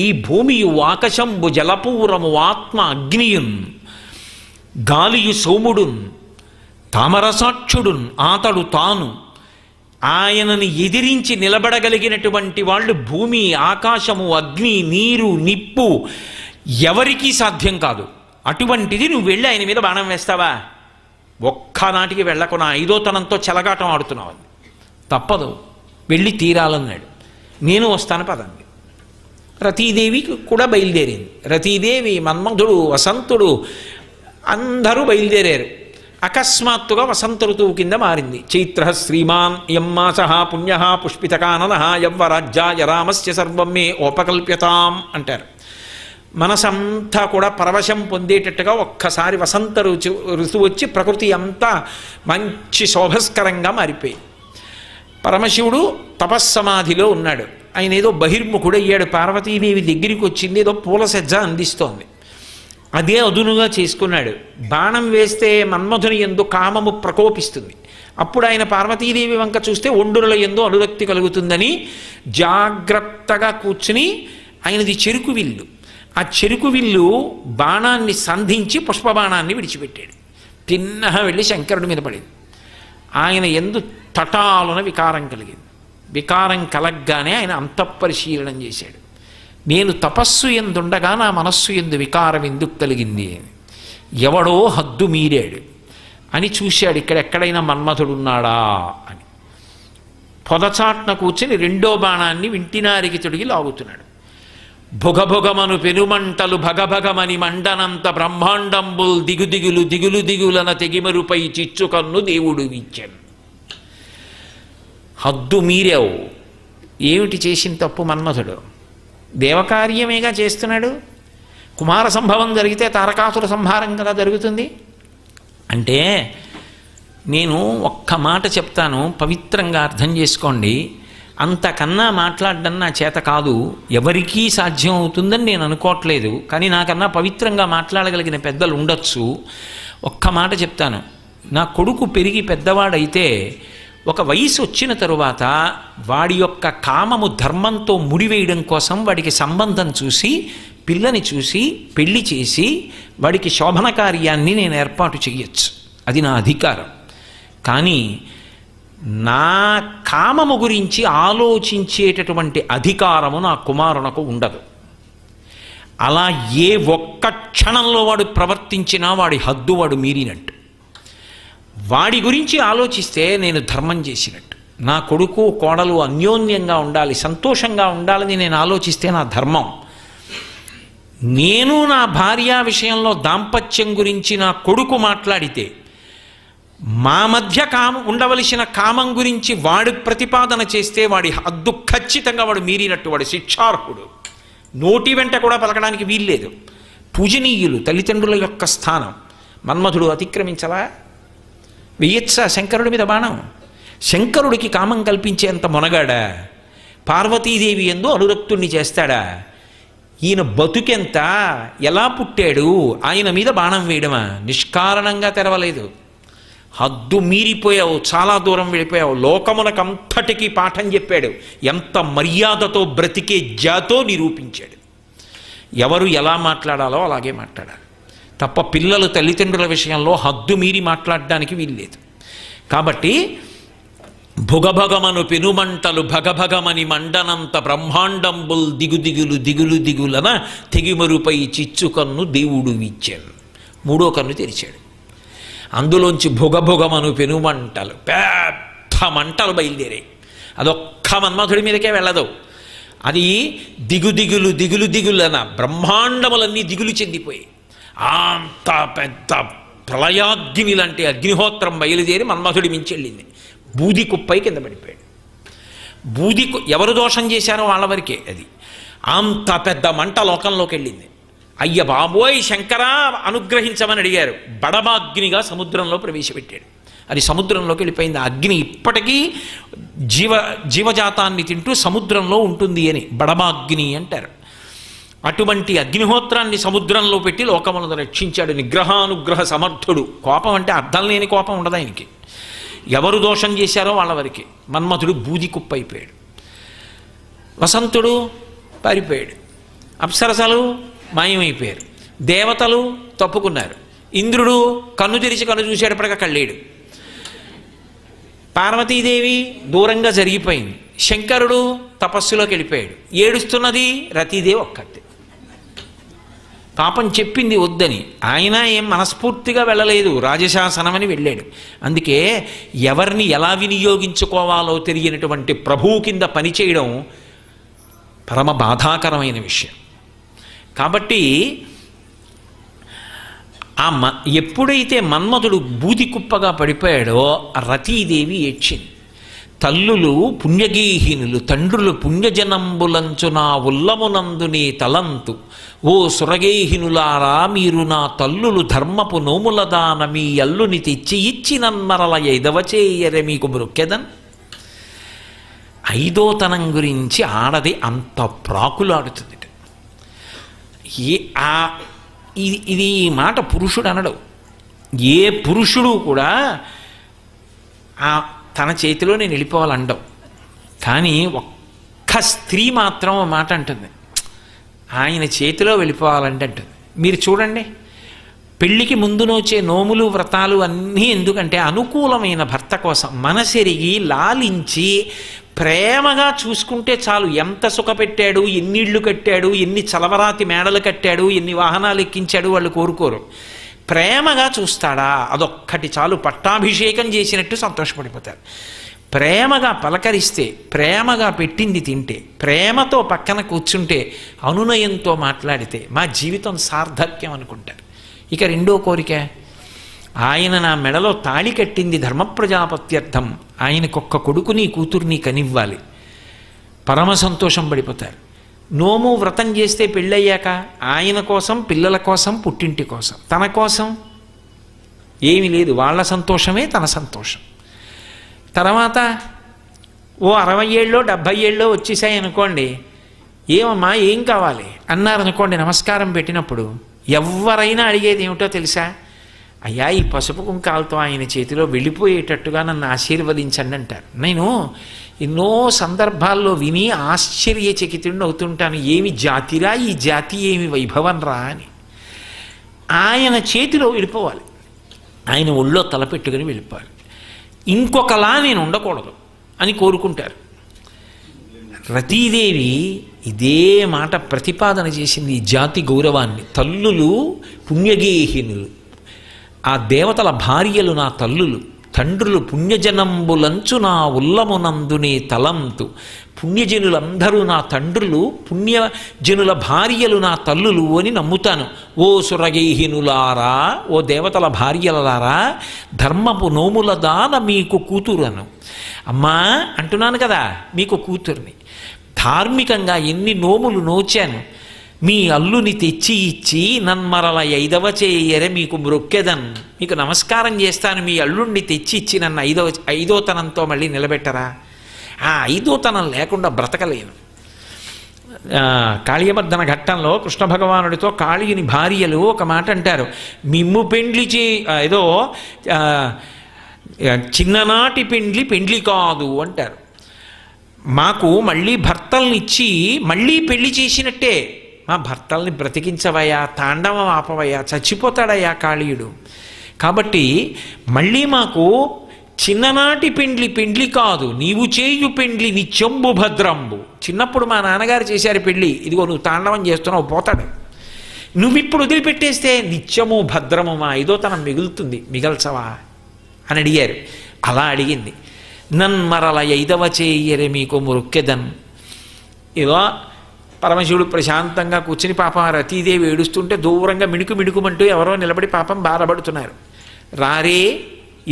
ఈ భూమియు ఆకాశంబు జలపూరము ఆత్మ అగ్నియున్ గాలియు సోముడున్ తామరసాక్షుడున్ ఆతడు తాను. ఆయనని ఎదిరించి నిలబడగలిగినటువంటి వాళ్ళు భూమి ఆకాశము అగ్ని నీరు నిప్పు ఎవరికీ సాధ్యం కాదు. అటువంటిది నువ్వు వెళ్ళి ఆయన మీద బాణం వేస్తావా? ఒక్కనాటికి వెళ్ళకు, నా 5వ తనంతో చెలగాటం ఆడుతున్నావు. తప్పదు, వెళ్ళి తీరాలన్నాడు. నేను వస్తాను పదండి. రతీదేవి కూడా బయలుదేరింది. రతీదేవి, మన్మధుడు, వసంతుడు అందరూ బయలుదేరారు. అకస్మాత్తుగా వసంత ఋతువు కింద మారింది. చైత్ర శ్రీమాన్ యమ్మాస పుణ్య పుష్పితకానన యవ్వరాజ్యాయ రామస్య సర్వం మే ఓపకల్ప్యతాం అంటారు. మనసంతా కూడా పరవశం పొందేటట్టుగా ఒక్కసారి వసంత ఋతువు వచ్చి ప్రకృతి అంతా మంచి శోభస్కరంగా మారిపోయి, పరమశివుడు తపస్సమాధిలో ఉన్నాడు. ఆయన ఏదో బహిర్ముఖుడయ్యాడు, పార్వతీదేవి దగ్గరికి వచ్చింది, ఏదో పూల సజ్జ అందిస్తోంది, అదే అదునుగా చేసుకున్నాడు. బాణం వేస్తే మన్మధుని యందు కామము ప్రకోపిస్తుంది. అప్పుడు ఆయన పార్వతీదేవి వంక చూస్తే ఒండుల యందు అనురక్తి కలుగుతుందని జాగ్రత్తగా కూర్చుని, ఆయనది చెరుకు విల్లు, ఆ చెరుకు విల్లు బాణాన్ని సంధించి పుష్పబాణాన్ని విడిచిపెట్టాడు. తిన్నగా వెళ్ళి శంకరుడి మీద పడింది. ఆయన యందు తటాలున వికారం కలిగింది. వికారం కలగ్గానే ఆయన అంతఃపరిశీలనం చేశాడు. నేను తపస్సు ఎందుండగా నా మనస్సు ఎందు వికారం ఎందుకు కలిగింది? ఎవడో హద్దు మీరాడు అని చూశాడు, ఇక్కడెక్కడైనా మన్మథుడున్నాడా అని. పొదచాట్న కూర్చొని రెండో బాణాన్ని వింటినారికి తొడిగి లాగుతున్నాడు. భుగభుగమను పెనుమంటలు భగభగమని మండనంత బ్రహ్మాండంబుల్ దిగుదిగులు దిగులు దిగులన తెగిమరుపై చిచ్చుకన్ను దేవుడు ఇచ్చాను. హద్దు మీరావు. ఏమిటి చేసిన తప్పు మన్మథుడు? దేవకార్యమేగా చేస్తున్నాడు. కుమార సంభవం జరిగితే తారకాసుర సంహారం కదా జరుగుతుంది. అంటే నేను ఒక్క మాట చెప్తాను, పవిత్రంగా అర్థం చేసుకోండి. అంతకన్నా మాట్లాడడం నా చేత కాదు, ఎవరికీ సాధ్యం అవుతుందని నేను అనుకోవట్లేదు. కానీ నాకన్నా పవిత్రంగా మాట్లాడగలిగిన పెద్దలు ఉండొచ్చు. ఒక్క మాట చెప్తాను. నా కొడుకు పెరిగి పెద్దవాడైతే ఒక వయసు వచ్చిన తరువాత వాడి యొక్క కామము ధర్మంతో ముడివేయడం కోసం వాడికి సంబంధం చూసి, పిల్లని చూసి పెళ్లి చేసి వాడికి శోభన కార్యాన్ని నేను ఏర్పాటు చేయొచ్చు. అది నా అధికారం. కానీ నా కామము గురించి ఆలోచించేటటువంటి అధికారము నా కుమారునకు ఉండదు. అలా ఏ ఒక్క క్షణంలో వాడు ప్రవర్తించినా వాడి హద్దు వాడు మీరినట్టు. వాడి గురించి ఆలోచిస్తే నేను ధర్మం చేసినట్టు. నా కొడుకు కోడలు అన్యోన్యంగా ఉండాలి, సంతోషంగా ఉండాలని నేను ఆలోచిస్తే నా ధర్మం. నేను నా భార్య విషయంలో దాంపత్యం గురించి నా కొడుకు మాట్లాడితే, మా మధ్య ఉండవలసిన కామం గురించి వాడు ప్రతిపాదన చేస్తే వాడి హద్దు ఖచ్చితంగా వాడు మీరినట్టు, వాడు శిక్షార్హుడు. నోటి వెంట కూడా పలకడానికి వీల్లేదు. పూజనీయులు తల్లిదండ్రుల యొక్క స్థానం. మన్మథుడు అతిక్రమించవా? వెయ్యచ్చా శంకరుడి మీద బాణం? శంకరుడికి కామం కల్పించేంత మొనగాడా? పార్వతీదేవి యందు అనురక్తుణ్ణి చేస్తాడా? ఈయన బతుకెంత, ఎలా పుట్టాడు, ఆయన మీద బాణం వేయడమా? నిష్కారణంగా తెరవలేదు. హద్దు మీరిపోయావు, చాలా దూరం వెళ్ళిపోయావు. లోకమునకంతటికీ పాఠం చెప్పాడు. ఎంత మర్యాదతో బ్రతికే జాతో నిరూపించాడు. ఎవరు ఎలా మాట్లాడాలో అలాగే మాట్లాడాలి తప్ప పిల్లలు తల్లిదండ్రుల విషయంలో హద్దు మీరి మాట్లాడడానికి వీల్లేదు. కాబట్టి భుగభగమను పెనుమంటలు భగభగమని మండనంత బ్రహ్మాండంబుల్ దిగుదిగులు దిగులు దిగులన తెగిమరుపై చిచ్చుకన్ను దేవుడు ఇచ్చాడు. మూడో కన్ను తెరిచాడు. అందులోంచి భుగభుగమను పెనుమంటలు, పెద్ద మంటలు బయలుదేరాయి. అదొక్క మన్మథుడి మీదకే వెళ్ళదు. అది దిగుదిగులు దిగులు దిగులన బ్రహ్మాండములన్నీ దిగులు చెందిపోయి అంత పెద్ద ప్రళయాగ్ని లాంటి అగ్నిహోత్రం బయలుదేరి మన్మథుడి మించి వెళ్ళింది. బూది కుప్పై కింద పడిపోయాడు. ఎవరు దోషం చేశారో వాళ్ళ వరకే. అది అంత పెద్ద మంట లోకంలోకి వెళ్ళింది. అయ్య బాబోయ్ శంకరా అనుగ్రహించమని అడిగారు. బడబాగ్నిగా సముద్రంలో ప్రవేశపెట్టాడు. అది సముద్రంలోకి వెళ్ళిపోయింది. అగ్ని ఇప్పటికీ జీవజాతాన్ని తింటూ సముద్రంలో ఉంటుంది అని బడబాగ్ని అంటారు. అటువంటి అగ్నిహోత్రాన్ని సముద్రంలో పెట్టి లోకములను రక్షించాడు. నిగ్రహానుగ్రహ సమర్థుడు. కోపం అంటే అర్థం లేని కోపం ఉండదు ఆయనకి. ఎవరు దోషం చేశారో వాళ్ళ వరకే. మన్మథుడు బూది కుప్ప అయిపోయాడు. వసంతుడు పారిపోయాడు. అప్సరసలు మాయమైపోయారు. దేవతలు తప్పుకున్నారు. ఇంద్రుడు కన్ను తెరిచి కన్ను చూసేటప్పటిగా కళ్ళేడు. పార్వతీదేవి దూరంగా జరిగిపోయింది. శంకరుడు తపస్సులోకి వెళ్ళిపోయాడు. ఏడుస్తున్నది రతీదేవి ఒక్కతే. పాపం చెప్పింది వద్దని. ఆయన ఏం మనస్ఫూర్తిగా వెళ్ళలేదు, రాజశాసనమని వెళ్ళాడు. అందుకే ఎవరిని ఎలా వినియోగించుకోవాలో తెలియనటువంటి ప్రభువు కింద పనిచేయడం పరమ బాధాకరమైన విషయం. కాబట్టి ఎప్పుడైతే మన్మథుడు బూది కుప్పగా పడిపోయాడో రతీదేవి ఏడ్చింది. తల్లులు పుణ్యగేహినులు తండ్రులు పుణ్యజనంబులంచు నా ఉల్లమునందు నీ తలంతు ఓ సురగేహినులారా మీరు నా తల్లులు ధర్మపు నోముల దాన మీ అల్లుని తెచ్చి ఇచ్చి నన్మరల ఎదవచేయరే మీకు మృక్కెదన్. ఐదోతనం గురించి ఆడది అంత ప్రాకులాడుతుంది. ఇది ఈ మాట పురుషుడు అనడు. ఏ పురుషుడు కూడా తన చేతిలో నేను వెళ్ళిపోవాలండవు. కానీ ఒక్క స్త్రీ మాత్రం మాట అంటుంది, ఆయన చేతిలో వెళ్ళిపోవాలంటే అంటుంది. మీరు చూడండి, పెళ్ళికి ముందు నోచే నోములు వ్రతాలు అన్నీ ఎందుకంటే అనుకూలమైన భర్త కోసం, మనసెరిగి లాలించి ప్రేమగా చూసుకుంటే చాలు. ఎంత సుఖపెట్టాడు, ఎన్ని ఇళ్ళు కట్టాడు, ఎన్ని చలవరాతి మేడలు కట్టాడు, ఎన్ని వాహనాలు ఎక్కించాడు వాళ్ళు కోరుకోరు. ప్రేమగా చూస్తాడా, అదొక్కటి చాలు. పట్టాభిషేకం చేసినట్టు సంతోషపడిపోతారు. ప్రేమగా పలకరిస్తే, ప్రేమగా పెట్టింది తింటే, ప్రేమతో పక్కన కూర్చుంటే, అనునయంతో మాట్లాడితే మా జీవితం సార్థక్యం అనుకుంటారు. ఇక రెండో కోరిక, ఆయన నా మెడలో తాళి కట్టింది ధర్మప్రజాపత్యర్థం, ఆయనకొక్క కొడుకుని కూతుర్ని కనివ్వాలి, పరమ సంతోషం పడిపోతారు. నోము వ్రతం చేస్తే పెళ్ళయ్యాక ఆయన కోసం, పిల్లల కోసం, పుట్టింటి కోసం, తన కోసం ఏమీ లేదు. వాళ్ళ సంతోషమే తన సంతోషం. తర్వాత ఓ 60 ఏళ్ళో 70 ఏళ్ళో వచ్చేసాయి అనుకోండి, ఏమమ్మా ఏం కావాలి అన్నారనుకోండి, నమస్కారం పెట్టినప్పుడు ఎవరైనా అడిగేది ఏమిటో తెలుసా? అయ్యా ఈ పసుపు కుంకాలతో ఆయన చేతిలో వెళ్ళిపోయేటట్టుగా నన్ను ఆశీర్వదించండి అంటారు. నేను ఎన్నో సందర్భాల్లో విని ఆశ్చర్యచకితుడిని అవుతుంటాను. ఏమి జాతిరా ఈ జాతి, ఏమి వైభవం రా అని. ఆయన చేతిలో వెళ్ళిపోవాలి, ఆయన ఒళ్ళో తలపెట్టుకుని వెళ్ళిపోవాలి. ఇంకొకలా నేను ఉండకూడదు అని కోరుకుంటారు. రతీదేవి ఇదే మాట ప్రతిపాదన చేసింది, ఈ జాతి గౌరవాన్ని. తల్లులు పుణ్యగేహినులు, ఆ దేవతల భార్యలు నా తల్లులు, తండ్రులు పుణ్యజనంబులంచు నా ఉల్లమునందునే తలంతు. పుణ్యజనులందరూ నా తండ్రులు, పుణ్యజనుల భార్యలు నా తల్లులు అని నమ్ముతాను. ఓ సురగేహినులారా, ఓ దేవతల భార్యలలారా, ధర్మపు నోముల దాన మీకు కూతురను. అమ్మా అంటున్నాను కదా, మీకు కూతుర్ని. ధార్మికంగా ఎన్ని నోములు నోచాను, మీ అల్లుని తెచ్చి ఇచ్చి నన్మరల 5వ చేయరే మీకు మ్రొక్కెదన్, మీకు నమస్కారం చేస్తాను, మీ అల్లుణ్ణి తెచ్చి ఇచ్చి నన్ను ఐదోతనంతో మళ్ళీ నిలబెట్టరా? ఆ ఐదోతనం లేకుండా బ్రతకలేను. కాళీయమర్దన ఘట్టంలో కృష్ణ భగవానుడితో కాళీయుని భార్యలు ఒక మాట అంటారు, మిమ్ము పెండ్లి ఏదో చిన్ననాటి పెండ్లి కాదు అంటారు. మాకు మళ్ళీ భర్తల్నిచ్చి మళ్ళీ పెళ్లి చేసినట్టే, మా భర్తల్ని బ్రతికించవయ్యా, తాండవం ఆపవయ్యా, చచ్చిపోతాడయ్యా కాళీయుడు. కాబట్టి మళ్ళీ మాకు చిన్ననాటి పెండ్లి కాదు, నీవు చేయు పెండ్లి నిత్యంబు భద్రంబు. చిన్నప్పుడు మా నాన్నగారు చేశారు పెళ్ళి, ఇదిగో నువ్వు తాండవం చేస్తున్నావు, పోతాడు. నువ్విప్పుడు వదిలిపెట్టేస్తే నిత్యము భద్రము మా ఐదోతనం మిగులుతుంది, మిగల్చవా అని అడిగారు. అలా అడిగింది. నన్మరల 5వ చేయరే మీకు మొక్కెదన్. ఏదో పరమశివుడు ప్రశాంతంగా కూర్చుని పాపం రతీదేవి ఏడుస్తుంటే దూరంగా మిణుకుమంటూ ఎవరో నిలబడి పాపం బాధపడుతున్నారు. రారే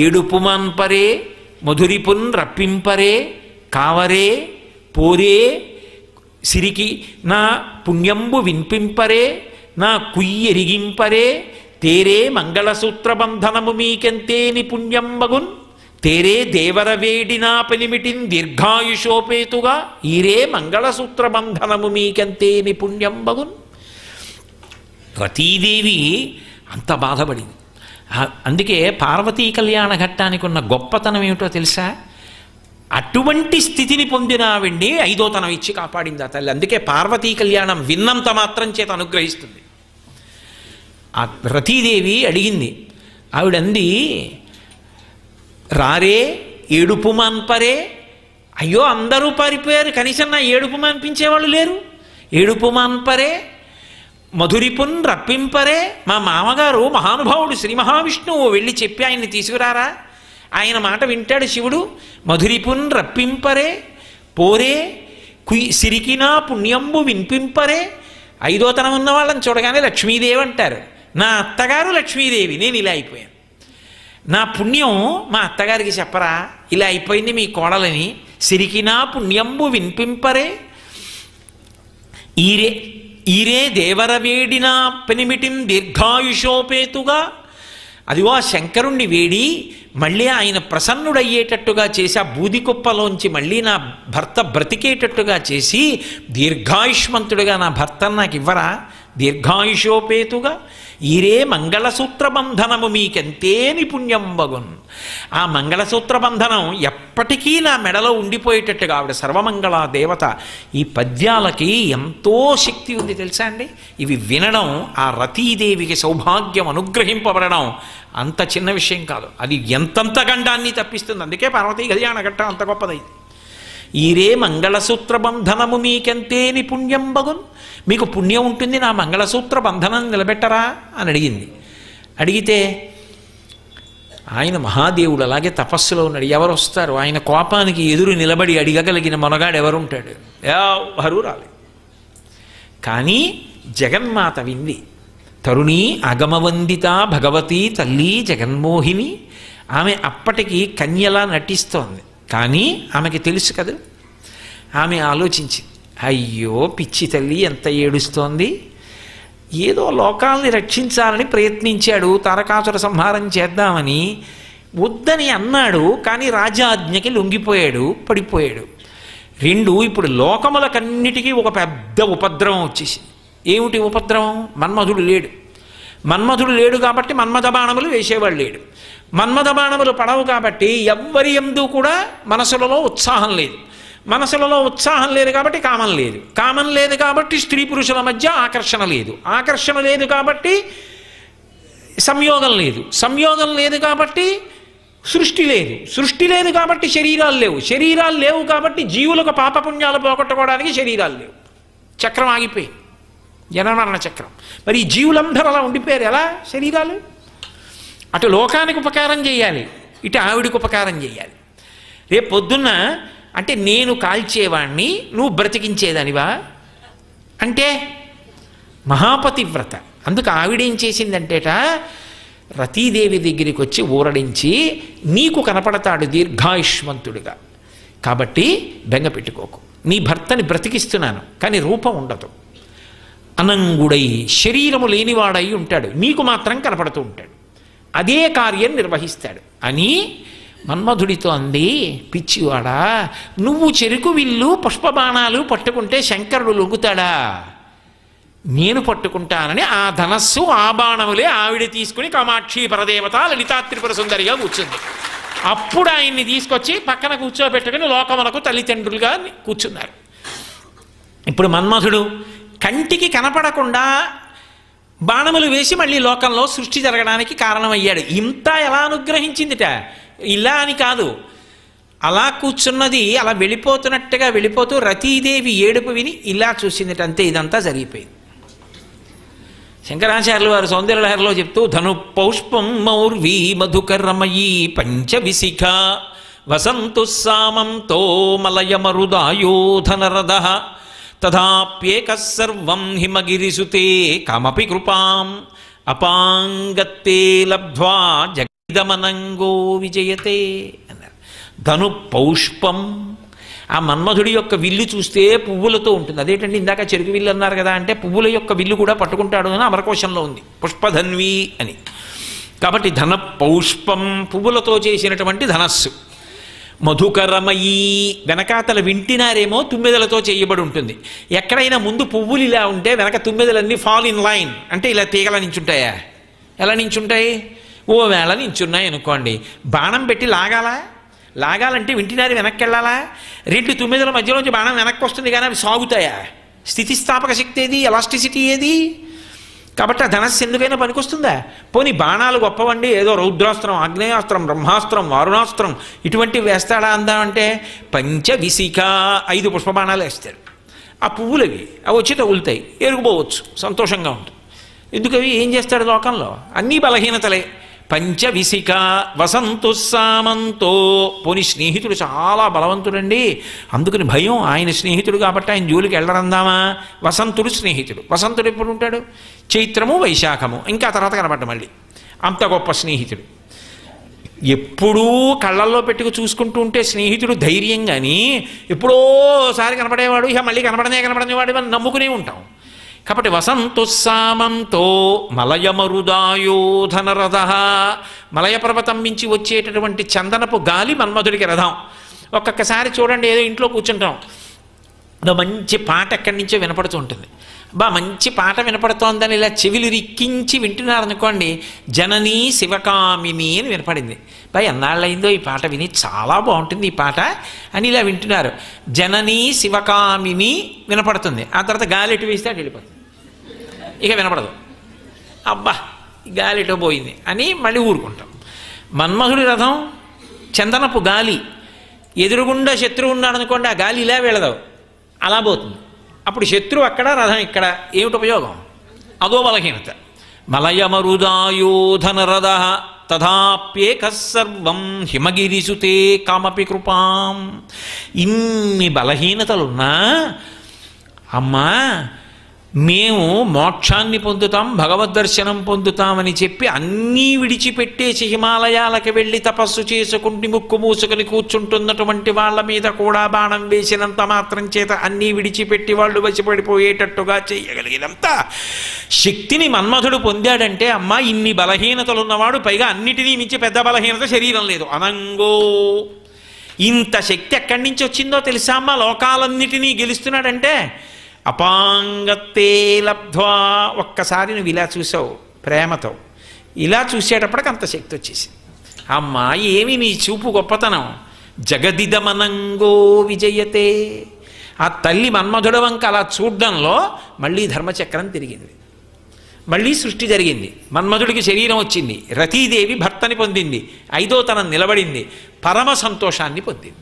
ఏడుపుమాన్పరే మధురిపున్ రప్పింపరే కావరే పోరే సిరికి నా పుణ్యంబు వినిపింపరే నా కుయ్యెరిగింపరే తేరే మంగళసూత్రబంధనము మీకెంతేని పుణ్యంబగున్ తేరే దేవర వేడినా పెనిమిటిన్ దీర్ఘాయుషోపేతుగా ఈరే మంగళసూత్రబంధనము మీకెంతేని పుణ్యంబగున్. రతీదేవి అంత బాధపడింది. అందుకే పార్వతీ కళ్యాణ ఘట్టానికి ఉన్న గొప్పతనం ఏమిటో తెలుసా? అటువంటి స్థితిని పొందిన ఆవిడ్ని ఐదోతనం ఇచ్చి కాపాడింది ఆ తల్లి. అందుకే పార్వతీ కళ్యాణం విన్నంత మాత్రం చేత అనుగ్రహిస్తుంది. ఆ రతీదేవి అడిగింది, ఆవిడంది, రారే ఏడుపు మాన్పరే. అయ్యో అందరూ పారిపోయారు, కనీసం నా ఏడుపు మాన్పించేవాళ్ళు లేరు. ఏడుపు మాన్పరే మధురిపున్ రప్పింపరే. మా మామగారు మహానుభావుడు శ్రీ మహావిష్ణువు, వెళ్ళి చెప్పి ఆయన్ని తీసుకురారా, ఆయన మాట వింటాడు శివుడు. మధురిపున్ రప్పింపరే పోరే సిరికినా పుణ్యంబు వినిపింపరే. ఐదోతనం ఉన్న వాళ్ళని చూడగానే లక్ష్మీదేవి అంటారు. నా అత్తగారు లక్ష్మీదేవి, నేను ఇలా అయిపోయాను. నా పుణ్యం మా అత్తగారికి చెప్పరా, ఇలా అయిపోయింది మీ కోడలని. సిరికినా పుణ్యంబు వినిపింపరే ఈరే దేవర వేడినా పెనిమిటిం దీర్ఘాయుషోపేతుగా. అదిగో ఆ శంకరుణ్ణి వేడి మళ్ళీ ఆయన ప్రసన్నుడయ్యేటట్టుగా చేసి ఆ బూది కుప్పలోంచి మళ్ళీ నా భర్త బ్రతికేటట్టుగా చేసి దీర్ఘాయుష్మంతుడిగా నా భర్తను నాకు ఇవ్వరా? దీర్ఘాయుషోపేతుగా ఈరే మంగళసూత్ర బంధనము మీకెంతేని పుణ్యం బగున్. ఆ మంగళసూత్ర బంధనం ఎప్పటికీ నా మెడలో ఉండిపోయేటట్టుగా ఆవిడ సర్వమంగళ దేవత. ఈ పద్యాలకి ఎంతో శక్తి ఉంది తెలుసా అండి. ఇవి వినడం, ఆ రతీదేవికి సౌభాగ్యం అనుగ్రహింపబడడం అంత చిన్న విషయం కాదు. అది ఎంతంత గండాన్ని తప్పిస్తుంది. అందుకే పార్వతీ కళ్యాణ ఘట్టం అంత గొప్పదైంది. ఈరే మంగళసూత్ర బంధనము మీకెంతేని పుణ్యం బగున్. మీకు పుణ్యం ఉంటుంది నా మంగళసూత్ర బంధనం నిలబెట్టరా అని అడిగింది. అడిగితే ఆయన మహాదేవుడు అలాగే తపస్సులో ఉన్నాడు. ఎవరు వస్తారు? ఆయన కోపానికి ఎదురు నిలబడి అడిగగలిగిన మొనగాడు ఎవరుంటాడు? ఎవరు రాలేదు. కానీ జగన్మాత వింది. తరుణి అగమవందిత భగవతి తల్లి జగన్మోహిని. ఆమె అప్పటికి కన్యలా నటిస్తోంది. కానీ ఆమెకి తెలుసు కదా. ఆమె ఆలోచించింది, అయ్యో పిచ్చి తల్లి ఎంత ఏడుస్తోంది. ఏదో లోకాల్ని రక్షించాలని ప్రయత్నించాడు, తారకాసుర సంహారం చేద్దామని వద్దని అన్నాడు. కానీ రాజాజ్ఞకి లొంగిపోయాడు, పడిపోయాడు. ఇప్పుడు లోకములకన్నిటికీ ఒక పెద్ద ఉపద్రవం వచ్చేసింది. ఏమిటి ఉపద్రవం? మన్మధుడు లేడు. మన్మధుడు లేడు కాబట్టి మన్మథ బాణములు వేసేవాడు లేడు. మన్మథ బాణములు పడవు కాబట్టి ఎవ్వరి యందు కూడా మనసులలో ఉత్సాహం లేదు. మనసులలో ఉత్సాహం లేదు కాబట్టి కామం లేదు. కామం లేదు కాబట్టి స్త్రీ పురుషుల మధ్య ఆకర్షణ లేదు. ఆకర్షణ లేదు కాబట్టి సంయోగం లేదు. సంయోగం లేదు కాబట్టి సృష్టి లేదు. సృష్టి లేదు కాబట్టి శరీరాలు లేవు. శరీరాలు లేవు కాబట్టి జీవులకు పాపపుణ్యాలు పోగొట్టుకోవడానికి శరీరాలు లేవు. చక్రం ఆగిపోయింది, జనమరణ చక్రం. మరి ఈ జీవులందరూ అలా ఉండిపోయారు. ఎలా? శరీరాలు. అటు లోకానికి ఉపకారం చేయాలి, ఇటు ఆవిడికి ఉపకారం చేయాలి. రేపు పొద్దున్న అంటే నేను కాల్చేవాణ్ణి నువ్వు బ్రతికించేదానివా అంటే మహాపతివ్రత. అందుకు ఆవిడేం చేసిందంటేట, రతీదేవి దగ్గరికి వచ్చి ఊరడించి నీకు కనపడతాడు దీర్ఘాయుష్మంతుడిగా, కాబట్టి బెంగ పెట్టుకోకు. నీ భర్తని బ్రతికిస్తున్నాను కానీ రూపం ఉండదు. అనంగుడై శరీరము లేనివాడై ఉంటాడు, నీకు మాత్రం కనపడుతూ ఉంటాడు, అదే కార్యం నిర్వహిస్తాడు అని మన్మధుడితో అంది. పిచ్చివాడా, నువ్వు చెరుకు విల్లు పుష్పబాణాలు పట్టుకుంటే శంకరుడు లొంగుతాడా? నేను పట్టుకుంటానని ఆ ధనస్సు ఆ బాణములే ఆవిడ తీసుకుని కామాక్షి పరదేవత లలితా త్రిపుర సుందరిగా కూర్చుంది. అప్పుడు ఆయన్ని తీసుకొచ్చి పక్కన కూర్చోబెట్టుకుని లోకములకు తల్లిదండ్రులుగా కూర్చున్నారు. ఇప్పుడు మన్మధుడు కంటికి కనపడకుండా బాణములు వేసి మళ్ళీ లోకంలో సృష్టి జరగడానికి కారణమయ్యాడు. ఇంత ఎలా అనుగ్రహించిందిట? ఇలా అని కాదు, అలా కూర్చున్నది అలా వెళ్ళిపోతున్నట్టుగా వెళ్ళిపోతూ రతీదేవి ఏడుపు విని ఇలా చూసిందిట. అంతే, ఇదంతా జరిగిపోయింది. శంకరాచార్యులు వారు సౌందర్యలహరిలో చెప్తూ ధను పౌష్పం మౌర్వీ మధుకరమయీ పంచవిశిఖ వసంతు సామంతో మలయమరుదాయోధనరద తథాప్యేక సర్వం హిమగిరిసుతే కమపి కృపాం అపాంగత్తే లబ్ధ్వా జగదమనంగో విజయతే అన్నారు. ధను పౌష్పం, ఆ మన్మధుడి యొక్క విల్లు చూస్తే పువ్వులతో ఉంటుంది. అదేంటండి ఇందాక చెరుకు విల్లు అన్నారు కదా అంటే పువ్వుల యొక్క విల్లు కూడా పట్టుకుంటాడు అని అమరకోశంలో ఉంది, పుష్పధన్వి అని. కాబట్టి ధన పౌష్పం, పువ్వులతో చేసినటువంటి ధనస్సు. మధుకరమయీ, వెనకాతల వింటినారేమో తుమ్మెదలతో చేయబడి ఉంటుంది. ఎక్కడైనా ముందు పువ్వులు ఇలా ఉంటే వెనక తుమ్మెదలన్నీ ఫాల్ ఇన్ లైన్ అంటే ఇలా తీగల నించుంటాయా? ఎలా నించుంటాయి? ఓ వేళ నించున్నాయి అనుకోండి, బాణం పెట్టి లాగాలంటే వింటినారి వెనక్కి వెళ్ళాలా? రెండు తుమ్మెదల మధ్యలోంచి బాణం వెనక్కి వస్తుంది కానీ అవి సాగుతాయా? స్థితిస్థాపక శక్తి ఏది? ఎలాస్టిసిటీ ఏది? కాబట్టి ఆ ధనస్సు ఎందుకైనా పనికొస్తుందా? పోనీ బాణాలు గొప్పవండి, ఏదో రౌద్రాస్త్రం, ఆగ్నేయాస్త్రం, బ్రహ్మాస్త్రం, వారుణాస్త్రం ఇటువంటివి వేస్తాడా అందామంటే పంచవిశిఖ 5 పుష్పబాణాలు వేస్తాడు. ఆ పువ్వులవి అవి వచ్చి తగులుతాయి, ఎరుగుపోవచ్చు, సంతోషంగా ఉంటుంది. ఎందుకవి ఏం చేస్తాడు లోకంలో? అన్నీ బలహీనతలే. పంచవిశిఖ వసంతు సామంతో, పోని స్నేహితుడు చాలా బలవంతుడండి, అందుకని భయం. ఆయన స్నేహితుడు కాబట్టి ఆయన జోలికి వెళ్ళరందామా? వసంతుడు స్నేహితుడు. వసంతుడు ఎప్పుడు ఉంటాడు? చైత్రము వైశాఖము, ఇంకా తర్వాత కనబడ్డ మళ్ళీ అంత గొప్ప స్నేహితుడు. ఎప్పుడూ కళ్ళల్లో పెట్టుకు చూసుకుంటూ ఉంటే స్నేహితుడు ధైర్యం, కానీ ఎప్పుడోసారి కనపడేవాడు ఇక మళ్ళీ కనపడనేవాడు మనం నమ్ముకునే ఉంటాం. కాబట్టి వసంతుస్సామంతో మలయమరుదాయోధనరథ, మలయ పర్వతం మించి వచ్చేటటువంటి చందనపు గాలి మన్మధుడికి రథం. ఒక్కొక్కసారి చూడండి, ఏదో ఇంట్లో కూర్చుంటాం, మంచి పాట ఎక్కడి నుంచో వినపడుతూ ఉంటుంది. మంచి పాట వినపడుతోందని ఇలా చెవిలు రిక్కించి వింటున్నారనుకోండి, జననీ శివకామిని అని వినపడింది. ఎన్నాళ్ళైందో ఈ పాట విని, చాలా బాగుంటుంది ఈ పాట అని ఇలా వింటున్నారు. జననీ శివకామిని వినపడుతుంది. ఆ తర్వాత గాలిటి వేస్తే అటు వెళ్ళిపోతుంది, ఇక వినపడదు. గాలిటో పోయింది అని మళ్ళీ ఊరుకుంటాం. మన్మధుడి రథం చందనపు గాలి, ఎదురుగుండా శత్రువు ఉన్నాడనుకోండి, ఆ గాలి ఇలా వెళదావు, అలా పోతుంది. అప్పుడు శత్రువు అక్కడ, రథం ఇక్కడ, ఏమిటి ఉపయోగం? అదో బలహీనత. మలయమరుదాయోధనరథ తథాప్యేక సర్వం హిమగిరిసుతే కామపి కృపాం. ఇన్ని బలహీనతలున్నా అమ్మా మేము మోక్షాన్ని పొందుతాం, భగవద్దర్శనం పొందుతామని చెప్పి అన్నీ విడిచిపెట్టేసి హిమాలయాలకు వెళ్ళి తపస్సు చేసుకుంటూ ముక్కు మూసుకొని కూర్చుంటున్నటువంటి వాళ్ళ మీద కూడా బాణం వేసినంత మాత్రం చేత అన్నీ విడిచిపెట్టి వాళ్ళు వశపడిపోయేటట్టుగా చేయగలిగినంత శక్తిని మన్మధుడు పొందాడంటే, అమ్మా ఇన్ని బలహీనతలున్నవాడు, పైగా అన్నిటినీ మించి పెద్ద బలహీనత శరీరం లేదు, అనంగో. ఇంత శక్తి ఎక్కడి నుంచి వచ్చిందో తెలుసా అమ్మా? లోకాలన్నిటినీ గెలుస్తున్నాడంటే అపాంగత్తే లబ్ధ్వా. ఒక్కసారి నువ్వు ఇలా చూసావు ప్రేమతో, ఇలా చూసేటప్పటికి అంత శక్తి వచ్చేసింది. అమ్మా ఏమి నీ చూపు గొప్పతనం. జగదిదమనంగో విజయతే. ఆ తల్లి మన్మధుడ వంక అలా చూడ్డంలో మళ్ళీ ధర్మచక్రం తిరిగింది, మళ్ళీ సృష్టి జరిగింది. మన్మధుడికి శరీరం వచ్చింది, రతీదేవి భర్తని పొందింది, ఐదో తనం నిలబడింది, పరమ సంతోషాన్ని పొందింది.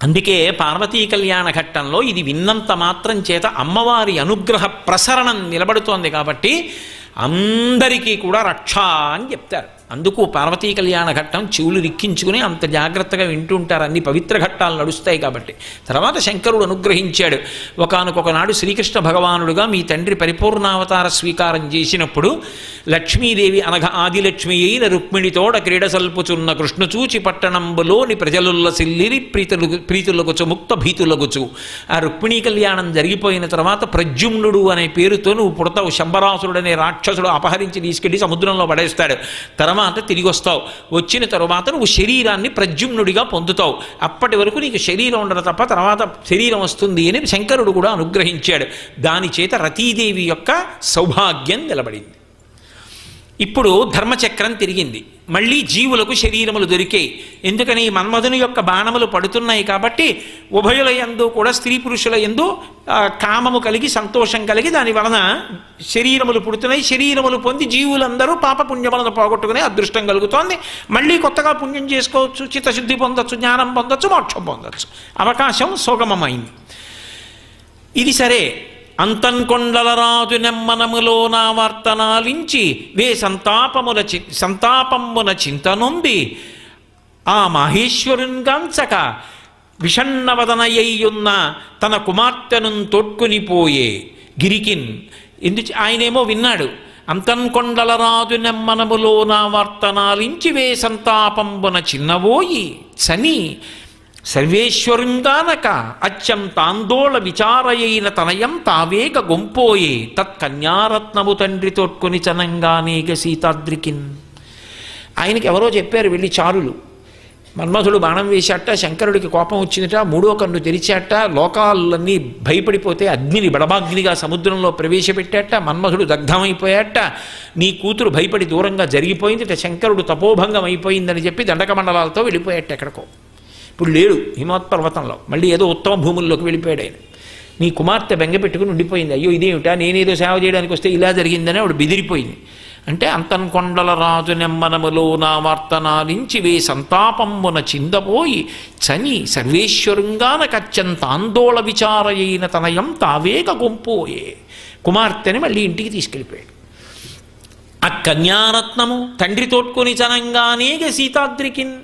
అందుకే పార్వతీ కళ్యాణ ఘట్టంలో ఇది విన్నంత మాత్రం చేత అమ్మవారి అనుగ్రహ ప్రసరణం నిలబడుతోంది. కాబట్టి అందరికీ కూడా రక్ష అని చెప్తారు. అందుకు పార్వతీ కళ్యాణ ఘట్టం చెవులు రిక్కించుకుని అంత జాగ్రత్తగా వింటుంటారు. అన్ని పవిత్ర ఘట్టాలు నడుస్తాయి కాబట్టి. తర్వాత శంకరుడు అనుగ్రహించాడు. ఒకానొకనాడు శ్రీకృష్ణ భగవానుడుగా మీ తండ్రి పరిపూర్ణావతార స్వీకారం చేసినప్పుడు లక్ష్మీదేవి అనగా ఆదిలక్ష్మి అయిన రుక్మిణితోడ క్రీడ సల్పుచున్న కృష్ణచూచి పట్టణంబులోని ప్రజలుల్లసిల్లిరి ప్రీతులగుచు ముక్త భీతులగుచు. ఆ రుక్మిణీ కళ్యాణం జరిగిపోయిన తర్వాత ప్రద్యుమ్నుడు అనే పేరుతో నువ్వు పుడతావు. శంబరాసురుడనే రాక్షసుడు అపహరించి తీసుకెళ్లి సముద్రంలో పడేస్తాడు. తర్వాత తిరిగి వస్తావు. వచ్చిన తరువాత నువ్వు శరీరాన్ని ప్రద్యుమ్నుడిగా పొందుతావు. అప్పటి వరకు నీకు శరీరం ఉండదు తప్ప తర్వాత శరీరం వస్తుంది అని శంకరుడు కూడా అనుగ్రహించాడు. దాని చేత రతీదేవి యొక్క సౌభాగ్యం నిలబడింది. ఇప్పుడు ధర్మచక్రం తిరిగింది, మళ్ళీ జీవులకు శరీరములు దొరికాయి. ఎందుకని మన్మధుని యొక్క బాణములు పడుతున్నాయి కాబట్టి ఉభయుల యందు కూడా స్త్రీ పురుషుల యందు కామము కలిగి సంతోషం కలిగి దాని వలన శరీరములు పుడుతున్నాయి. శరీరములు పొంది జీవులందరూ పాపపుణ్యములను పోగొట్టుకునే అదృష్టం కలుగుతోంది. మళ్ళీ కొత్తగా పుణ్యం చేసుకోవచ్చు, చిత్తశుద్ధి పొందొచ్చు, జ్ఞానం పొందొచ్చు, మోక్షం పొందొచ్చు. అవకాశం సుగమమైంది. ఇది సరే. అంతన్కొండలరాజు నెమ్మనములో నా వర్తనాలించి వే సంతాపమున చింతనుంది ఆ మహేశ్వరునిగాంచక విషణ్ణవదనయ్యున్న తన కుమార్తెను తోడ్కొనిపోయే గిరికిన్. ఆయనేమో విన్నాడు. అంతన్కొండలరాజు నెమ్మనములో నా వర్తనాలించి వే సంతాపంబున చిన్నవోయి చని సర్వేశ్వరుంగానక అత్యంతాందోళ విచారయైన తనయం తావేగ గొంపోయే తత్కన్యారత్నము తండ్రి తోడ్కొని చనంగానేగ సీతాద్రికిన్. ఆయనకి ఎవరో చెప్పారు వెళ్ళి చారులు, మన్మధుడు బాణం వేశాట, శంకరుడికి కోపం వచ్చిందట, మూడో కన్ను తెరిచాట, లోకాలన్నీ భయపడిపోతే అగ్నిని బడబాగ్నిగా సముద్రంలో ప్రవేశపెట్టాట, మన్మధుడు దగ్ధమైపోయాట, నీ కూతురు భయపడి దూరంగా జరిగిపోయింది, శంకరుడు తపోభంగం అయిపోయిందని చెప్పి దండక మండలాలతో వెళ్ళిపోయాట ఎక్కడికో. ఇప్పుడు లేడు హిమోత్పర్వతంలో, మళ్ళీ ఏదో ఉత్తమ భూముల్లోకి వెళ్ళిపోయాడు ఆయన. నీ కుమార్తె బెంగ పెట్టుకుని ఉండిపోయింది. అయ్యో ఇదేమిటా, నేనేదో సేవ చేయడానికి వస్తే ఇలా జరిగిందని ఆవిడ బెదిరిపోయింది. అంటే అంతన్కొండల రాజు నెమ్మనములో నా వార్తనాలించి వే సంతాపమ్మున చిందపోయి చని సర్వేశ్వరుంగానకత్యంత ఆందోళ విచారయైన తనయం తావేగ గొంపోయే. కుమార్తెని మళ్ళీ ఇంటికి తీసుకెళ్ళిపోయాడు. ఆ కన్యారత్నము తండ్రి తోడ్కొని చనంగానేగ సీతాద్రికిన్.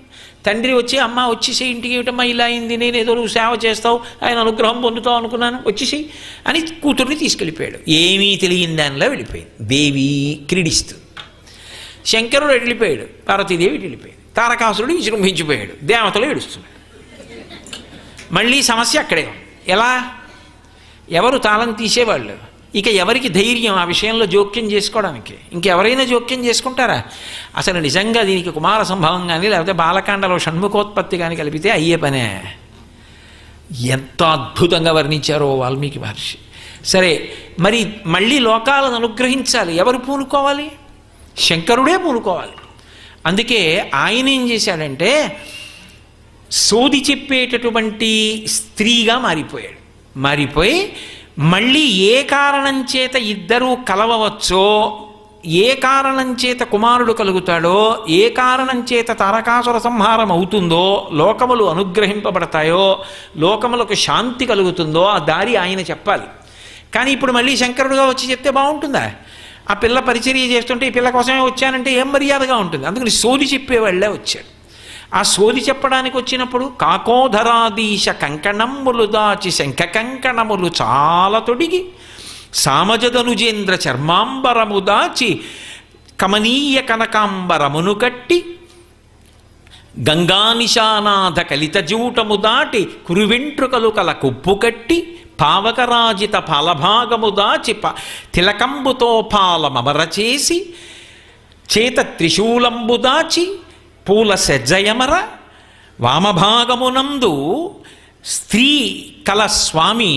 తండ్రి వచ్చి అమ్మ వచ్చేసి ఇంటికి ఏమిటమ్మా ఇలా అయింది, నేనేదో నువ్వు సేవ చేస్తావు, ఆయన అనుగ్రహం పొందుతావు అనుకున్నాను, వచ్చేసి అని కూతుర్ని తీసుకెళ్ళిపోయాడు. ఏమీ తెలియని దానిలో వెళ్ళిపోయింది. దేవి క్రీడిస్తూ శంకరుడు వెళ్ళిపోయాడు, పార్వతీదేవి వెళ్ళిపోయాడు, తారకాసురుడు విజృంభించిపోయాడు, దేవతలు ఏడుస్తున్నాడు. మళ్ళీ సమస్య అక్కడే ఉంది. ఎలా? ఎవరు తాళం తీసేవాళ్ళు? ఇక ఎవరికి ధైర్యం ఆ విషయంలో జోక్యం చేసుకోవడానికి? ఇంకెవరైనా జోక్యం చేసుకుంటారా? అసలు నిజంగా దీనికి కుమార సంభవం కానీ లేకపోతే బాలకాండలో షణ్ముఖోత్పత్తి కానీ కలిపితే అయ్యే పనే. ఎంత అద్భుతంగా వర్ణించారో వాల్మీకి మహర్షి. సరే, మరి మళ్ళీ లోకాలను అనుగ్రహించాలి, ఎవరు పూనుకోవాలి? శంకరుడే పూనుకోవాలి. అందుకే ఆయన ఏం చేశాడంటే సోది చెప్పేటటువంటి స్త్రీగా మారిపోయి మళ్ళీ ఏ కారణం చేత ఇద్దరూ కలవవచ్చో, ఏ కారణం చేత కుమారుడు కలుగుతాడో, ఏ కారణం చేత తారకాసుర సంహారం అవుతుందో, లోకములు అనుగ్రహింపబడతాయో, లోకములకు శాంతి కలుగుతుందో ఆ దారి ఆయన చెప్పాలి. కానీ ఇప్పుడు మళ్ళీ శంకరుడుగా వచ్చి చెప్తే బాగుంటుందా? ఆ పిల్ల పరిచర్య చేస్తుంటే ఈ పిల్ల కోసమే వచ్చానంటే ఏం మర్యాదగా ఉంటుంది? అందుకని సోది చెప్పేవాళ్లే వచ్చాడు. ఆ సోది చెప్పడానికి వచ్చినప్పుడు కాకోధరాదీశ కంకణములు దాచి శంఖ కంకణములు చాలా తొడిగి సామజదనుజేంద్ర చర్మాంబరము దాచి కమనీయ కనకాంబరమును కట్టి గంగానిశానాథ కలిత జూటము దాటి కురువెంట్రుకలు కల కుప్పు కట్టి పావకరాజిత ఫలభాగము దాచి తిలకంబుతో పాలమమర చేసి చేత త్రిశూలంబు దాచి పూల సెజ్జయమర వామభాగమునందు స్త్రీ కల స్వామి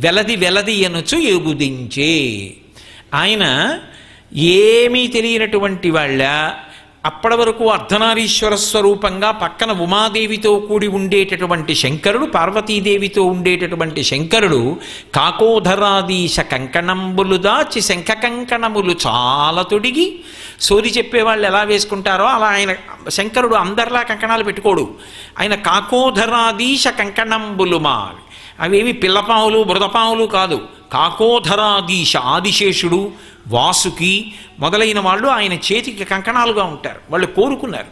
వెలది ఎనుచు ఎగుదించే. ఆయన ఏమీ తెలియనటువంటి వాళ్ళ అప్పటి వరకు అర్ధనారీశ్వర స్వరూపంగా పక్కన ఉమాదేవితో కూడి ఉండేటటువంటి శంకరుడు, పార్వతీదేవితో ఉండేటటువంటి శంకరుడు కాకోధరాదీశ కంకణంబులు దాచి శంఖ కంకణములు చాలా తొడిగి, సోది చెప్పేవాళ్ళు ఎలా వేసుకుంటారో అలా ఆయన శంకరుడు అందరిలా కంకణాలు పెట్టుకోడు. ఆయన కాకోధరాదీశ కంకణంబులు అవేమి పిల్లపాములు బృదపాములు కాదు. కాకోధరాదీశ ఆదిశేషుడు, వాసుకి మొదలైన వాళ్ళు ఆయన చేతికి కంకణాలుగా ఉంటారు. వాళ్ళు కోరుకున్నారు,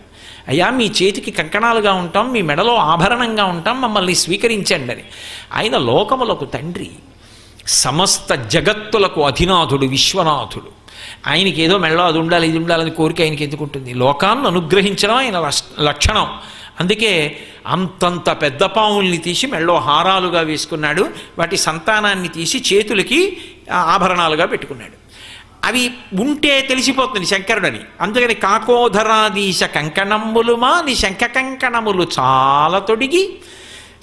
అయ్యా మీ చేతికి కంకణాలుగా ఉంటాం, మీ మెడలో ఆభరణంగా ఉంటాం, మమ్మల్ని స్వీకరించండి అని. ఆయన లోకములకు తండ్రి, సమస్త జగత్తులకు అధినాథుడు, విశ్వనాథుడు. ఆయనకి ఏదో మెడలో అది ఉండాలి ఇది ఉండాలని కోరిక ఆయనకి ఎందుకుంటుంది? లోకాన్ని అనుగ్రహించడం ఆయన లక్షణం. అందుకే అంతంత పెద్ద పావుల్ని తీసి మెడలో హారాలుగా వేసుకున్నాడు, వాటి సంతానాన్ని తీసి చేతులకి ఆభరణాలుగా పెట్టుకున్నాడు. అవి ఉంటే తెలిసిపోతుంది శంకరుడని. అందుకని కాకోధరాదీశ కంకణములు మాని శంఖ కంకణములు చాలా తొడిగి,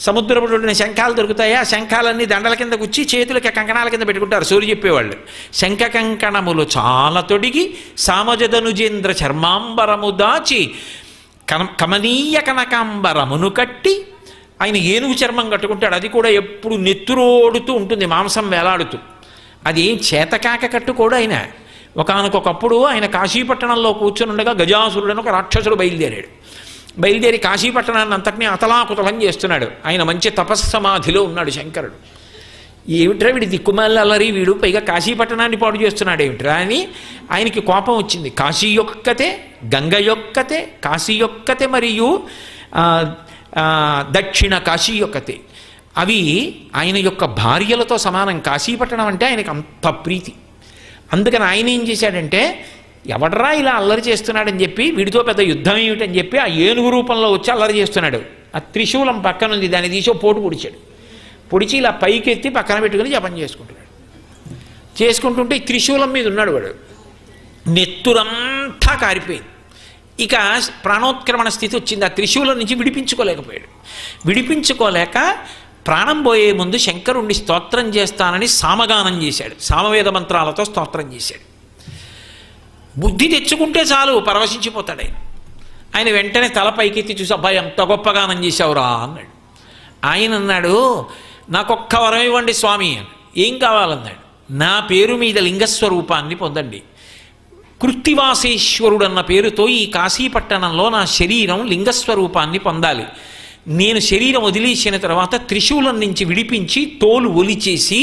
సముద్రపుడున్న శంఖాలు దొరుకుతాయి, ఆ శంఖాలన్నీ దండల కింద గుచ్చి చేతులకి కంకణాల కింద పెట్టుకుంటారు సూర్య చెప్పేవాళ్ళు. శంఖ కంకణములు చాలా తొడిగి సామజదనుజేంద్ర చర్మాంబరము దాచి కమనీయ కనకాంబరమును కట్టి, ఆయన ఏనుగు చర్మం కట్టుకుంటాడు, అది కూడా ఎప్పుడు నెత్తురోడుతూ ఉంటుంది, మాంసం వేలాడుతూ. అది ఏం చేతకాక కట్టుకోడు ఆయన. ఒకానొకప్పుడు ఆయన కాశీపట్టణంలో కూర్చొని ఉండగా గజాసురుడని ఒక రాక్షసుడు బయలుదేరి కాశీపట్టణాన్ని అంతటినీ అతలాకుతలం చేస్తున్నాడు. ఆయన మంచి తపస్సమాధిలో ఉన్నాడు శంకరుడు. ఏమిట్రా వీడి దిక్కుమాలరి, వీడు పైగా కాశీపట్టణాన్ని పాడు చేస్తున్నాడు ఏమిట్రా అని ఆయనకి కోపం వచ్చింది. కాశీ యొక్కతే, గంగ యొక్కతే, కాశీ యొక్కతే మరియు దక్షిణ కాశీ యొక్కతే, అవి ఆయన యొక్క భార్యలతో సమానం. కాశీపట్టణం అంటే ఆయనకు అంత ప్రీతి. అందుకని ఆయన ఏం చేశాడంటే, ఎవడరా ఇలా అల్లరి చేస్తున్నాడని చెప్పి, వీడితో పెద్ద యుద్ధం ఏమిటని చెప్పి ఆ ఏనుగు రూపంలో వచ్చి అల్లరి చేస్తున్నాడు. ఆ త్రిశూలం పక్కనుంది, దాన్ని తీసి పోటు పొడిచాడు. పొడిచి ఇలా పైకెత్తి పక్కన పెట్టుకుని జపం చేసుకుంటుంటే త్రిశూలం మీద ఉన్నాడు వాడు. నెత్తురంతా కారిపోయింది. ఇక ప్రాణోత్క్రమణ స్థితి వచ్చింది. ఆ త్రిశూలం నుంచి విడిపించుకోలేక ప్రాణం పోయే ముందు శంకరుణ్ణి స్తోత్రం చేస్తానని సామగానం చేశాడు. సామవేద మంత్రాలతో స్తోత్రం చేశాడు. బుద్ధి తెచ్చుకుంటే చాలు పరవశించిపోతాడు ఆయన. వెంటనే తల పైకెత్తి చూసి, అబ్బాయి ఎంత గొప్ప గానం చేశావురా అన్నాడు. ఆయన అన్నాడు, నాకొక్క వరం ఇవ్వండి స్వామి అని. ఏం కావాలన్నాడు. నా పేరు మీద లింగస్వరూపాన్ని పొందండి, కృత్తివాసేశ్వరుడు అన్న పేరుతో ఈ కాశీపట్టణంలో నా శరీరం లింగస్వరూపాన్ని పొందాలి. నేను శరీరం వదిలేసిన తర్వాత త్రిశూలం నుంచి విడిపించి తోలు ఒలిచేసి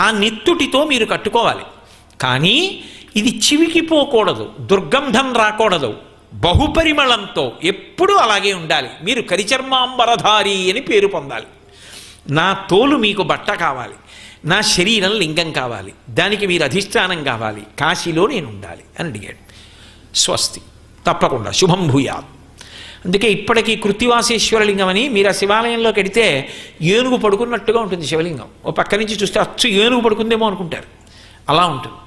ఆ నెత్తుటితో మీరు కట్టుకోవాలి. కానీ ఇది చివికిపోకూడదు, దుర్గంధం రాకూడదు, బహుపరిమళంతో ఎప్పుడూ అలాగే ఉండాలి. మీరు కరిచర్మాంబరధారి అని పేరు పొందాలి. నా తోలు మీకు బట్ట కావాలి, నా శరీరం లింగం కావాలి, దానికి మీరు అధిష్టానం కావాలి, కాశీలో నేను ఉండాలి అని అడిగాడు. స్వస్తి, తప్పకుండా శుభం భూయాత్ అందుకే ఇప్పటికీ కృత్తివాసేశ్వరలింగం అని మీరు ఆ శివాలయంలోకి వెడితే ఏనుగు పడుకున్నట్టుగా ఉంటుంది శివలింగం. ఓ పక్క నుంచి చూస్తే అచ్చు ఏనుగు పడుకుందేమో అనుకుంటారు, అలా ఉంటుంది.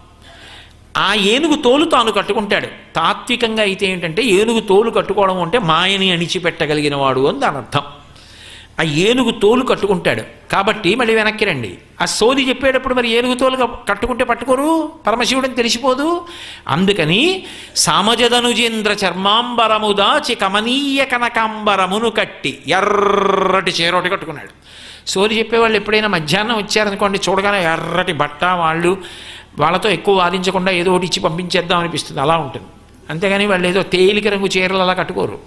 ఆ ఏనుగు తోలు తాను కట్టుకుంటాడు. తాత్వికంగా అయితే ఏంటంటే ఏనుగు తోలు కట్టుకోవడం అంటే మాయని అణిచిపెట్టగలిగిన వాడు అని దాని అర్థం. ఆ ఏనుగు తోలు కట్టుకుంటాడు కాబట్టి మళ్ళీ వెనక్కి రండి. ఆ సోది చెప్పేటప్పుడు మరి ఏనుగు తోలు కట్టుకుంటే పట్టుకోరు, పరమశివుడని తెలిసిపోదు. అందుకని సామజదనుజేంద్ర చర్మాంబరము దాచి కమనీయ కనకాంబరమును కట్టి ఎర్రటి చీరోటి కట్టుకున్నాడు. సోది చెప్పేవాళ్ళు ఎప్పుడైనా మధ్యాహ్నం వచ్చారనుకోండి, చూడగానే ఎర్రటి బట్ట, వాళ్ళతో ఎక్కువ వాదించకుండా ఏదో ఒకటి ఇచ్చి పంపించేద్దాం అనిపిస్తుంది, అలా ఉంటుంది. అంతేగాని వాళ్ళు ఏదో తేలిక రంగు చీరలు అలా కట్టుకోరు.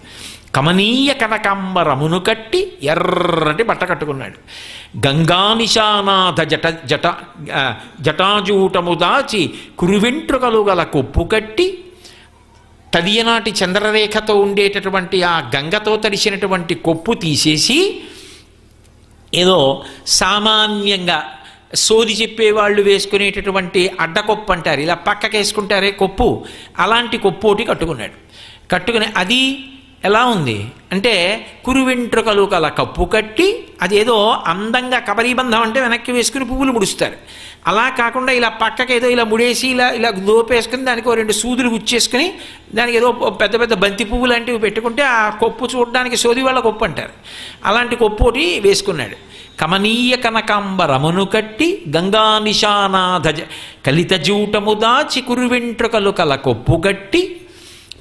కమనీయ కనకాంబరమును కట్టి ఎర్రటి బట్ట కట్టుకున్నాడు. గంగానిశానాథ జటాజూటము దాచి కురువెంట్రుకలు గల కొప్పు కట్టి తదియనాటి చంద్రరేఖతో ఉండేటటువంటి ఆ గంగతో తడిసినటువంటి కొప్పు తీసేసి ఏదో సామాన్యంగా సోది చెప్పేవాళ్ళు వేసుకునేటటువంటి అడ్డకొప్పు అంటారు, ఇలా పక్కకి వేసుకుంటారే కొప్పు, అలాంటి కొప్పు ఒకటి కట్టుకున్నాడు. కట్టుకుని అది ఎలా ఉంది అంటే కురువెంట్రుకలు కల కప్పు కట్టి, అదేదో అందంగా కబరీబంధం అంటే వెనక్కి వేసుకుని పువ్వులు ముడుస్తారు, అలా కాకుండా ఇలా పక్కకి ఏదో ఇలా ముడేసి ఇలా దోపేసుకుని దానికి ఓ 2 సూదులు గుచ్చేసుకుని దానికి ఏదో పెద్ద పెద్ద బంతి పువ్వు లాంటివి పెట్టుకుంటే ఆ కొప్పు చూడడానికి సోది వాళ్ళ కొప్పు అంటారు. అలాంటి కొప్పు ఒకటి వేసుకున్నాడు. కమనీయ కనకాంబరమును కట్టి గంగానిశానాథ కలిత జూటము దాచి కురువెంట్రుకలు కల కొప్పు గట్టి,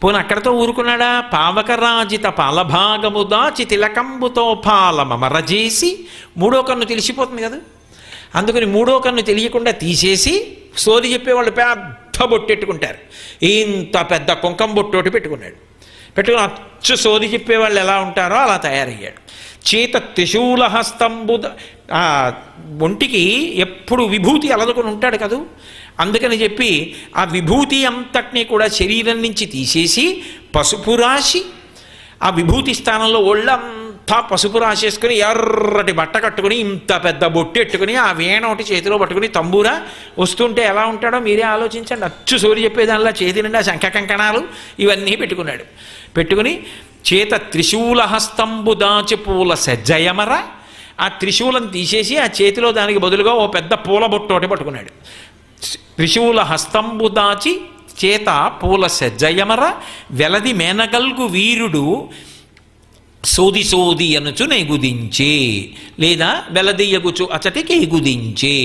పోనీ అక్కడతో ఊరుకున్నాడా, పావకరాజిత పాలభాగము దాచి తిలకంబుతో పాలమరజేసి, 3వ కన్ను తెలిసిపోతుంది కదా, అందుకని 3వ కన్ను తెలియకుండా తీసేసి సోది చెప్పేవాళ్ళు పెద్ద బొట్టెట్టుకుంటారు, ఇంత పెద్ద కుంకం బొట్టోటి పెట్టుకున్నాడు. పెట్టుకుని అచ్చు సోది చెప్పేవాళ్ళు ఎలా ఉంటారో అలా తయారయ్యాడు. చేత త్రిశూలహస్తంబు, ఒంటికి ఎప్పుడు విభూతి అలదుకొని ఉంటాడు కదూ, అందుకని చెప్పి ఆ విభూతి అంతటినీ కూడా శరీరం నుంచి తీసేసి పసుపు రాసి ఆ విభూతి స్థానంలో ఒళ్ళంతా పసుపు రాసేసుకుని ఎర్రటి బట్ట కట్టుకుని ఇంత పెద్ద బొట్టు ఎట్టుకుని ఆ వీణ ఒకటి చేతిలో పట్టుకుని తంబూరా వస్తుంటే ఎలా ఉంటాడో మీరే ఆలోచించండి. అచ్చు సోరి చెప్పేదానిలా చేతి నిండా శంఖ కంకణాలు ఇవన్నీ పెట్టుకున్నాడు. పెట్టుకుని చేత త్రిశూలహస్తంబు దాచి పూల సజ్జయమర, ఆ త్రిశూలం తీసేసి ఆ చేతిలో దానికి బదులుగా ఓ పెద్ద పూల బొట్టు ఒకటి పట్టుకున్నాడు. త్రిశూల హస్తంబు దాచి చేత పూల సజ్జయమర వెలది మేనగల్గు వీరుడు సోది సోది అనుచు నెగుదించే, లేదా వెలదీయగుచు అచటికి ఎగుదించే.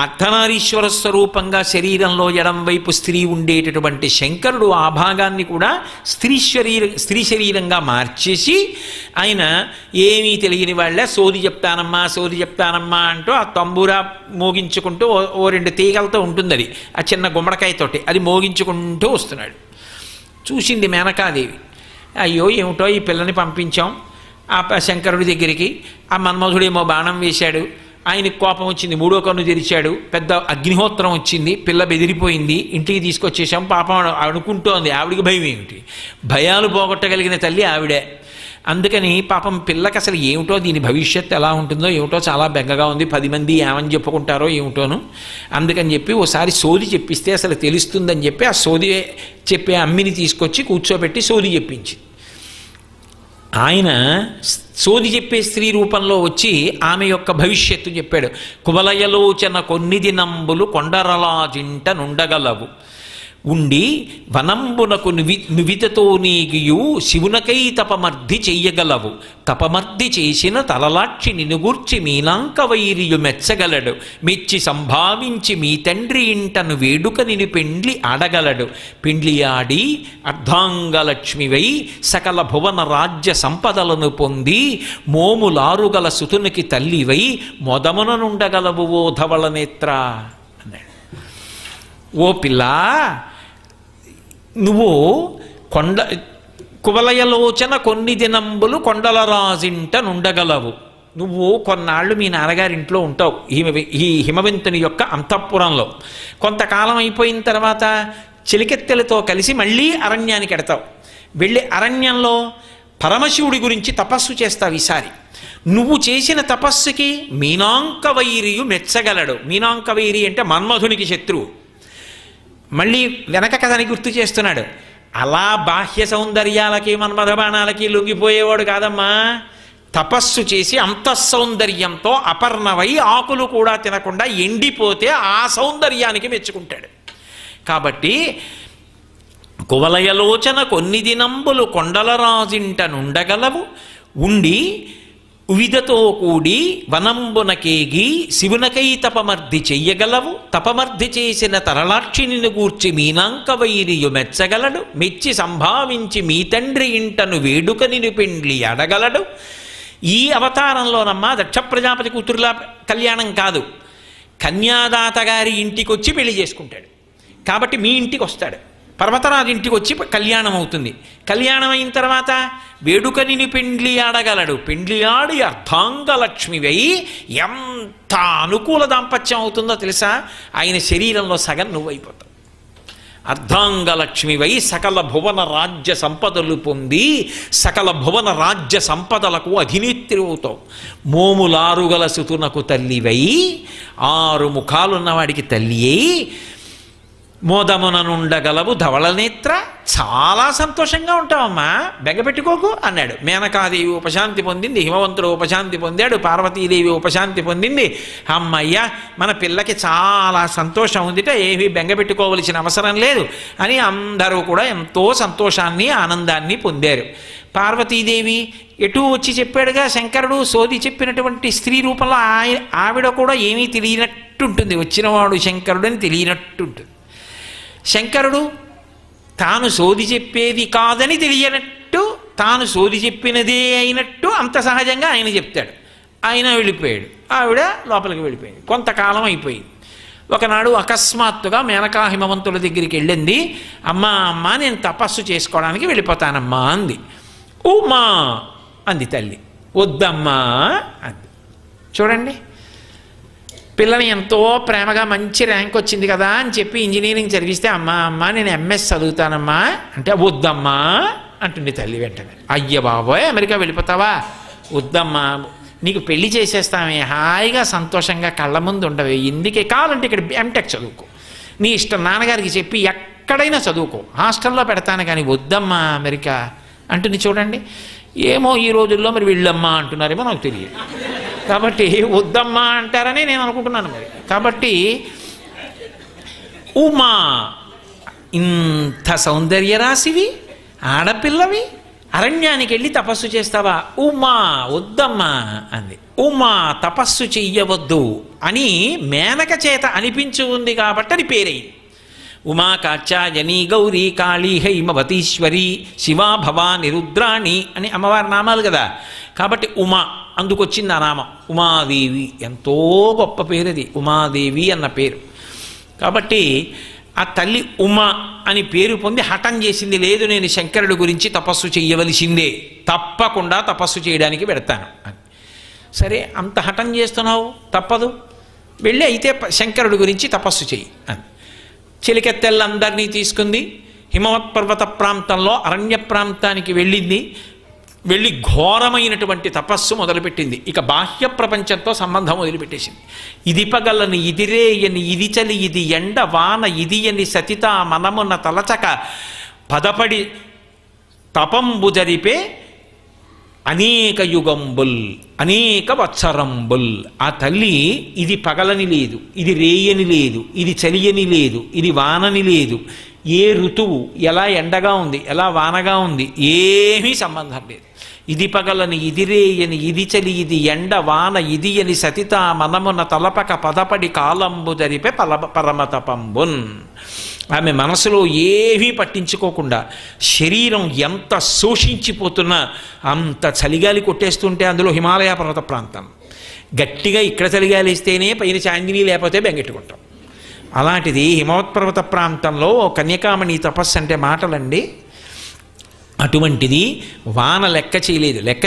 అర్ధనారీశ్వర స్వరూపంగా శరీరంలో ఎడం వైపు స్త్రీ ఉండేటటువంటి శంకరుడు ఆ భాగాన్ని కూడా స్త్రీ శరీరంగా మార్చేసి ఆయన ఏమీ తెలియని వాళ్ళే సోది చెప్తానమ్మా అంటూ ఆ తంబూరా మోగించుకుంటూ ఓ 2 తీగలతో ఉంటుంది, అది ఆ చిన్న గుమ్మడికాయతోటి అది మోగించుకుంటూ వస్తున్నాడు. చూసింది మేనకాదేవి, అయ్యో ఏమిటో ఈ పిల్లని పంపించాం ఆ శంకరుడి దగ్గరికి, ఆ మన్మధుడేమో బాణం వేశాడు, ఆయనకి కోపం వచ్చింది, 3వ కన్ను తెరిచాడు, పెద్ద అగ్నిహోత్రం వచ్చింది, పిల్ల బెదిరిపోయింది, ఇంటికి తీసుకొచ్చేసాం. పాపం అనుకుంటోంది, ఆవిడికి భయం ఏమిటి, భయాలు పోగొట్టగలిగిన తల్లి ఆవిడే. అందుకని పాపం పిల్లకి అసలు ఏమిటో దీని భవిష్యత్తు ఎలా ఉంటుందో ఏమిటో చాలా బెంగగా ఉంది, 10 మంది ఏమని చెప్పుకుంటారో ఏమిటోను. అందుకని చెప్పి ఓసారి సోది చెప్పిస్తే అసలు తెలుస్తుందని చెప్పి ఆ సోది చెప్పే అమ్మిని తీసుకొచ్చి కూర్చోబెట్టి సోది చెప్పించి, ఆయన సోది చెప్పే స్త్రీ రూపంలో వచ్చి ఆమె యొక్క భవిష్యత్తు చెప్పాడు. కువలయలోచన కొన్ని దినంబులు కొండరలాజింట నుండగలవు ఉండి వనంబునకు నువితతో నీగియు శివునకై తపమర్ధి చెయ్యగలవు, తపమర్ధి చేసిన తలలాక్షి నినుగూర్చి మీనాంక వైరియు మెచ్చగలడు, మెచ్చి సంభావించి మీ తండ్రి ఇంటను వేడుక నిను పెండ్లి ఆడగలడు, పెండ్లి ఆడి అర్ధాంగలక్ష్మివై సకల భువన రాజ్య సంపదలను పొంది మోములారుగల సుతునికి తల్లివై మొదమున నుండగలవు ఓ ధవళ నేత్ర అన్నాడు. ఓ పిల్ల, నువ్వు కువలయలోచన కొన్ని దినంబులు కొండల రాజింట నుండగలవు, నువ్వు కొన్నాళ్ళు మీ నాన్నగారింట్లో ఉంటావు ఈ హిమవంతుని యొక్క అంతఃపురంలో, కొంతకాలం అయిపోయిన తర్వాత చిలికెత్తెలతో కలిసి మళ్ళీ అరణ్యానికి ఎడతావు, వెళ్ళి అరణ్యంలో పరమశివుడి గురించి తపస్సు చేస్తావు. ఈసారి నువ్వు చేసిన తపస్సుకి మీనాంకవైరియు మెచ్చగలడు. మీనాంకవైరి అంటే మన్మధునికి శత్రువు. మళ్ళీ వెనక కథని గుర్తు చేస్తున్నాడు. అలా బాహ్య సౌందర్యాలకి మన్మథ బాణాలకి లొంగిపోయేవాడు కాదమ్మా. తపస్సు చేసి అంతఃసౌందర్యంతో అపర్ణవై ఆకులు కూడా తినకుండా ఎండిపోతే ఆ సౌందర్యానికి మెచ్చుకుంటాడు. కాబట్టి కువలయలోచన కొన్ని దినంబులు కొండల రాజింట నుండగలవు ఉండి ఉవిదతో కూడి వనంబునకేగి శివునకై తపమర్ధి చెయ్యగలవు. తపమర్ధి చేసిన తరళాక్షిని గూర్చి మీనాంక వైరియు మెచ్చగలడు. మెచ్చి సంభావించి మీ తండ్రి ఇంటను వేడుక నిను పెండ్లి అడగలడు. ఈ అవతారంలోనమ్మా దక్ష ప్రజాపతి కూతురులా కళ్యాణం కాదు, కన్యాదాత గారి ఇంటికి వచ్చి పెళ్లి చేసుకుంటాడు. కాబట్టి మీ ఇంటికి వస్తాడు, పర్వతరాజు ఇంటికి వచ్చి కళ్యాణం అవుతుంది. కళ్యాణం అయిన తర్వాత వేడుకని పెండ్లి ఆడగలడు. పెండ్లి ఆడి అర్ధాంగలక్ష్మివై ఎంత అనుకూల దాంపత్యం అవుతుందో తెలుసా? ఆయన శరీరంలో సగం నువ్వైపోతావు. అర్ధాంగలక్ష్మివై సకల భువన రాజ్య సంపదలు పొంది సకల భువన రాజ్య సంపదలకు అధినేత్రి అవుతావు. మోములారుగల సుతునకు తల్లివై 6 ముఖాలున్నవాడికి తల్లి అయి మోదముననుండగలవు ధవళనేత్ర. చాలా సంతోషంగా ఉంటావమ్మా, బెంగపెట్టుకోకు అన్నాడు. మేనకాదేవి ఉపశాంతి పొందింది, హిమవంతుడు ఉపశాంతి పొందాడు, పార్వతీదేవి ఉపశాంతి పొందింది. అమ్మయ్య మన పిల్లకి చాలా సంతోషం ఉందిట, ఏమీ బెంగపెట్టుకోవలసిన అవసరం లేదు అని అందరూ కూడా ఎంతో సంతోషాన్ని ఆనందాన్ని పొందారు. పార్వతీదేవి ఎటు వచ్చి చెప్పాడుగా శంకరుడు, సోది చెప్పినటువంటి స్త్రీ రూపంలో ఆవిడ కూడా ఏమీ తెలియనట్టుంటుంది, వచ్చినవాడు శంకరుడని తెలియనట్టుంటుంది. శంకరుడు తాను సోది చెప్పేది కాదని తెలియనట్టు, తాను సోది చెప్పినదే అయినట్టు అంత సహజంగా ఆయన చెప్తాడు. ఆయన వెళ్ళిపోయాడు, ఆవిడ లోపలికి వెళ్ళిపోయింది. కొంతకాలం అయిపోయింది. ఒకనాడు అకస్మాత్తుగా మేనకా హిమవంతుల దగ్గరికి వెళ్ళింది. అమ్మా అమ్మా నేను తపస్సు చేసుకోవడానికి వెళ్ళిపోతానమ్మా అంది. ఉమా అంది తల్లి. వద్దమ్మా అంది. చూడండి, పిల్లని ఎంతో ప్రేమగా మంచి ర్యాంక్ వచ్చింది కదా అని చెప్పి ఇంజనీరింగ్ చదివిస్తే అమ్మా అమ్మా నేను ఎంఎస్ చదువుతానమ్మా అంటే వద్దమ్మా అంటుంది తల్లి వెంటనే. అయ్య బాబోయ్ అమెరికా వెళ్ళిపోతావా? వద్దమ్మా, నీకు పెళ్లి చేసేస్తామే, హాయిగా సంతోషంగా కళ్ళ ముందు ఉండవే, ఎందుకే కావాలంటే ఇక్కడ ఎంటెక్ చదువుకో, నీ ఇష్టం, నాన్నగారికి చెప్పి ఎక్కడైనా చదువుకో, హాస్టల్లో పెడతాను కానీ వద్దమ్మా అమెరికా అంటుంది. చూడండి, ఏమో ఈ రోజుల్లో మరి వెళ్ళమ్మా అంటున్నారేమో నాకు తెలియదు. కాబట్టి వద్దమ్మా అంటారని నేను అనుకుంటున్నాను మరి. కాబట్టి ఉమా, ఇంత సౌందర్య రాశివి, ఆడపిల్లవి, అరణ్యానికి వెళ్ళి తపస్సు చేస్తావా? ఉమా వద్దమ్మా అంది. ఉమా తపస్సు చెయ్యవద్దు అని మేనక చేత అనిపించి ఉంది కాబట్టి అది పేరయింది. ఉమా కాచాయని గౌరీ కాళీ హైమవతీశ్వరి శివా భవాని రుద్రాణి అని అమ్మవారి నామాలు కదా. కాబట్టి ఉమా అందుకొచ్చింది ఆ నామం. ఉమాదేవి ఎంతో గొప్ప పేరు అది, ఉమాదేవి అన్న పేరు. కాబట్టి ఆ తల్లి ఉమా అని పేరు పొంది హఠం చేసింది, లేదు నేను శంకరుడి గురించి తపస్సు చేయవలసిందే, తప్పకుండా తపస్సు చేయడానికి పెడతాను అని. సరే అంత హఠం చేస్తున్నావు, తప్పదు, వెళ్ళి అయితే శంకరుడి గురించి తపస్సు చెయ్యి అని. చిలికెత్తెళ్ళందరినీ తీసుకుంది, హిమవత్ పర్వత ప్రాంతంలో అరణ్య ప్రాంతానికి వెళ్ళింది. వెళ్ళి ఘోరమైనటువంటి తపస్సు మొదలుపెట్టింది. ఇక బాహ్య ప్రపంచంతో సంబంధం వదిలిపెట్టేసింది. ఇది పగలని ఇదిరేయని ఇది చలి ఇది ఎండ వాన ఇది అని సతిత మనమున తలచక పదపడి తపంబు జరిపే అనేక యుగంబుల్ అనేక వత్సరంబుల్. ఆ తల్లి ఇది పగలని లేదు, ఇది రేయని లేదు, ఇది చలియని లేదు, ఇది వానని లేదు, ఏ ఋతువు ఎలా ఎండగా ఉంది ఎలా వానగా ఉంది ఏమీ సంబంధం లేదు. ఇది పగలని ఇది రేయని ఇది చలి ఇది ఎండ వాన ఇది అని సతిత మనమున తలపక పదపడి కాలంబు జరిపే పరమతపంబున్. ఆమె మనసులో ఏమీ పట్టించుకోకుండా శరీరం ఎంత శోషించిపోతున్నా, అంత చలిగాలి కొట్టేస్తుంటే అందులో హిమాలయ పర్వత ప్రాంతం గట్టిగా ఇక్కడ చలిగాలి ఇస్తేనే పైన చాందిని లేకపోతే బెంగెట్టుకుంటాం. అలాంటిది హిమవత్ పర్వత ప్రాంతంలో కన్యకామణి తపస్సు అంటే మాటలండి. అటువంటిది వాన లెక్క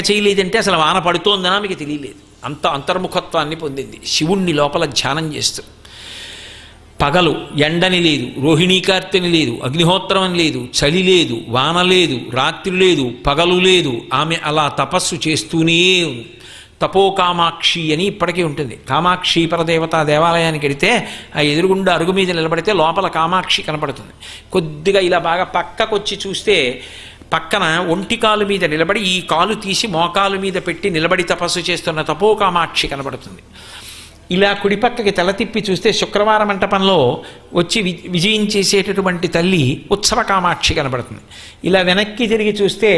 చేయలేదంటే అసలు వాన పడుతోందనా మీకు తెలియలేదు. అంత అంతర్ముఖత్వాన్ని పొందింది శివుణ్ణి లోపల ధ్యానం చేస్తూ. పగలు ఎండని లేదు, రోహిణీ కార్తెని లేదు, అగ్నిహోత్రం అని లేదు, చలి లేదు, వాన లేదు, రాత్రి లేదు, పగలు లేదు. ఆమె అలా తపస్సు చేస్తూనే ఉంది. తపోకామాక్షి అని ఇప్పటికీ ఉంటుంది. కామాక్షి పరదేవత దేవాలయానికి వెడితే ఆ ఎదురుగుండా అరుగు మీద నిలబడితే లోపల కామాక్షి కనపడుతుంది. కొద్దిగా ఇలా బాగా పక్కకొచ్చి చూస్తే పక్కన ఒంటికాలు మీద నిలబడి ఈ కాలు తీసి మోకాలు మీద పెట్టి నిలబడి తపస్సు చేస్తున్న తపోకామాక్షి కనబడుతుంది. ఇలా కుడిపక్కకి తల తిప్పి చూస్తే శుక్రవార మంటపంలో వచ్చి విజయం చేసేటటువంటి తల్లి ఉత్సవ కామాక్షి కనబడుతుంది. ఇలా వెనక్కి తిరిగి చూస్తే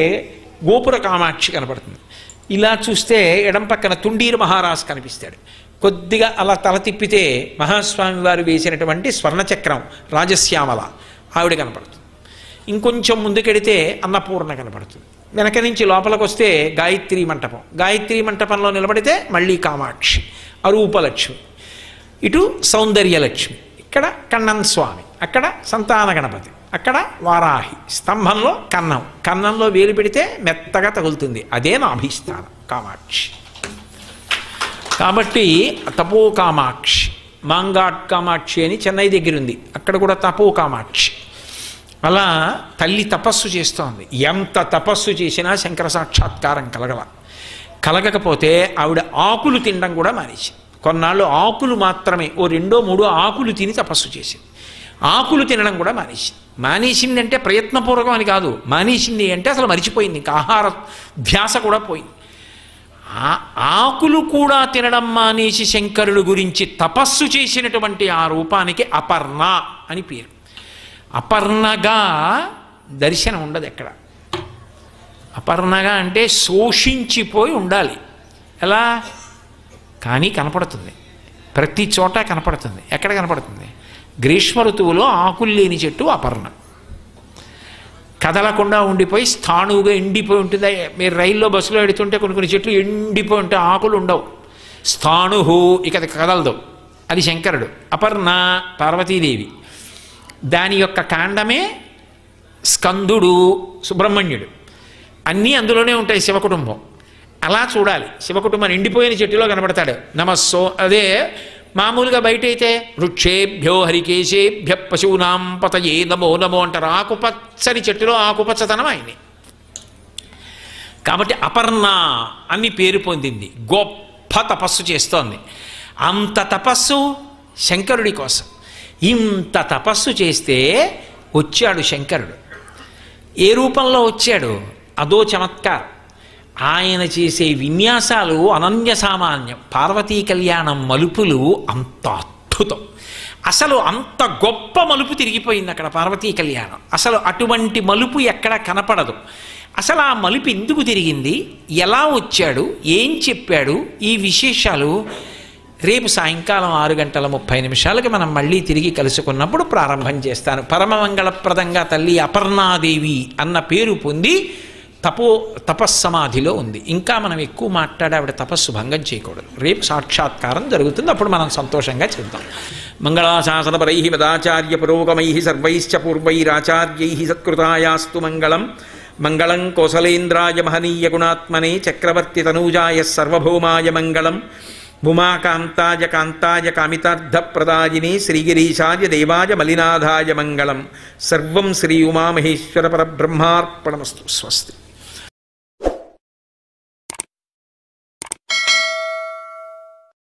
గోపుర కామాక్షి కనబడుతుంది. ఇలా చూస్తే ఎడం పక్కన తుండీరు మహారాజు కనిపిస్తాడు. కొద్దిగా అలా తల తిప్పితే మహాస్వామి వారు వేసినటువంటి స్వర్ణచక్రం రాజశ్యామల ఆవిడ కనపడుతుంది. ఇంకొంచెం ముందుకెడితే అన్నపూర్ణ కనపడుతుంది. వెనక నుంచి లోపలికి వస్తే గాయత్రీ మంటపం, గాయత్రీ మంటపంలో నిలబడితే మళ్ళీ కామాక్షి, అరూపలక్ష్మి, ఇటు సౌందర్యలక్ష్మి, ఇక్కడ కన్నన్ స్వామి, అక్కడ సంతాన గణపతి, అక్కడ వారాహి, స్తంభంలో కన్నం, కన్నంలో వేలు పెడితే మెత్తగా తగులుతుంది, అదే నాభీస్థానం కామాక్షి. కాబట్టి తపో కామాక్షి, మాంగాట్ కామాక్షి అని చెన్నై దగ్గర ఉంది, అక్కడ కూడా తపో కామాక్షి. అలా తల్లి తపస్సు చేస్తోంది. ఎంత తపస్సు చేసినా శంకర సాక్షాత్కారం కలగకపోతే ఆవిడ ఆకులు తినడం కూడా మానేసింది. కొన్నాళ్ళు ఆకులు మాత్రమే, ఓ 2-3 ఆకులు తిని తపస్సు చేసింది. ఆకులు తినడం కూడా మానేసింది అంటే ప్రయత్నపూర్వకం అని కాదు, మానేసింది అంటే అసలు మరిచిపోయింది, ఇంకా ఆహార ధ్యాస కూడా పోయింది. ఆకులు కూడా తినడం మానేసి శంకరుడు గురించి తపస్సు చేసినటువంటి ఆ రూపానికి అపర్ణ అని పేరు. అపర్ణగా దర్శనం ఉండదు ఎక్కడ. అపర్ణగా అంటే శోషించిపోయి ఉండాలి. ఎలా? కానీ కనపడుతుంది, ప్రతి చోట కనపడుతుంది. ఎక్కడ కనపడుతుంది? గ్రీష్మ ఋతువులో ఆకులు లేని చెట్టు అపర్ణ, కదలకుండా ఉండిపోయి స్థాణువుగా ఎండిపోయి ఉంటుంది. మీరు రైల్లో బస్సులో ఎడుతుంటే కొన్ని చెట్లు ఎండిపోయి ఉంటే ఆకులు ఉండవు. స్థాణుహు ఇక అది కదలదు, అది శంకరుడు. అపర్ణ పార్వతీదేవి, దాని యొక్క కాండమే స్కందుడు, సుబ్రహ్మణ్యుడు, అన్నీ అందులోనే ఉంటాయి. శివకుటుంబం అలా చూడాలి. శివకుటుంబం ఎండిపోయిన చెట్టులో కనబడతాడు. నమస్సో అదే మామూలుగా బయట అయితే వృక్షేభ్యో హరికేశేభ్య పశూనాం పతయే నమో నమో అంటారు. ఆకుపచ్చని చెట్టులో ఆకుపచ్చతనం ఆయన్ని. కాబట్టి అపర్ణ అని పేరు పొందింది. గొప్ప తపస్సు చేస్తోంది. అంత తపస్సు శంకరుడి కోసం. ఇంత తపస్సు చేస్తే వచ్చాడు శంకరుడు. ఏ రూపంలో వచ్చాడు? అదో చమత్కారం. ఆయన చేసే విన్యాసాలు అనన్య సామాన్యం. పార్వతీ కళ్యాణం మలుపులు అంత అద్భుతం. అసలు అంత గొప్ప మలుపు తిరిగిపోయింది అక్కడ పార్వతీ కళ్యాణం. అసలు అటువంటి మలుపు ఎక్కడ కనపడదు. అసలు ఆ మలుపు ఎందుకు తిరిగింది, ఎలా వచ్చాడు, ఏం చెప్పాడు, ఈ విశేషాలు రేపు సాయంకాలం 6:30 మనం మళ్ళీ తిరిగి కలుసుకున్నప్పుడు ప్రారంభం చేస్తాను. పరమమంగళప్రదంగా తల్లి అపర్ణాదేవి అన్న పేరు పొంది తపస్సమాధిలో ఉంది. ఇంకా మనం ఎక్కువ మాట్లాడి ఆవిడ తపస్సు భంగం చేయకూడదు. రేపు సాక్షాత్కారం జరుగుతుంది, అప్పుడు మనం సంతోషంగా చేద్దాం. మంగళాశాసనపరై మదాచార్య పురోగమై సర్వైశ్చ పూర్వైరాచార్యై సత్కృతాయాస్తు మంగళం. మంగళం కోసలేంద్రాయ మహనీయ గుణాత్మనే చక్రవర్తి తనూజాయ సర్వభౌమాయ మంగళం. ఉమాకాంతాయ కాంతాయ కామితార్థప్రదాయిని శ్రీగిరీశాయ దేవాయ మలినాథాయ మంగళం. సర్వం శ్రీ ఉమామహేశ్వర పరబ్రహ్మార్పణమస్తు. స్వస్తి.